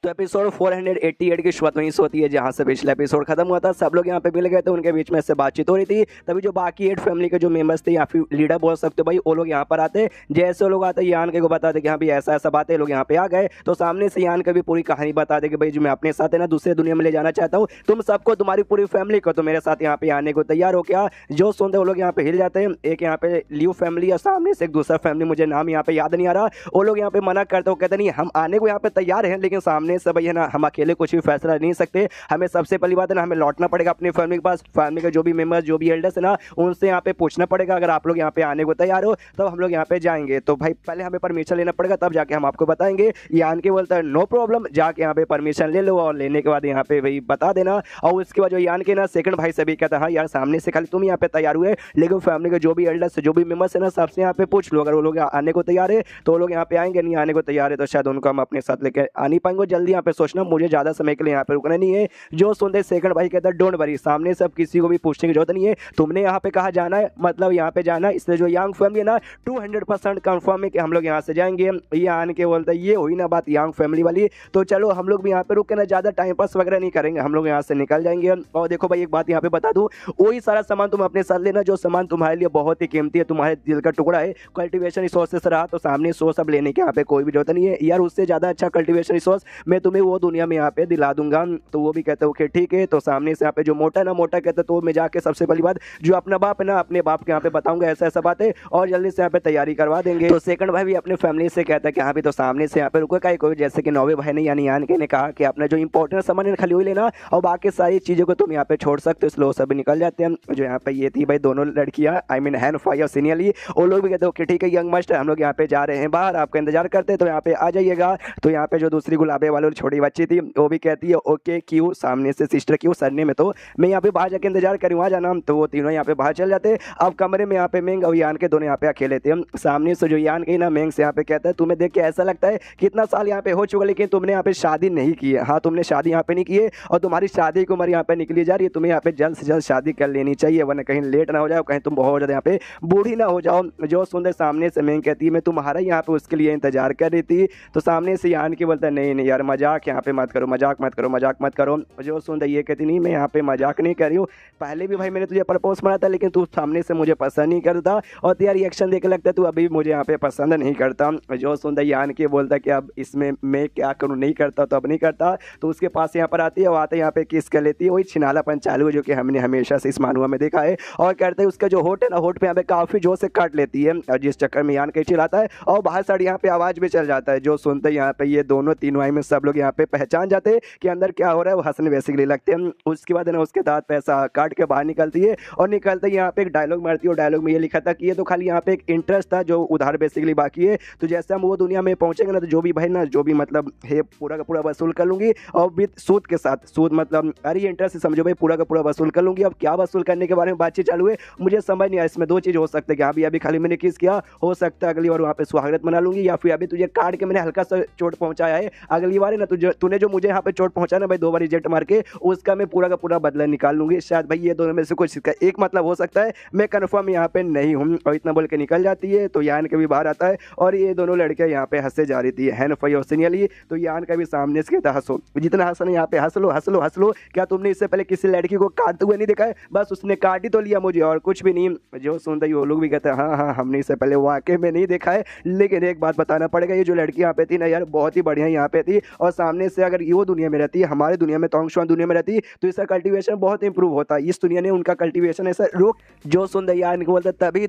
तो एपिसोड 488 की शुरुआत वहीं से होती है जहां से पिछला एपिसोड खत्म हुआ था। सब लोग यहाँ पे मिल गए थे, उनके बीच में से बातचीत हो रही थी, तभी जो बाकी 8 फैमिली के जो मेंबर्स थे या फिर लीडर बोल सकते हो भाई वो लोग यहाँ पर आते। जैसे वो लोग आते यान के को बताते कि हाँ भाई ऐसा ऐसा बात है, लोग यहाँ पे आ गए। तो सामने से यान का भी पूरी कहानी बता दे कि भाई जो मैं अपने साथ है ना दूसरे दुनिया में ले जाना चाहता हूँ तुम सबको, तुम्हारी पूरी फैमिली को, तो मेरे साथ यहाँ पे आने को तैयार हो क्या। जो सुनते वो लोग यहाँ पे हिल जाते हैं। एक यहाँ पे लियो फैमिली और सामने से एक दूसरा फैमिली, मुझे नाम यहाँ पे याद नहीं आ रहा, वो लोग यहाँ पे मना करते हो, कहते नहीं हम आने को यहाँ पे तैयार हैं, लेकिन सामने से भाई है ना हम अकेले कुछ भी फैसला नहीं सकते, हमें सबसे पहली बात है ना हमें लौटना पड़ेगा अपनी फैमिली के पास। फैमिली के जो भी मेंबर्स जो भी एल्डर्स है ना उनसे यहाँ पे पूछना पड़ेगा, अगर आप लोग यहाँ पे आने को तैयार हो तब हम लोग यहाँ पे जाएंगे। तो भाई पहले हमें परमिशन लेना पड़ेगा तब जाके हम आपको बताएंगे। यान के बोलता है नो प्रॉब्लम, जाके यहाँ पे परमिशन ले लो और लेने के बाद यहाँ पे भाई बता देना। और उसके बाद जो यान के ना सेकंड भाई से भी कहता है हाँ यार सामने से खाली तुम यहाँ पे तैयार हुए, लेकिन फैमिली के जो भी एल्डर्स जो भी मेंबर्स है ना सबसे यहाँ पे पूछ लो, अगर वो लोग आने को तैयार है तो वो लोग यहाँ पे आएंगे, नहीं आने को तैयार है तो शायद उनको हम अपने साथ लेकर आ नहीं पाएंगे। जल्दी यहाँ पे सोचना, मुझे ज़्यादा समय के लिए यहाँ पे रुकना नहीं है। जो सुनते सेकंड भाई कहता है डोंट वरी, सामने से अब किसी को भी पूछने की जरूरत नहीं है, तुमने यहाँ पे कहा जाना है मतलब यहाँ पे जाना है। इसलिए जो यंग फैमिली है ना 200% कंफर्म है कि हम लोग यहाँ से जाएंगे। ये आने के बोलते ये हुई ना बात यंग फैमिली वाली, तो चलो हम लोग भी यहाँ पे रुक के ना ज़्यादा टाइम पास वगैरह नहीं करेंगे, हम लोग यहाँ से निकल जाएंगे। और देखो भाई एक बात यहाँ पे बता दूँ, वही सारा सामान तुम अपने साथ लेना जो सामान तुम्हारे लिए बहुत ही कीमती है, तुम्हारे दिल का टुकड़ा है, कल्टीवेशन रिसोर्सेस रहा तो सामने सोर्स अब लेने के यहाँ पे कोई भी जरूरत नहीं है यार। उससे ज़्यादा अच्छा कल्टीवेशन रिसोर्स मैं तुम्हें वो दुनिया में यहाँ पे दिला दूंगा। तो वो भी कहते हैं ओके ठीक है। तो सामने से यहाँ पे जो मोटा ना मोटा कहता है तो मैं जाके सबसे पहली बात जो अपना बाप है ना अपने बाप के यहाँ पे बताऊंगा ऐसा ऐसा बात है और जल्दी से यहाँ पे तैयारी करवा देंगे। तो सेकंड भाई भी अपने फैमिली से कहता है कि हाँ भी तो सामने से यहाँ पे रुको का कोई जैसे कि नौवे भाई ने यानी यान के ने कहा कि अपना जो इंपॉर्टेंट सामान है खाली वही लेना और बाकी सारी चीज़ों को तुम यहाँ पे छोड़ सकते हो। इसलिए सभी निकल जाते हैं। जो यहाँ पे ये थी भाई दोनों लड़कियाँ आई मीन हैन फाई और सीनियरली वो लोग भी कहते हैं ओके ठीक है यंग मास्टर हम लोग यहाँ पे जा रहे हैं बाहर आपका इंतजार करते हैं तो यहाँ पे आ जाइएगा। तो यहाँ पे जो दूसरी गुलाबे वाली छोटी बच्ची थी वो भी कहती है ओके क्यों सामने से सिस्टर क्यों सरने में तो मैं यहाँ पे बाहर जाके इंतजार करूँ आ जाना। तो वो तीनों यहाँ पे बाहर चल जाते। अब कमरे में यहाँ पे मेंग और यान के दोनों यहाँ पे अकेले थे। सामने से जो यान गई ना मेंग से यहाँ पे कहता है तुम्हें देख के ऐसा लगता है कितना साल यहाँ पे हो चुका लेकिन तुमने यहाँ पे शादी नहीं की है। हाँ तुमने शादी यहाँ पे नहीं की है और तुम्हारी शादी की उम्र यहाँ पे निकली जा रही है। तुम्हें यहाँ पे जल्द से जल्द शादी कर लेनी चाहिए वरना कहीं लेट ना हो जाओ कहीं तुम बहुत ज़्यादा यहाँ पे बूढ़ी ना हो जाओ। जो सुंदर सामने से मेंग कहती है मैं तुम्हारा यहाँ पे उसके लिए इंतजार कर रही थी। तो सामने से यान की बोलता है नहीं नहीं यार मजाक यहाँ पे मत करो मजाक मत करो मजाक मत करो। जो सुंदर ये कहती नहीं मैं यहाँ पे मजाक नहीं कर रही हूँ पहले भी भाई मैंने तुझे प्रपोज मारा था लेकिन तू सामने से मुझे पसंद नहीं करता और तेरा रिएक्शन देख लगता है तू अभी मुझे यहाँ पे पसंद नहीं करता। जो सुंदर यान के बोलता कि अब इसमें मैं क्या करूँ नहीं करता तो अब नहीं करता। तो उसके पास यहाँ पर आती है वो आते यहाँ पे किस कर लेती है वही छिनालापन चालू है जो कि हमने हमेशा से इस मानुआ में देखा है। और कहते हैं उसका जो होठ है ना होठ पे यहाँ पे काफ़ी जोर से काट लेती है और जिस चक्कर में यान के चिल्लाता है और बाहर साइड यहाँ पे आवाज़ भी चल जाता है। जो सुनते यहाँ पे ये दोनों तीनों आई में सब लोग यहाँ पे पहचान जाते हैं कि अंदर क्या हो रहा है वो हंसने बेसिकली लगते हैं। उसके बाद ना उसके दांत पैसा काट के बाहर निकलती है और निकलते ही यहाँ पे एक डायलॉग मारती है और डायलॉग में ये लिखा था कि ये तो खाली यहाँ पे एक इंटरेस्ट था जो उधार बेसिकली बाकी है। तो जैसे हम वो दुनिया में पहुंचेंगे ना तो जो भी भाई ना जो भी मतलब है पूरा का पूरा वसूल कर लूंगी और विद सूद के साथ सूद मतलब अरे इंटरेस्ट समझो भाई पूरा का पूरा वसूल कर लूंगी। अब क्या वसूल करने के बारे में बातचीत चालू है मुझे समझ नहीं आया। इसमें दो चीज़ हो सकता है कि अभी अभी खाली मैंने किस किया हो सकता है अगली बार वहाँ पे स्वागत मना लूंगी या फिर अभी तुझे काट के मैंने हल्का सा चोट पहुंचाया है अगली बार है ना तूने जो मुझे यहाँ पे चोट पहुंचा ना भाई 2 बार रिजेक्ट मार के उसका मैं पूरा का पूरा बदला निकाल लूंगी। शायद भाई ये दोनों में से कुछ इसका एक मतलब हो सकता है मैं कन्फर्म यहाँ पे नहीं हूँ। और इतना बोल के निकल जाती है। तो यान के भी बाहर आता है और ये दोनों लड़कियाँ यहाँ पे हंसते जा रही थी हैन फई और सीनियरली। तो यान का भी सामने से कहता हंसो जितना हंसना यहाँ पे हंस लो हंस लो हंस लो। क्या तुमने इससे पहले किसी लड़की को काटते हुए नहीं देखा है बस उसने काट ही तो लिया मुझे और कुछ भी नहीं। जो सुनते ही वो लोग भी कहते हैं हाँ हाँ हमने इससे पहले वाकई में नहीं देखा है लेकिन एक बात बताना पड़ेगा ये जो लड़की यहाँ पे थी ना यार बहुत ही बढ़िया यहाँ पे थी और सामने से अगर वो दुनिया में रहती है हमारे दुनिया में तोंगशुआन दुनिया में रहती तो इसका कल्टीवेशन बहुत इंप्रूव होता है। इस दुनिया ने उनका कल्टीवेशन ऐसा रोक जो सुंदर यान को बोलते तभी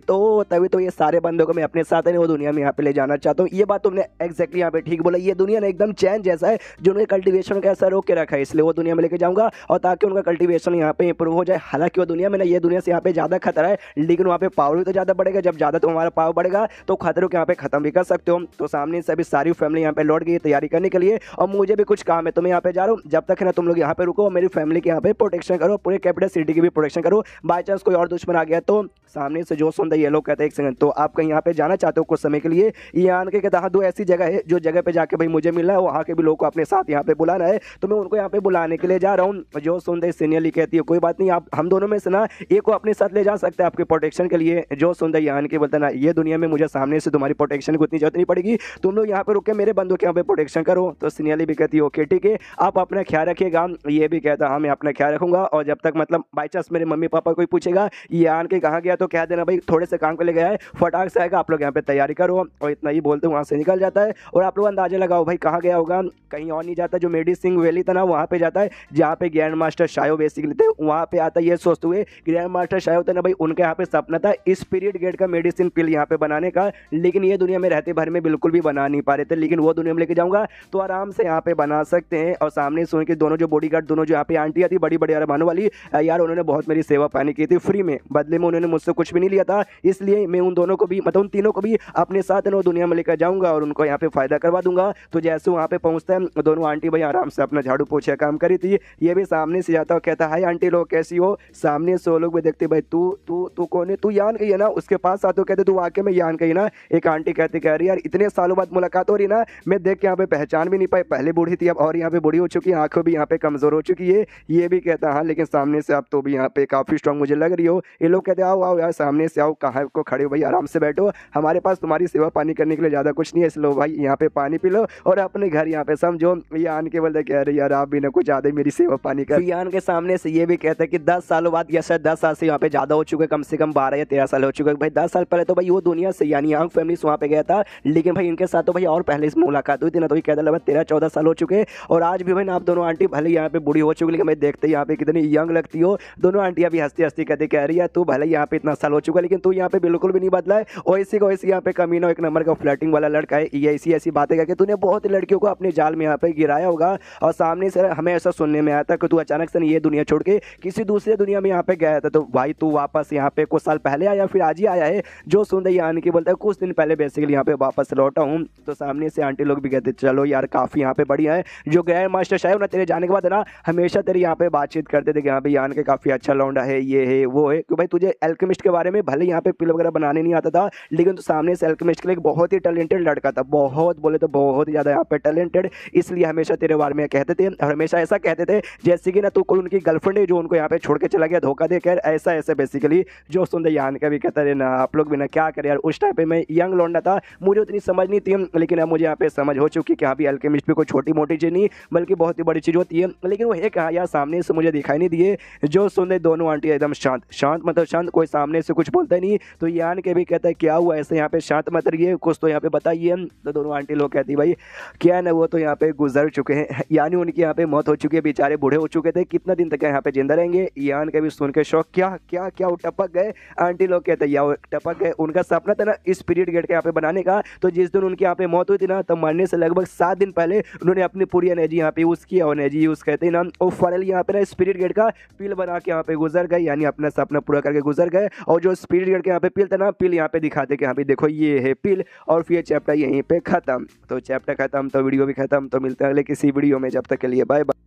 तो ये सारे बंदों को मैं अपने साथ है वो दुनिया में यहाँ पे ले जाना चाहता हूँ। ये बात तुमने एक्जैक्टली यहाँ पे ठीक बोला। ये दुनिया ने एकदम चैन जैसा है जो उनके कल्टीवेशन का ऐसा रोक के रखा है इसलिए वो दुनिया में लेके जाऊंगा और ताकि उनका कल्टीवेशन यहाँ पे इंप्रूव हो जाए। हालांकि वो दुनिया में ना ये दुनिया से यहाँ पे ज़्यादा खतरा है लेकिन वहाँ पे पावर भी तो ज़्यादा बढ़ेगा। जब ज़्यादा तो हमारा पावर बढ़ेगा तो खतरों को यहाँ पे खत्म भी कर सकते हो। तो सामने से अभी सारी फैमिली यहाँ पे लौट गई तैयारी करने के लिए और मुझे भी कुछ काम है तो मैं यहाँ पे जा रहा हूँ। जब तक है ना तुम लोग यहाँ पे रुको मेरी फैमिली के यहाँ पे प्रोटेक्शन करो पूरे कैपिटल सिटी की भी प्रोटेक्शन करो। बाई चांस कोई और दुश्मन आ गया तो सामने से जो सुनता ये लोग कहते हैं एक सेकंड तो आप कहीं यहाँ पे जाना चाहते हो कुछ समय के लिए। ये आन के कहता हाँ 2 ऐसी जगह है जो जगह पे जाके भाई मुझे मिलना है वहाँ के भी लोग को अपने साथ यहाँ पे बुलाना है तो मैं उनको यहाँ पे बुलाने के लिए जा रहा हूँ। जो सुनते सीनियरली कहती है कोई बात नहीं आप हम दोनों में से ना एक को अपने साथ ले जा सकते हैं आपके प्रोटेक्शन के लिए। जो सुनते यान के बोलता ना ये दुनिया में मुझे सामने से तुम्हारी प्रोटेक्शन की उतनी जरूरत नहीं पड़ेगी तुम लोग यहाँ पे रुक के मेरे बंदों के यहाँ पे प्रोटेक्शन करो। तो सीनियरली भी कहती है ओके ठीक है आप अपना ख्याल रखिएगा। ये भी कहता हाँ मैं अपना ख्याल रखूंगा और जब तक मतलब बाई चांस मेरे मम्मी पापा कोई पूछेगा ये आन के कहाँ गया तो कह देना भाई थोड़े से काम को ले गया है फटाक से आएगा आप लोग यहाँ पे तैयारी करो। और इतना ही बोलते वहाँ से निकल जाता है और आप लोग अंदाजा लगाओ भाई कहाँ गया होगा कहीं और नहीं जाता। जो मेडिसिन वैली था ना वहाँ पे जाता है जहाँ पे ग्रैंड मास्टर शायो बेसिकली थे वहाँ पे आता है। ये सोचते हुए ग्रैंड मास्टर शायो थे ना भाई उनके यहाँ पे सपना था स्पिरिट गेट का मेडिसिन पिल यहाँ पे बनाने का लेकिन ये दुनिया में रहते भर में बिल्कुल भी बना नहीं पा रहे थे लेकिन वो दुनिया में लेके जाऊंगा तो आराम से यहाँ पे बना सकते हैं। और सामने सुन के दोनों जो बॉडीगार्ड दोनों जो यहाँ पे आंटियाँ थी बड़ी बड़ी अरमानों वाली यार उन्होंने बहुत मेरी सेवा पानी की थी फ्री में बदले में उन्होंने मुझसे कुछ भी नहीं लिया था इसलिए मैं उन दोनों को भी मतलब उन तीनों को भी अपने साथ दुनिया में लेकर जाऊंगा और उनको यहाँ पे फायदा करवा दूंगा। तो जैसे वहाँ पे पहुँचता है दोनों आंटी भाई आराम से अपना झाड़ू पोछा काम करी थी। ये भी सामने से जाता और कहता हाय आंटी लोग कैसी हो। सामने से वो लोग भी देखते भाई तू तू तू कौन है तू यान कही है ना। उसके पास आते कहते तू वाकई में यान कही ना। एक आंटी कहती कह रही यार इतने सालों बाद मुलाकात हो रही ना मैं देख के यहाँ पे पहचान भी नहीं पाई पहले बूढ़ी थी अब और यहाँ पे बूढ़ी हो चुकी है आंखों भी यहाँ पे कमजोर हो चुकी है। ये भी कहता हाँ लेकिन सामने से आप तो भी यहाँ पे काफी स्ट्रांग मुझे लग रही हो। ये लोग कहते आओ आओ यार सामने से आओ कहाँ को खड़े हो भाई आराम से बैठो हमारे पास तुम्हारी सेवा पानी करने के लिए ज़्यादा कुछ नहीं है इसलिए भाई यहाँ पे पानी पी लो और अपने घर यहाँ पे समझो। ये आन के बोलते कह रहे यार आप भी ना कुछ ज़्यादा ही मेरी सेवा पानी कर। यान के सामने से ये भी कहते हैं कि 10 सालों बाद या शायद 10 साल से यहाँ पे ज़्यादा हो चुके कम से कम 12 या 13 साल हो चुके भाई। 10 साल पहले तो भाई वो दुनिया से यानी यंग फैमिली वहाँ पे गया था लेकिन भाई इनके साथ तो भाई और पहले इस मुलाकात हुई थी ना तो ये कहता लगभग 13-14 साल हो चुके हैं और आज भी बहन आप दोनों आंटी भले यहाँ पे बूढ़ी हो चुकी, लेकिन मैं देखते यहाँ पे कितनी यंग लगती हो। दोनों आंटियां भी हंसती हंसती कहते कह रही है तू भले यहाँ पे इतना साल हो चुका लेकिन तू यहाँ पे बिल्कुल भी नहीं बदला है और इसी को इसी यहाँ पे कमीना एक नंबर का फ्लर्टिंग वाला लड़का है। ये ऐसी ऐसी बातें करके तूने बहुत लड़कियों को अपने जाल में यहाँ पे गिराया होगा और सामने से हमें ऐसा सुनने में आया था कि तू अचानक से ये दुनिया छोड़ के किसी दूसरे दुनिया में यहाँ पे गया था। तो भाई तू वापस यहाँ पे कुछ साल पहले आया फिर आज ही आया है? जो सुनते यानी कि बोलता है कुछ दिन पहले बेसिकली यहाँ पे वापस लौटा हूँ। तो सामने से आंटी लोग भी कहते चलो यार काफ़ी यहाँ पे बढ़िया है। जो ग्रैंड मास्टर साहब ना तेरे जाने के बाद ना हमेशा तेरी यहाँ पे बातचीत करते थे कि यहाँ पे यान के काफ़ी अच्छा लौंडा है, ये है वो है। कि भाई तुझे एल्केमिस्ट के बारे में भले यहाँ पे पिल वगैरह बनाने नहीं आता था लेकिन तो सामने से एल्केमिस्ट के लिए एक बहुत ही टैलेंटेड लड़का था, बहुत बोले तो बहुत ही ज़्यादा यहाँ पे टैलेंटेड। इसलिए हमेशा तेरे बारे में कहते थे और हमेशा ऐसा कहते थे जैसे कि ना तू कोई उनकी गर्लफ्रेंड है जो उनको यहाँ पे छोड़ के चला गया धोखा देकर, ऐसा ऐसे बेसिकली। जो सुनते यान का भी कहता है ना आप लोग भी ना क्या करें यार। उस टाइम पे मैं यंग लौंडा था, मुझे उतनी समझ नहीं थी, लेकिन अब मुझे यहाँ पे समझ हो चुकी कि हाँ भी एल्केमिस्ट भी कोई छोटी मोटी चीज़ नहीं बल्कि बहुत ही बड़ी चीज़ होती है। लेकिन वो है कहाँ यार सामने से मुझे दिखाई नहीं दिए। जो सुनते दोनों आंटी एकदम शांत शांत मतलब शांत, कोई सामने से कुछ बोलता नहीं। तो यान के भी कहता है क्या हुआ ऐसे यहाँ पे शांत मत रहिए, कुछ तो यहाँ पे बताइए। तो दोनों आंटी लोग कहती भाई क्या है ना वो तो यहाँ पे गुजर चुके हैं, यानी उनकी यहाँ पे मौत हो चुकी है, बेचारे बूढ़े हो चुके थे, कितना दिन तक यहाँ पे जिंदा रहेंगे। यान के भी सुन के शौक क्या क्या क्या वो टपक गए। आंटी लोग कहते हैं या टपक गए, उनका सपना था ना स्पिरिट गेट के यहाँ पे बनाने का। तो जिस दिन उनकी यहाँ पे मौत हुई थी ना तो मरने से लगभग 7 दिन पहले उन्होंने अपनी पूरी एनर्जी यहाँ पे यूज़ किया और एनर्जी यूज़ कहते हैं ना वो फाइनली यहाँ पे ना स्पिरिट गेट का पिल बना के यहाँ पे गुजर गए, यानी अपना सपना पूरा करके गुजर गए। और जो स्पिरिट गेट के यहाँ पे पिल था ना, पिल यहाँ पे दिखाते कि यहाँ पे देखो ये है पिल और फिर चैप्टर यहीं पे खत्म। तो चैप्टर खत्म तो वीडियो भी खत्म। तो मिलते हैं अगले किसी वीडियो में, जब तक के लिए बाय बाय।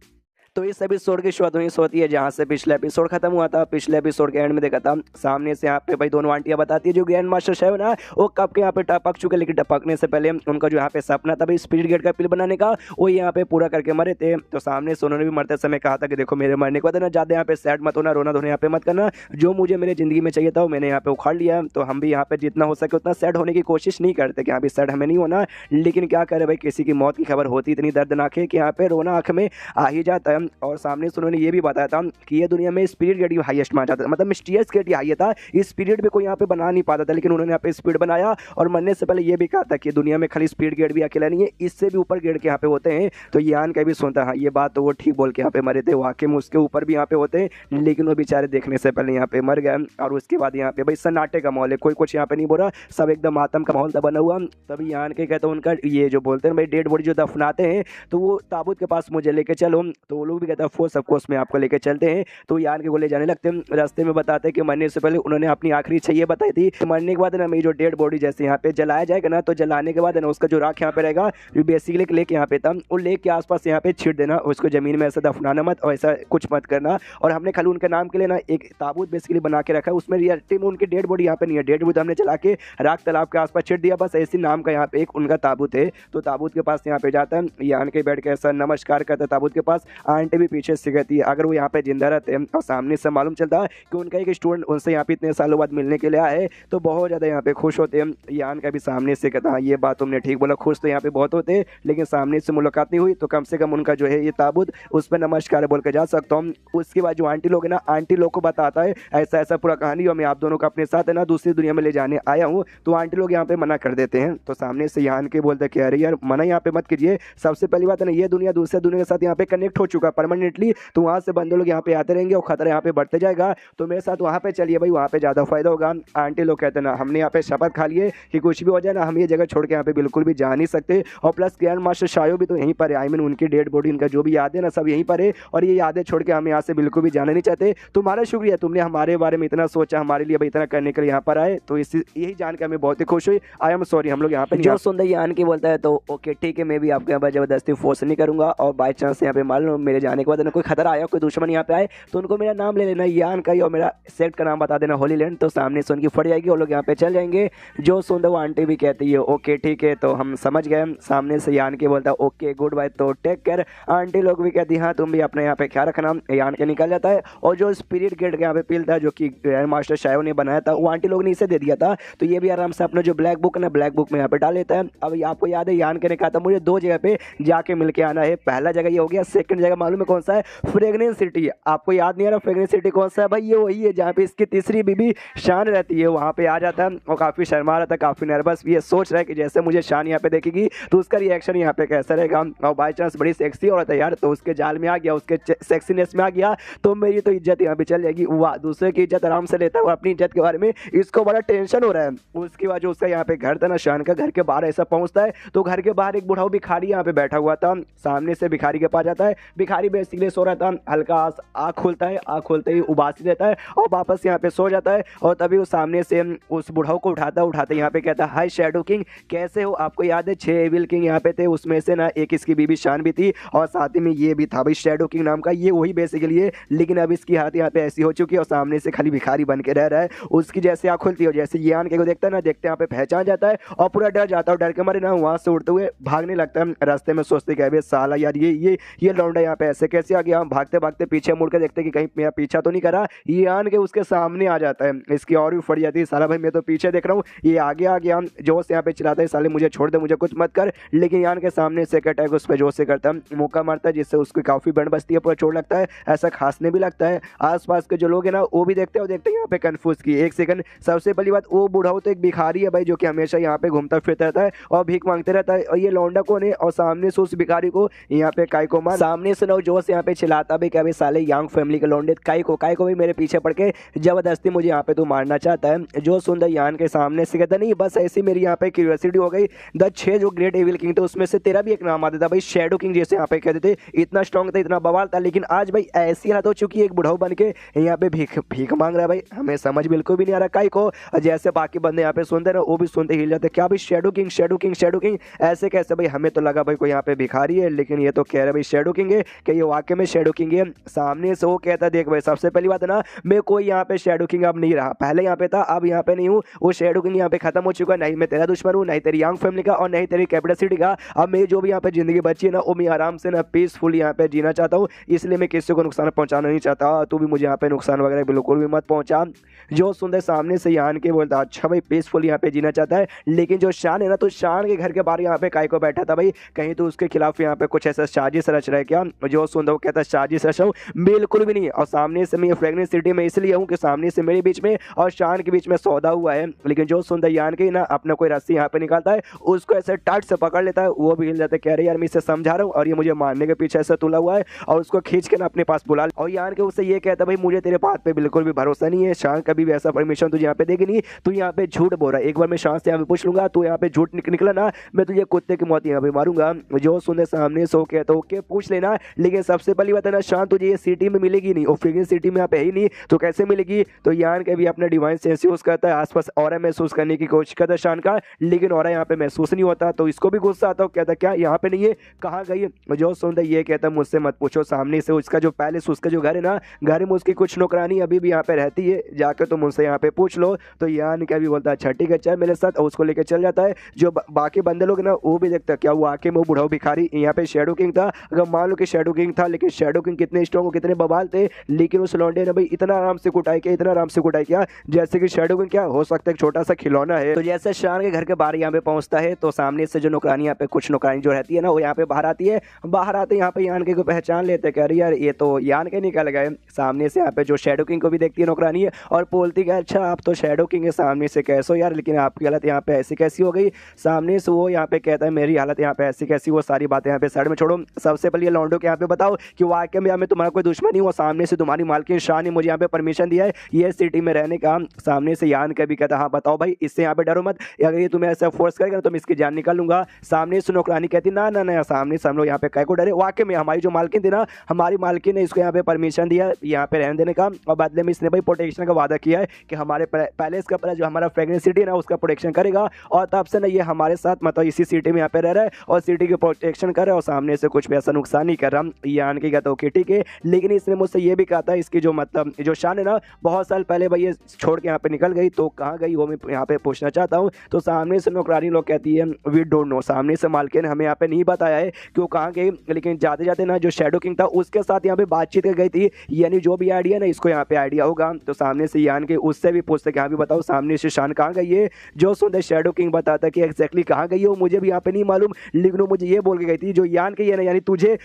तो इस एपिसोड की शुरुआत वहीं से होती है जहाँ से पिछले एपिसोड खत्म हुआ था। पिछले एपिसोड के एंड में देखा था सामने से यहाँ पे भाई दोनों आंटियां बताती है जो ग्रैंड मास्टर साहब ना वो कब के यहाँ पे टपक चुके, लेकिन टपकने से पहले उनका जो यहाँ पे सपना था भाई स्पिरिट गेट का पिल बनाने का वो यहाँ पे पूरा करके मरे थे। तो सामने से उन्होंने भी मरते समय कहा था कि देखो मेरे मरने के बाद ना ज़्यादा यहाँ पे सैड मत होना, रोना धोना यहाँ पे मत करना, जो मुझे मेरे जिंदगी में चाहिए था वो मैंने यहाँ पे उखाड़ लिया। तो हम भी यहाँ पे जितना हो सके उतना सैड होने की कोशिश नहीं करते कि यहाँ पे सैड हमें नहीं होना, लेकिन क्या करे भाई किसी की मौत की खबर होती इतनी दर्दनाक है कि यहाँ पे रोना आँख में आ ही जाता है। और सामने उन्होंने ये भी बताया था कि ये दुनिया में स्पिरिट गेट ही हाईएस्ट माना जाता है, मतलब मिस्टीरियस गेट ही हाई था। इस स्पिरिट भी कोई यहाँ पे बना नहीं पाता था, लेकिन उन्होंने यहाँ पे स्पिरिट बनाया। और मरने से पहले ये भी कहा था कि दुनिया में खाली स्पिरिट गेट भी अकेला नहीं है, इससे भी ऊपर गेट के यहाँ पे होते हैं। तो यान का भी सुनता हाँ ये बात तो वो ठीक बोल के यहाँ पे मरे थे, वाकई में उसके ऊपर भी यहाँ पे होते हैं, लेकिन वो बेचारे देखने से पहले यहाँ पे मर गए। और उसके बाद यहाँ पे भाई सन्नाटे का माहौल है, कोई कुछ यहाँ पे नहीं बोल रहा, सब एकदम आतंक का माहौल था बना हुआ। तभी यान के कहते हैं उनका ये जो बोलते हैं भाई डेड बॉडी जो दफनाते हैं तो वो ताबूत के पास मुझे लेके चलो। तो वो लोग भी कहते हैं फोर्स ऑफ कोर्स में आपको लेके चलते हैं। तो यान के गोले जाने लगते हैं, रास्ते में बताते हैं कि मरने से पहले उन्होंने अपनी आखिरी चाहिए बताई थी। मरने के बाद ना मेरी जो डेड बॉडी जैसे यहाँ पे जलाया जाएगा ना, तो जलाने के बाद ना उसका जो राख यहाँ पे रहेगा बेसिकली लेक यहाँ पे था, वो लेक के आसपास यहाँ पे छीट देना, उसको जमीन में ऐसा दफनाना मत और ऐसा कुछ मत करना। और हमने खाली उनके नाम के लिए ना एक ताबूत बेसिकली बना के रखा है, उसमें रियलिटी में उनकी डेड बॉडी यहाँ पे नहीं है, डेड बॉडी हमने जला के राख तालाब के आसपास छीट दिया, बस ऐसी नाम का यहाँ पे एक उनका ताबूत है। तो ताबूत के पास यहाँ पे जाता है, यान के बैठ के ऐसा नमस्कार करता है ताबूत के पास। आंटी भी पीछे से कहती है अगर वो यहाँ पे जिंदा रहते हैं और सामने से मालूम चलता है कि उनका एक स्टूडेंट उनसे यहाँ पे इतने सालों बाद मिलने के लिए आया है तो बहुत ज़्यादा यहाँ पे खुश होते हैं। यान का भी सामने से कहता है ये बात तुमने ठीक बोला, खुश तो यहाँ पे बहुत होते हैं, लेकिन सामने से मुलाकात नहीं हुई तो कम से कम उनका जो है ये ताबूत उस पर नमस्कार बोल के जा सकता हूँ। उसके बाद जो आंटी लोग है ना, आंटी लोग को बताता है ऐसा ऐसा पूरा कहानी और मैं आप दोनों को अपने साथ है ना दूसरी दुनिया में ले जाने आया हूँ। तो आंटी लोग यहाँ पे मना कर देते हैं। तो सामने से यान के बोलते कि अरे यार मना यहाँ पे मत कीजिए, सबसे पहली बात है ना ये दुनिया दूसरे दुनिया के साथ यहाँ पे कनेक्ट हो चुका परमानेंटली, तो वहाँ से बंदे लोग यहाँ पे आते रहेंगे और खतरा यहाँ पे बढ़ते जाएगा, तो मेरे साथ वहाँ पे चलिए भाई, वहाँ पे ज़्यादा फायदा होगा। आंटी लोग कहते हैं ना हमने यहाँ पे शपथ खा लिए कि कुछ भी हो जाए ना हम ये जगह छोड़ के यहाँ पे बिल्कुल भी जा नहीं सकते। और प्लस ग्रैंड मास्टर शायो भी तो यहीं पर है, आई मीन उनकी डेड बॉडी उनका जो भी याद है ना सब यहीं पर है, और ये यादें छोड़ के हम यहाँ से बिल्कुल भी जाना नहीं चाहते। तुम्हारा शुक्रिया, तुमने हमारे बारे में इतना सोचा, हमारे लिए भाई इतना करने के लिए यहाँ पर आए, तो इस यही जान के हमें बहुत ही खुश हुई। आई एम सॉरी हम लोग यहाँ पे जो सुंदर यान की बोलता है तो ओके ठीक है, मैं भी आपके यहाँ पर जबरदस्ती फोर्स नहीं करूँगा, और बाई चांस यहाँ पे मान लो मेरे जाने के बाद कोई खतरा आया, कोई दुश्मन यहाँ पे आए तो उनको मेरा नाम ले लेना यान का ही और मेरा सेट का नाम बता देना होली लैंड, तो सामने से उनकी फट जाएगी और लोग यहाँ पे चल जाएंगे। जो सुंदर वो आंटी भी कहती है ओके ठीक है, तो हम समझ गए। सामने से यान के बोलता है ओके गुड बाय, तो टेक केयर। आंटी लोग भी कहती है हाँ तुम भी अपने यहाँ पे ख्याल रखना। यान के निकल जाता है और जो स्पिरिट गेट के यहाँ पे पिल था जो कि ग्रैंड मास्टर शायो ने बनाया था वो आंटी लोग ने इसे दे दिया था, तो ये भी आराम से अपना जो ब्लैक बुक है ना ब्लैक बुक में यहाँ पे डाल लेता है। अब आपको याद है यान के ने कहा था मुझे 2 जगह पे जाके मिल के आना है, पहला जगह ये हो गया, सेकंड जगह मालूम है कौन सा है, फ्रेगनेंस सिटी। आपको याद नहीं आ रहा फ्रेगनेंस सिटी कौन सा है भाई, ये वही है जहाँ पे इसकी तीसरी बीबी शान रहती है। वहाँ पे आ जाता है और काफ़ी शर्मा रहा था, काफ़ी नर्वस, ये सोच रहा है कि जैसे मुझे शान यहाँ पे देखेगी तो उसका रिएक्शन यहाँ पे कैसा रहेगा। और बाई चांस बड़ी सेक्सी औरत है यार, तो उसके जाल में आ गया, उसके सेक्सीनेस में आ गया तो मेरी तो इज्जत यहाँ पे चल जाएगी। वाह, दूसरे की इज्जत आराम से लेता है, वो अपनी इज्जत के बारे में इसको बड़ा टेंशन हो रहा है। उसके बाद जो उसका यहाँ पे घर था ना शान का, घर के बाहर ऐसा पहुंचता है तो घर के बाहर एक बुढ़ाऊ भिखारी यहाँ पे बैठा हुआ था। सामने से भिखारी के पास जाता है, भिखारी बेसिकली सो रहा था, हल्का आँख खुलता है, आँख खोलते ही उबासी देता है और वापस यहाँ पे सो जाता है। और तभी वो सामने से उस बुढ़ाऊ को उठाते यहाँ पे कहता है, हाय शैडो किंग, कैसे हो? आपको याद है 6 एविल किंग यहाँ पे थे, उसमें से ना एक इसकी बीबी शान भी थी और साथ ही में ये भी था भाई शैडो किंग नाम का, ये वही बेसिकली है। लेकिन अब इसकी हालत यहाँ पे ऐसी हो चुकी है और सामने से खाली भिखारी बन के रह रहा है। उसकी जैसे आँख खुलती है, जैसे ये आन के को देखता है ना, देखते यहाँ पे पहचान जाता है और पूरा डर जाता है। डर के मारे ना वहाँ से उड़ते हुए भागने लगता है। रास्ते में सोचते क्या साला यार ये लौंडा यहाँ पे ऐसे कैसे आ गया। भागते भागते पीछे मुड़ के देखते कि कहीं मेरा पीछा तो नहीं करा। ये आन के उसके सामने आ जाता है, इसकी और भी फट जाती है, साला भाई मैं तो पीछे देख रहा हूँ, ये आगे आ गया। जोश यहाँ पे चिल्लाता है, साले मुझे छोड़ दे, मुझे कुछ मत कर। लेकिन यान के सामने से अटैक उस पर जोश से करता है, मौका मारता है जिससे उसकी काफ़ी बैंड बजती है, पूरा चोट लगता है, ऐसा खांसने भी लगता है। आसपास के जो लोग हैं ना वो भी देखते हैं यहाँ पे कंफ्यूज की। एक सेकंड, सबसे पहली बात, वो बूढ़ा तो एक भिखारी है भाई जो कि हमेशा यहाँ पे घूमता फिरता रहता है और भीख मांगते रहता है। और ये लौंडा कौन है? और सामने से उस भिखारी को यहाँ पे काय को मार, सामने से ना जोश यहाँ पे चिल्लाता भी क्या भाई साले यांग फैमिली के लौंडे, काय को भाई मेरे पीछे पड़ के जबरदस्ती मुझे यहाँ पे तू मारना चाहता है। जो सुंदर यान के सामने से कहता नहीं, बस ऐसी मेरी यहाँ पे क्यूरियोसिटी हो गई। 6 जो ग्रेट एविल किंग थे उसमें से तेरा भी एक नाम आता था भाई, शैडो किंग जैसे यहाँ पे कहते थे। इतना स्ट्रॉन्ग था, इतना बवाल था, लेकिन आज भाई ऐसी हालत हो चुकी है, एक बुढ़ाऊ बन के यहाँ पे भीख मांग रहा है भाई। हमें समझ बिल्कुल भी नहीं आ रहा काय को। जैसे बाकी बंदे यहाँ पे सुनते ना वो भी सुनते हिल जाते, क्या भाई shadow king shadow king shadow king ऐसे कैसे भाई? हमें तो लगा भाई कोई यहाँ पे भिखारी है, लेकिन ये तो कह रहे भाई शैडो किंग है। कि ये वाकई में शैडो किंग है? सामने से वो कहता देख भाई, सबसे पहली बात है ना, मैं कोई यहाँ पे शैडो किंग अब नहीं रहा, पहले यहाँ पे था अब यहाँ पे नहीं हूँ। वो शैडो किंग यहाँ पे खत्म हो चुका है, नहीं मैं तेरा दुश्मन हूँ, नहीं तेरी यांग फैमिली का और नहीं तेरी कैपिटल सिटी का। अब मेरी जो भी यहाँ पे जिंदगी बची है ना वो मैं आराम से ना पीसफुल यहाँ पे जीना चाहता हूँ, इसलिए मैं किसी को नुकसान पहुंचाना नहीं चाहता। तू भी मुझे यहाँ पे नुकसान वगैरह बिल्कुल भी मत पहुंचा। जो सुंदर सामने से यान के बोलता, अच्छा भाई पीसफुल यहाँ पे जीना चाहता है। लेकिन जो शान है ना, तो शान के घर के बाहर यहाँ पे काय को बैठा था भाई, कहीं तो उसके खिलाफ यहाँ पे कुछ ऐसा साजिश रच रहा है क्या? जो सुंदर वो कहता है साजिश रच रहा हूँ, बिल्कुल भी नहीं। और सामने से मैं ये फ्रेगनेंस सिटी में इसलिए हूँ कि सामने से मेरे बीच में और शान के बीच में सौदा हुआ है। लेकिन जो सुंदर यान के ना अपना कोई रस्सी यहाँ पे निकालता है, उसको ऐसे टाइट से पकड़ लेता है, वो भी हिल जाता है, कह रहे यार मैं इसे समझा रहा हूँ और ये मुझे मारने के पीछे ऐसा तुला हुआ है, और उसको खींच के ना अपने पास बुला। और यान के उससे ये कहता है भाई मुझे तेरे बात पे बिल्कुल भी भरोसा नहीं है, शान कभी भी ऐसा परमिशन तुझे यहाँ पे देगी नहीं, तू यहाँ पे झूठ बोल रहा है। एक बार मैं शान से यहाँ पे पूछ लूंगा, तू यहाँ पे झूठ निकला ना, मैं तुझे कुत्ते की मौत यहाँ पे मारूंगा। जो सुंदर सामने सो कहता ओके पूछ लेना, लेकिन सबसे पहली बात है ना शान तुझे ये सिटी में मिलेगी नहीं, और फ्रेगनेंस सिटी में यहाँ पे ही नहीं तो कैसे मिलेगी? तो यान के भी अपना डिवाइन सेंस यूज करता है, आसपास ऑरा महसूस करने की कोशिश करता है शान का, लेकिन ऑरा यहाँ पे महसूस नहीं होता। तो इसको भी गुस्सा आता है, कहता क्या यहाँ पे नहीं है, कहाँ गई? जो सुंदर ये कहता है मुझसे मत पूछो, सामने से उसका जो पैलेस, उसका जो घर है ना, घर में उसकी कुछ नौकरानी अभी भी यहाँ पे रहती है, जाकर तुम उनसे यहाँ पे पूछ लो। तो यान का भी बोलता है अच्छा ठीक है चल मेरे साथ, और उसको लेकर चल जाता है। जो बाकी बंदे लोग ना वो भी देखता है क्या वो आके में वो बुढ़ाऊ भिखारी यहाँ पे शैडो किंग था। अगर मान लो कि शैडो किंग था, लेकिन शैडो किंग कितने स्ट्रॉन्ग कितने बवाल थे, लेकिन उस लौंडे ने भाई इतना आराम से कुटाई किया, इतना आराम से कुटाई किया जैसे कि शैडो किंग क्या हो सकता है, छोटा सा खिलौना है। तो जैसे शान के घर के बाहर यहाँ पे पहुंचता है तो सामने से जो नौकरानी यहाँ पे कुछ नौकरानी जो रहती है ना वो यहाँ पे बाहर आती है। बाहर आते यहाँ पे यान के को पहचान लेते हैं, कह रही यार ये तो यान के निकल गए। सामने से यहाँ पे जो शैडो किंग को भी देखती है नौकरानी और बोलती है अच्छा आप तो शैडो किंग है, सामने से कैसे हो यार, लेकिन आपकी हालत यहाँ पे ऐसी कैसी हो गई? सामने से वो यहाँ पे कहता है मेरी हालत यहाँ पे ऐसी कैसी, वो सारी बातें यहाँ पे साइड में छोड़ो। सबसे पहले लौंडो के यहाँ पे बताओ कि वाकई में मैं तुम्हारा कोई दुश्मन नहीं हूँ, सामने से तुम्हारी मालकिन शान ने मुझे यहाँ पे परमिशन दिया है ये सिटी में रहने का। सामने से यान का भी कहता हाँ बताओ भाई, इससे यहाँ पे डरो मत, अगर ये तुम्हें ऐसा फोर्स करेगा तो मैं इसकी जान निकाल लूंगा। सामने से नौकरानी कहती ना ना ना, सामने से हम लोग यहाँ पे कै को डरे, वाकई में हमारी जो मालकिन थी ना, हमारी मालकिन ने इसको यहाँ पे परमिशन दिया यहाँ पे रहने देने का, और बदले में इसने भाई प्रोटेक्शन का वादा किया है कि हमारे पैलेस का पूरा जो हमारा फ्रेगनेंस सिटी ना उसका प्रोटेक्शन करेगा, और तब से ना ये हमारे साथ मतलब इसी सिटी में यहाँ पे रह रहा है और सिटी की प्रोटेक्शन कर रहा है और सामने से कुछ भी ऐसा नुकसान नहीं कर रहा। यान की कहता ओके ठीक है, लेकिन इसने मुझसे ये भी कहा था इसकी जो मतलब जो शान है ना बहुत साल पहले भाई ये छोड़ के यहाँ पे निकल गई, तो कहाँ गई वो मैं यहाँ पे पूछना चाहता हूँ। तो सामने से नौकरानी लोग कहती है वी डोंट नो, सामने से मालकिन हमें यहाँ पे नहीं बताया है कि वो कहाँ गई, लेकिन जाते जाते ना जो शैडो किंग था उसके साथ यहाँ पे बातचीत कर गई थी, यानी जो भी आइडिया ना इसको यहाँ पे आइडिया होगा। तो सामने से यान के उससे भी पूछते कि हाँ भी बताओ सामने से शान कहाँ गई है। जो सुंदर शैडो किंग बताता कि एग्जैक्टली कहाँ गई है वो मुझे भी यहाँ पे नहीं मालूम, लेकिन वो मुझे ये बोल के गई थी जो यान के है ना, यानी तुझे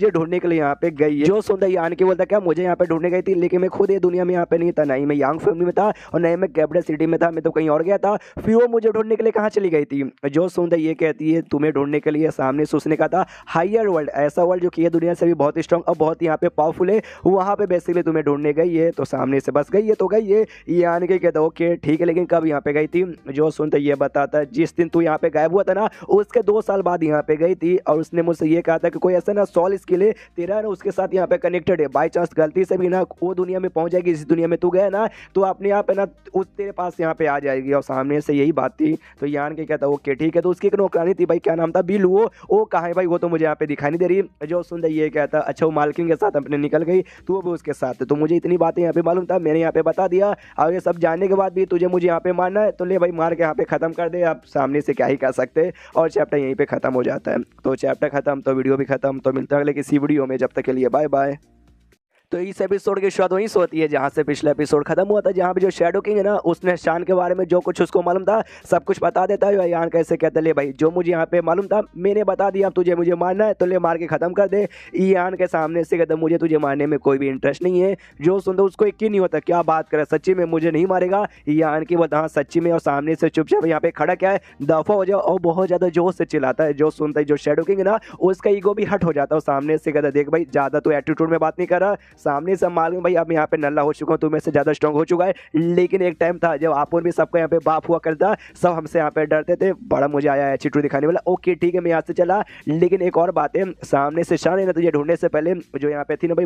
मुझे ढूंढने के लिए यहाँ पे गई है। जो सुंदर यान की बोलता क्या मुझे यहाँ पे ढूंढने गई थी, लेकिन मैं खुद ये दुनिया में यहाँ पे नहीं था, नहीं मैं यांग फैमिली में था और नहीं मैं कैपिटल सिटी में था, मैं तो कहीं और गया था। फिर वो मुझे ढूंढने के लिए कहाँ चली गई थी? जो सुंदर ये कहती है तुम्हें ढूंढने के लिए सामने से उसने कहा था हायर वर्ल्ड, ऐसा वर्ल्ड जो कि ये दुनिया से भी बहुत स्ट्रॉन्ग और बहुत यहाँ पे पावरफुल है, वहाँ पे बेसिकली तुम्हें ढूंढने गई है। तो सामने से बस गई है तो गई है, यान के कहता ओके ठीक है, लेकिन कब यहाँ पे गई थी? जो सुनते ये बताता है जिस दिन तू यहाँ पे गायब हुआ था ना उसके 2 साल बाद यहाँ पे गई थी, और उसने मुझसे ये कहा था कि कोई ऐसा ना सॉल इसके लिए तेरा ना उसके साथ यहाँ पे कनेक्टेड है, बाई चांस गलती से भी ना वो दुनिया में पहुंच जाएगी, इस दुनिया में तू गया ना तो अपने यहाँ पे ना उस तेरे पास यहाँ पे आ जाएगी। और सामने से यही बात थी। तो यान के कहता ओके ठीक है। तो उसकी एक नौकरानी थी भाई, क्या नाम था, बिल, वो कहाँ है भाई, वो तो मुझे यहाँ पे दिखाई नहीं दे रही। जो सुंदर ये कहता अच्छा वो मालकिन के साथ अपने निकल गई, तो वो भी उसके साथ है। तो मुझे इतनी बातें यहाँ पे मालूम था, मैंने यहाँ पे बता दिया। और ये सब जानने के बाद भी तुझे मुझे यहाँ पे मारना है तो ले भाई मार के यहाँ पे खत्म कर दे। आप सामने से क्या ही कर सकते। और चैप्टर यहीं पे खत्म हो जाता है। तो चैप्टर खत्म तो वीडियो भी खत्म। तो मिलता है अगले किसी वीडियो में, जब तक के लिए बाय बाय। तो इस एपिसोड की शुरुआत वहीं से होती है जहाँ से पिछला एपिसोड खत्म हुआ था, जहाँ पे जो शैडो किंग है ना उसने शान के बारे में जो कुछ उसको मालूम था सब कुछ बता देता है। यान कैसे कहते ले भाई जो मुझे यहाँ पे मालूम था मैंने बता दिया, अब तुझे मुझे मारना है तो ले मार के खत्म कर दे। यान के सामने से कहता मुझे तुझे मारने में कोई भी इंटरेस्ट नहीं है। जो सुनता उसको यकीन नहीं होता, क्या बात करे सच्ची में मुझे नहीं मारेगा? यान की बता हाँ सच्ची में। और सामने से चुपचाप यहाँ पे खड़ा क्या है, दफा हो जाओ। और बहुत ज्यादा जोश से चिल्लाता है। जो सुनता है जो शैडो किंग है ना उसका ईगो भी हट हो जाता है। सामने से कहता देख भाई ज्यादा तो एटीट्यूड में बात नहीं कर रहा, सामने से मालूम भाई अब यहाँ पे नल्ला हो चुका हूँ, तुम्हें से ज्यादा स्ट्रॉन्ग हो चुका है। लेकिन एक टाइम था जब आप भी सबका यहाँ पे बाप हुआ करता, सब हमसे यहाँ पे डरते थे, बड़ा मुझे आया है चिट्टू दिखाने वाला। ओके ठीक है मैं यहाँ से चला। लेकिन एक और बात है, सामने से शान है ना तुझे ढूंढने से पहले जो यहाँ पे थी ना भाई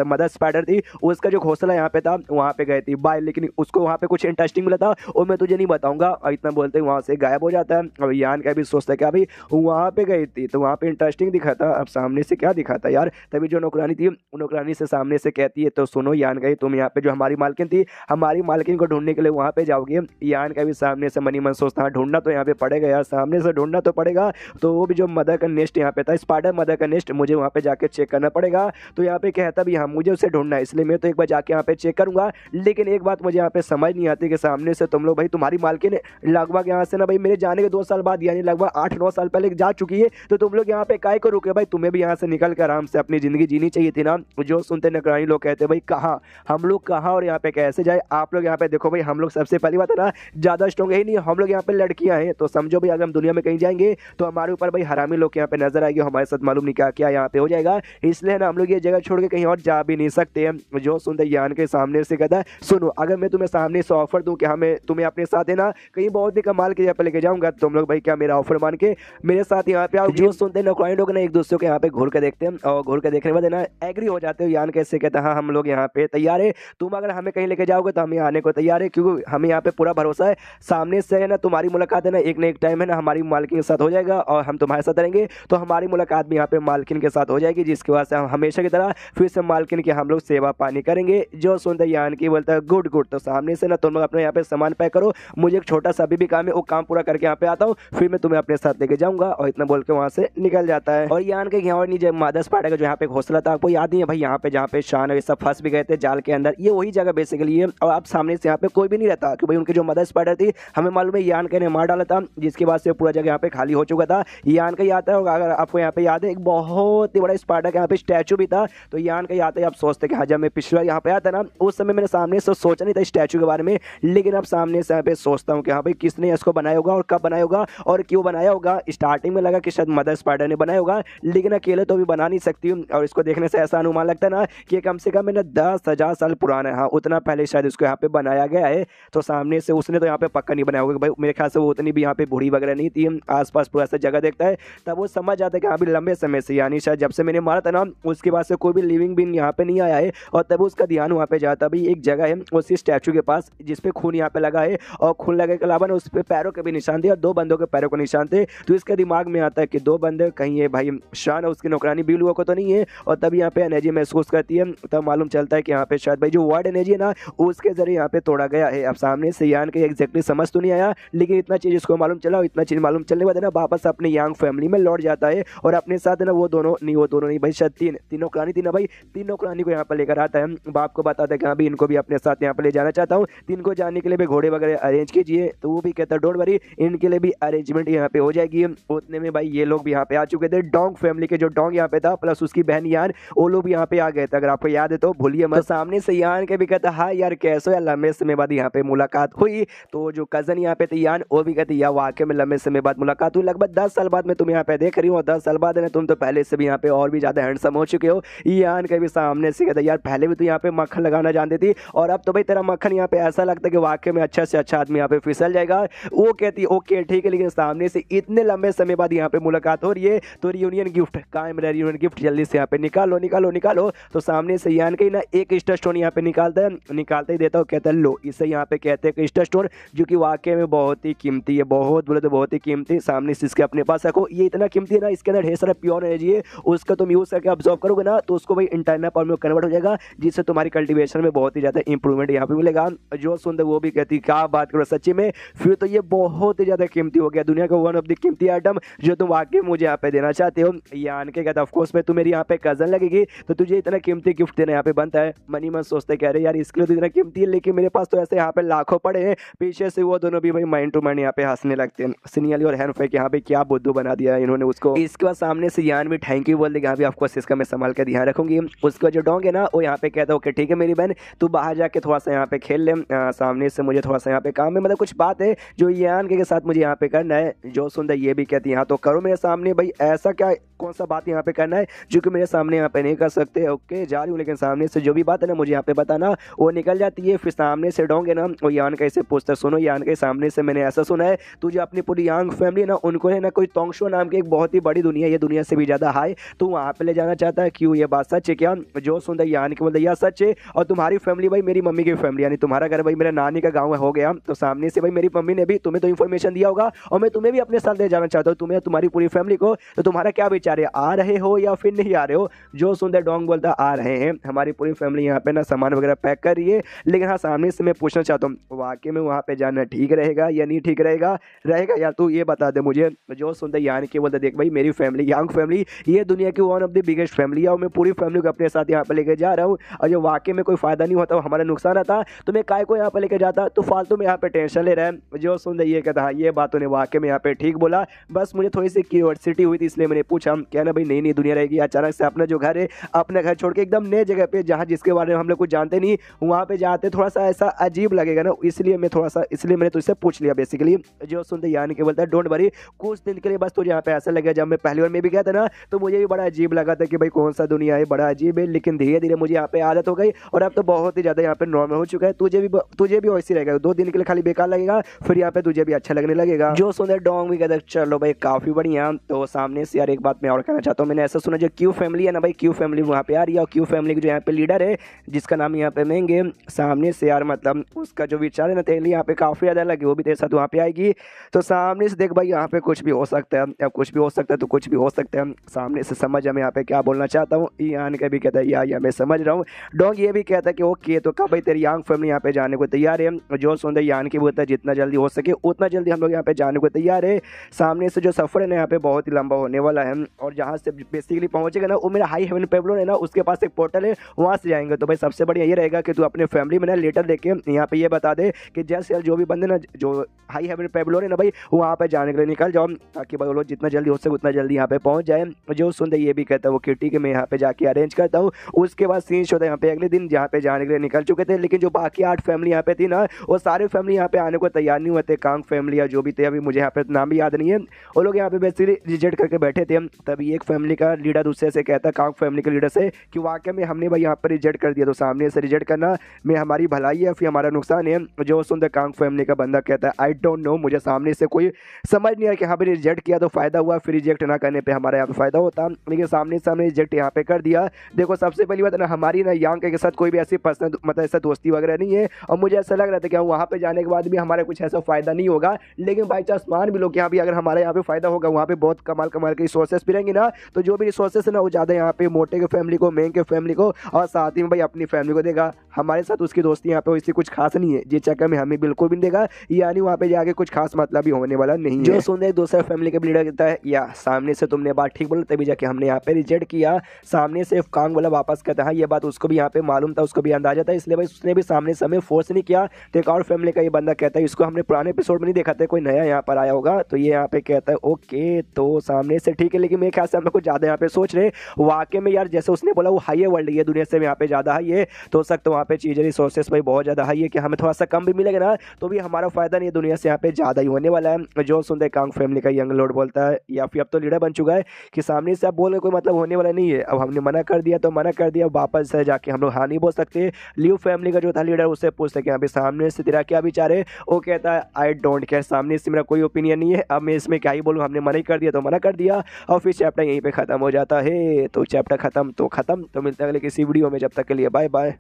मदर स्पाइडर थी, उसका जो घोंसला यहाँ पे था वहाँ पे गई थी बाय। लेकिन उसको वहाँ पे कुछ इंटरेस्टिंग मिला था और मैं तुझे नहीं बताऊंगा। और इतना बोलते वहाँ से गायब हो जाता है। अब यान का भी सोचता है क्या भाई वहाँ पे गई थी तो वहाँ पे इंटरेस्टिंग दिखा था, अब सामने से क्या दिखा था यार। तभी जो नौकरानी थी नौकरानी से सामने से कहती है तो सुनो यान गई तुम यहाँ पे जो हमारी मालकिन थी, हमारी मालकिन को ढूंढने के लिए वहाँ पे जाओगे। यान का भी सामने से मनी मन सोचता ढूंढना तो यहाँ पे पड़ेगा यार, सामने से ढूंढना तो पड़ेगा। तो वो भी जो मदर का नेस्ट यहाँ पे था, स्पाइडर मदर का नेस्ट, मुझे वहाँ पे जाके चेक करना पड़ेगा। तो यहाँ पे कहता भी हाँ मुझे उसे ढूंढना है, इसलिए मैं तो एक बार जाके यहाँ पे चेक करूंगा। लेकिन एक बात मुझे यहाँ पे समझ नहीं आती कि सामने से तुम लोग भाई तुम्हारी मालकिन लगभग यहाँ से ना भाई मेरे जाने के 2 साल बाद यानी लगभग 8-9 साल पहले जा चुकी है, तो तुम लोग यहाँ पे काय को रुके भाई, तुम्हें भी यहाँ से निकल कर आराम से अपनी जिंदगी जीनी चाहिए थी ना। जो सुनते नौकरानी लोग कहते भाई कहाँ हम लोग कहाँ और यहाँ पे कैसे जाए आप लोग। यहाँ पे देखो भाई हम लोग सबसे पहली बात है ना ज्यादा स्ट्रॉन्ग है ही नहीं, हम लोग यहाँ पे लड़कियां हैं। तो समझो भाई अगर हम दुनिया में कहीं जाएंगे तो हमारे ऊपर भाई हरामी लोग यहाँ पे नजर आएंगे, हमारे साथ मालूम नहीं क्या क्या यहाँ पे हो जाएगा। इसलिए ना हम लोग ये जगह छोड़ के कहीं और जा भी नहीं सकते हैं। जो सुनते यान के सामने से कहता है सुनो अगर मैं तुम्हें सामने से ऑफर दूं कि हमें तुम्हें अपने साथ है ना कहीं बहुत ही कमाल के जगह पे लेके जाऊंगा, तुम लोग भाई क्या मेरा ऑफर मान के मेरे साथ यहाँ पे आओ। जो सुनते नौकरानी लोग ना एक दूसरे को यहाँ पे घूर के देखते हैं और घूर के देखने के बाद ना एग्री हो जाते हो। यान कैसे कहता है हाँ हम लोग यहाँ पे तैयार है, तुम अगर हमें कहीं लेके जाओगे तो हम यहाँ आने को तैयार है, क्योंकि हमें यहाँ पे पूरा भरोसा है सामने से है ना तुम्हारी मुलाकात है ना एक न एक टाइम है ना हमारी मालकिन के साथ हो जाएगा और हम तुम्हारे साथ रहेंगे तो हमारी मुलाकात भी यहाँ पे मालकिन के साथ हो जाएगी, जिसके बाद से हम हमेशा की तरह फिर से मालकिन की हम लोग सेवा पानी करेंगे। जो सुनते यान की बोलता है गुड गुड। तो सामने से ना तुम लोग अपने यहाँ पे सामान पैक करो, मुझे एक छोटा सा अभी भी काम है, वो काम पूरा करके यहाँ पे आता हूँ, फिर मैं तुम्हें अपने साथ लेके जाऊंगा। और इतना बोल के वहाँ से निकल जाता है। और यान के यहाँ नीचे मादस पाड़ा का जो यहाँ पे घोंसला था आपको याद नहीं है भाई, यहाँ पे जहाँ पे शान और सब फंस भी गए थे जाल के अंदर, ये वही जगह बेसिकली है। और आप सामने से यहाँ पे कोई भी नहीं रहता कि भाई उनकी जो मदर स्पाइडर थी हमें मालूम है यान के ने मार डाला था, जिसके बाद से पूरा जगह यहाँ पे खाली हो चुका था। यान का याद है अगर आपको यहाँ पे याद है एक बहुत ही बड़ा स्पाइडर का यहाँ पे स्टैचू भी था। तो यान का याद है आप सोचते कि हाँ जब मैं पिछला यहाँ पे आया था ना उस समय मैंने सामने से सोचा नहीं था स्टैचू के बारे में, लेकिन अब सामने से यहाँ पे सोचता हूँ कि हाँ भाई किसने इसको बनाया होगा और कब बनाया होगा और क्यों बनाया होगा। स्टार्टिंग में लगा कि शायद मदर स्पाइडर ने बनाया होगा, लेकिन अकेले तो भी बना नहीं सकती हूँ। और इसको देखने से ऐसा अनुमान लगता है ना कि कम से कम मैंने 10,000 साल पुराना है, हाँ उतना पहले शायद इसको यहाँ पे बनाया गया है। तो सामने से उसने तो यहाँ पे पक्का नहीं बनाया होगा भाई, मेरे ख्याल से वो उतनी भी यहाँ पे बूढ़ी वगैरह नहीं थी। आसपास पूरा ऐसा जगह देखता है तब वो समझ जाता है कि हाँ भी लंबे समय से यानी शायद जब से मैंने मारा था ना उसके बाद से कोई भी लिविंग बीन यहाँ पे नहीं आया है। और तब उसका ध्यान वहाँ पे जाता भाई एक जगह है उसी स्टैचू के पास जिसपे खून यहाँ पे लगा है, और खून लगे के अलावा ना उस पर पैरों के भी निशान थे और 2 बंदों के पैरों के निशान थे। तो इसके दिमाग में आता है कि 2 बंदे कहीं ये भाई शान और उसकी नौकरानी बिलुआ को तो नहीं है। और तब यहाँ पे एनर्जी महसूस कर करती है तब मालूम चलता है कि यहाँ पे शायद भाई जो वर्ड एनर्जी है ना उसके जरिए यहाँ पे तोड़ा गया है। अब सामने से यान के एग्जैक्टली समझ तो नहीं आया, लेकिन इतना चीज इसको मालूम चला और इतना चीज मालूम चलने के बाद है ना वापस अपने यांग फैमिली में लौट जाता है और अपने साथ है ना वो दोनों नहीं भाई शायद तीनों प्राणी थी ना भाई, तीनों प्राणी को यहाँ पर लेकर आता है। बाप को बताता है कि हाँ भाई इनको भी अपने साथ यहाँ पर ले जाना चाहता हूँ, इनको जाने के लिए भी घोड़े वगैरह अरेंज कीजिए। तो वो भी कहता है डोंट वरी, इनके लिए भी अरेंजमेंट यहाँ पे हो जाएगी। उतने में भाई ये लोग भी यहाँ पे आ चुके थे, डोंग फैमिली के जो डोंग यहाँ पे था प्लस उसकी बहन यान, वो लोग भी यहाँ पे आ गए थे। अगर आपको याद है तो भूलिए मत। सामने से यान के भी कहता हाँ यार कैसे यार लंबे समय बाद यहाँ पे मुलाकात हुई। तो जो कजन यहाँ पे थे यान वो भी कहती यार वाकई में लंबे समय बाद मुलाकात हुई, लगभग 10 साल बाद मैं तुम यहाँ पे देख रही हूँ, 10 साल बाद है ना तुम तो पहले से भी यहाँ पे और भी ज्यादा हैंडसम हो चुके हो। यान के भी सामने से कहता यार पहले भी तो यहाँ पे मक्खन लगाना जानती थी और अब तो भाई तेरा मक्खन यहाँ पे ऐसा लगता है कि वाकई में अच्छा से अच्छा आदमी यहाँ पे फिसल जाएगा। वो कहती ओके ठीक है, लेकिन सामने से इतने लंबे समय बाद यहाँ पे मुलाकात हो रही है तो रियूनियन गिफ्ट कहाँ है मेरा रियूनियन गिफ्ट, जल्दी से यहाँ पे निकालो निकालो निकालो। तो सामने से यान के ना एक स्टार स्टोन यहाँ पे निकालता है, निकालते ही देता हूँ, कहता है लो इसे यहाँ पे कहते हैं स्टार स्टोन, जो कि वाकई में बहुत ही कीमती है, बहुत बोले तो बहुत ही कीमती। सामने से इसके अपने पास रखो, ये इतना कीमती है ना, इसके अंदर ढेर सारा प्योर एनर्जी है, उसका तुम यूज करके ऑब्जॉर्व करोगे ना तो उसको भाई इंटरनल पावर में कन्वर्ट हो जाएगा, जिससे तुम्हारी कल्टीवेशन में बहुत ही ज्यादा इंप्रूवमेंट यहाँ पे मिलेगा। जो सुंदर वो भी कहती क्या बात करो सच्ची में, फिर तो ये बहुत ही ज्यादा कीमती हो गया, दुनिया का वन ऑफ द कीमती आइटम जो तुम वाकई मुझे यहाँ पे देना चाहते हो। यान के कहता ऑफकोर्स में तू मेरी यहाँ पे कजन लगेगी तो तुझे इतना कीमती गिफ्ट देना यहाँ पे बनता है। मनी मन सोचते कह रहे यार इसके लिए तो इतना कीमती है, लेकिन मेरे पास तो ऐसे यहाँ पे लाखों पड़े हैं। पीछे से वो दोनों भी भाई माइंड टू माइंड यहाँ पे हंसने लगते हैं, सिनियली और हैन फेक यहाँ पे क्या बुद्धू बना दिया है इन्होंने उसको। इसके बाद सामने से यान भी थैंक यू बोल देगा, यहाँ पे ऑफकोर्स इसका मैं संभाल के ध्यान रखूंगी। उसका जो डोंग है ना वो यहाँ पे कहता है ओके ठीक है मेरी बहन तू बाहर जाके थोड़ा सा यहाँ पे खेल ले, सामने से मुझे थोड़ा सा यहाँ पे काम है, मतलब कुछ बात है जो यान के साथ मुझे यहाँ पे करना है। जो सुंदर ये भी कहती है हाँ तो करो मेरे सामने, भाई ऐसा क्या कौन सा बात यहाँ पे करना है जो कि मेरे सामने यहाँ पे नहीं कर सकते। ओके जा रही हूँ, लेकिन सामने से जो भी बात है ना मुझे यहाँ पे बताना। वो निकल जाती है, फिर सामने से डोंगे ना वो यान कैसे पूछता सुनो यान के सामने से मैंने ऐसा सुना है तुझे अपनी पूरी यांग फैमिली ना उनको है ना कोई तोंगशो नाम की एक बहुत ही बड़ी दुनिया, ये दुनिया से भी ज्यादा हाई, तो वहाँ पे ले जाना चाहता है, क्यों ये बात सच है क्या? जो सुंदर यान के बोलते यह सच है, और तुम्हारी फैमिली भाई मेरी मम्मी की फैमिली, यानी तुम्हारा घर भाई मेरा नानी का गाँव हो गया, तो सामने से भाई मेरी मम्मी ने भी तुम्हें तो इन्फॉर्मेशन दिया होगा और मैं तुम्हें भी अपने साथ ले जाना चाहता हूँ, तुम्हें तुम्हारी पूरी फैमिली को। तो तुम्हारा क्या विचार है, आ रहे हो या फिर नहीं आ रहे हो? जो सुंदर डोंग बोलता आ रहे हैं, हमारी पूरी फैमिली यहाँ पे ना सामान वगैरह पैक कर रही है, लेकिन हाँ सामने से मैं पूछना चाहता हूँ वाकई में वहाँ पे जाना ठीक रहेगा या नहीं ठीक रहेगा? रहेगा यार तू ये बता दे मुझे। जो सुंदर यान के बोलता देख भाई मेरी फैमिली यांग फैमिली ये दुनिया की one of the biggest family है और मैं पूरी फैमिली को अपने साथ यहाँ पे लेके जा रहा हूँ, और जो वाकई में कोई फायदा नहीं होता हमारा नुकसान आता तो मैं काय को यहाँ पे लेके जाता, तो फालतू में यहाँ पे टेंशन ले रहा है। जो सुंदर ये कहता हाँ ये बात उन्हें वाकई में यहाँ पे ठीक बोला, बस मुझे थोड़ी सी क्यूरियोसिटी हुई थी इसलिए मैंने पूछा क्या ना भाई नई नई दुनिया रहेगी, अचानक से अपना जो घर है अपना घर छोड़ के एकदम नए जगह पे जहाँ जिसके बारे में हम लोग कुछ जानते नहीं वहाँ पे जाते थोड़ा सा ऐसा अजीब लगेगा ना, इसलिए मैंने तुझसे पूछ लिया बेसिकली। जो सुनते यानी कि बोलता है डोंट वरी कुछ दिन के लिए बस तुझे यहाँ पे ऐसा लगेगा, जब मैं पहली बार में भी गया था ना तो मुझे भी बड़ा अजीब लगा था कि भाई कौन सा दुनिया है, बड़ा अजीब है, लेकिन धीरे धीरे मुझे यहाँ पे आदत हो गई और अब तो बहुत ही ज्यादा यहाँ पे नॉर्मल हो चुका है। तुझे भी वैसे रहेगा, 2 दिन के लिए खाली बेकार लगेगा फिर यहाँ पे तुझे भी अच्छा लगने लगेगा। जो सुंदर डोंग भी कहता है चलो भाई काफी बढ़िया। तो सामने से यार एक बात मैं और कहना चाहता हूँ, मैंने ऐसा सुना जो क्यू फैमिली है ना भाई, क्यू फैमिली वहाँ पे आ रही है और क्यू फैमिली की जो यहाँ पे लीडर है जिसका नाम यहाँ पे मेंगे, सामने से यार मतलब उसका जो विचार है ना तेरे लिए यहाँ पे काफी ज्यादा लगे, वो भी तेरे साथ वहाँ पे आएगी। तो सामने से देख भाई यहाँ पे कुछ भी हो सकता है, या कुछ भी हो सकता है तो कुछ भी हो सकता है, सामने से समझ हमें यहाँ पे क्या बोलना चाहता हूँ। यान का भी कहता है या मैं समझ रहा हूँ। डोंग ये भी कहता है कि ओके तो कब भाई तेरी यांग फैमिली यहाँ पे जाने को तैयार है? जो सुंदर यान की बोलता है जितना जल्दी हो सके उतना जल्दी हम लोग यहाँ पे जाने को तैयार है। सामने से जो सफर है ना यहाँ पे बहुत ही लंबा होने वाला है, और जहाँ से बेसिकली पहुंचेगा ना वो मेरा हाई हेवन पेबलोन है ना उसके पास एक पोर्टल है, वहाँ से जाएंगे। तो भाई सबसे बढ़िया ये रहेगा कि तू अपने फैमिली में ना लेटर देके यहाँ पे ये बता दे कि जैसे जो भी बंदे ना जो हाई हेवन पेबलोन है ना भाई वहाँ पे जाने के लिए निकल जाओ, ताकि भाई लोग जितना जल्दी हो सके उतना जल्दी यहाँ पे पहुँच जाए। जो सुंदर ये भी कहता है वो कि ठीक है मैं यहाँ पे जाके अरेंज करता हूँ। उसके बाद सीन होता है यहाँ पे अगले दिन जहाँ पे जाने के लिए निकल चुके थे, लेकिन जो बाकी 8 फैमिली यहाँ पे थी ना वो सारे फैमिली यहाँ पे आने को तैयार नहीं हुए थे। कांग फैमिली या जो भी थे, अभी मुझे यहाँ पे नाम भी याद नहीं है, वो लोग यहाँ पे बेसिकली रिजेक्ट करके बैठे थे। तभी एक फैमिली का लीडर दूसरे से कहता है कांग फैमिली के लीडर से कि वाकई में हमने भाई यहाँ पर रिजेक्ट कर दिया, तो सामने से रिजेक्ट करना में हमारी भलाई है फिर हमारा नुकसान है। जो सुंदर कांग फैमिली का बंदा कहता है आई डोंट नो, मुझे सामने से कोई समझ नहीं आया कि हाँ भाई रिजेक्ट किया तो फायदा हुआ, फिर रिजेक्ट ना करने पर हमारा यहाँ पे फायदा होता, लेकिन सामने रिजेक्ट यहाँ पे कर दिया। देखो सबसे पहली बात ना हमारी ना यांग के साथ कोई भी ऐसी पर्सनल मतलब ऐसा दोस्ती वगैरह नहीं है, और मुझे ऐसा लग रहा था कि वहाँ पे जाने के बाद भी हमारा कुछ ऐसा फायदा नहीं होगा, लेकिन बाई चांस मान भी लो कि यहाँ भी अगर हमारे यहाँ पे फायदा होगा, वहाँ पे बहुत कमाल के रिसोर्सेस भी रहेंगे ना, तो जो भी रिसोर्सेस है ना वो ज़्यादा यहाँ पे मोटे के फैमिली को हैंक की फैमिली को और साथ ही में भाई अपनी फैमिली को देगा। हमारे साथ उसकी दोस्ती यहाँ पे वैसे कुछ खास नहीं है, जिस चक्कर में हमें बिल्कुल भी नहीं देगा, यानी वहाँ पे जाके कुछ खास मतलब भी होने वाला नहीं है। जो सुन एक दूसरे फैमिली के लीडर कहता है या सामने से तुमने बात ठीक बोला तभी जाके हमने यहाँ पे रिजेक्ट किया। सामने से कांग वाला वापस कहता है ये बात उसको भी यहाँ पे मालूम था, उसको भी अंदाजा था, इसलिए भाई उसने भी सामने से हमें फोर्स नहीं किया। तो एक और फैमिली का ये बंदा कहता है इसको हमने पुराने एपिसोड में नहीं देखा था, कोई नया यहाँ पर आया होगा। तो ये यहाँ पे कहता है ओके तो सामने से ठीक है, लेकिन मेरे ख्याल से हम लोग कुछ ज़्यादा यहाँ पे सोच रहे वाकई में यार, जैसे उसने बोला वो हाई है वर्ल्ड, ये दुनिया से यहाँ पे ज़्यादा हाई है, तो हो सकता है वहाँ पे चीज़ें रिसोर्सेस भाई बहुत ज़्यादा हाई है कि हमें थोड़ा सा कम भी मिलेगा ना तो भी हमारा फायदा नहीं है, दुनिया से यहाँ पे ज़्यादा ही होने वाला है। जो सुनते कांग फैमिली का यंग लॉर्ड बोलता है या फिर अब तो लीडर बन चुका है कि सामने से आप बोल कोई मतलब होने वाला नहीं है, अब हमने मना कर दिया तो मना कर दिया, वापस से जाके हम लोग हाँ नहीं बोल सकते। लियो फैमिली का जो था लीडर उससे पूछते कि यहाँ पे सामने से तेरा क्या विचार है। वो कहता है आई डोंट केयर, सामने से मेरा कोई ओपिनियन नहीं है, अब मैं इसमें क्या ही बोलूँ, हमने मना ही कर दिया तो मना कर दिया। और फिर चैप्टर यहीं पे ख़त्म हो जाता है। तो चैप्टर ख़त्म तो ख़त्म, तो मिलते हैं अगले किसी वीडियो में, जब तक के लिए बाय बाय।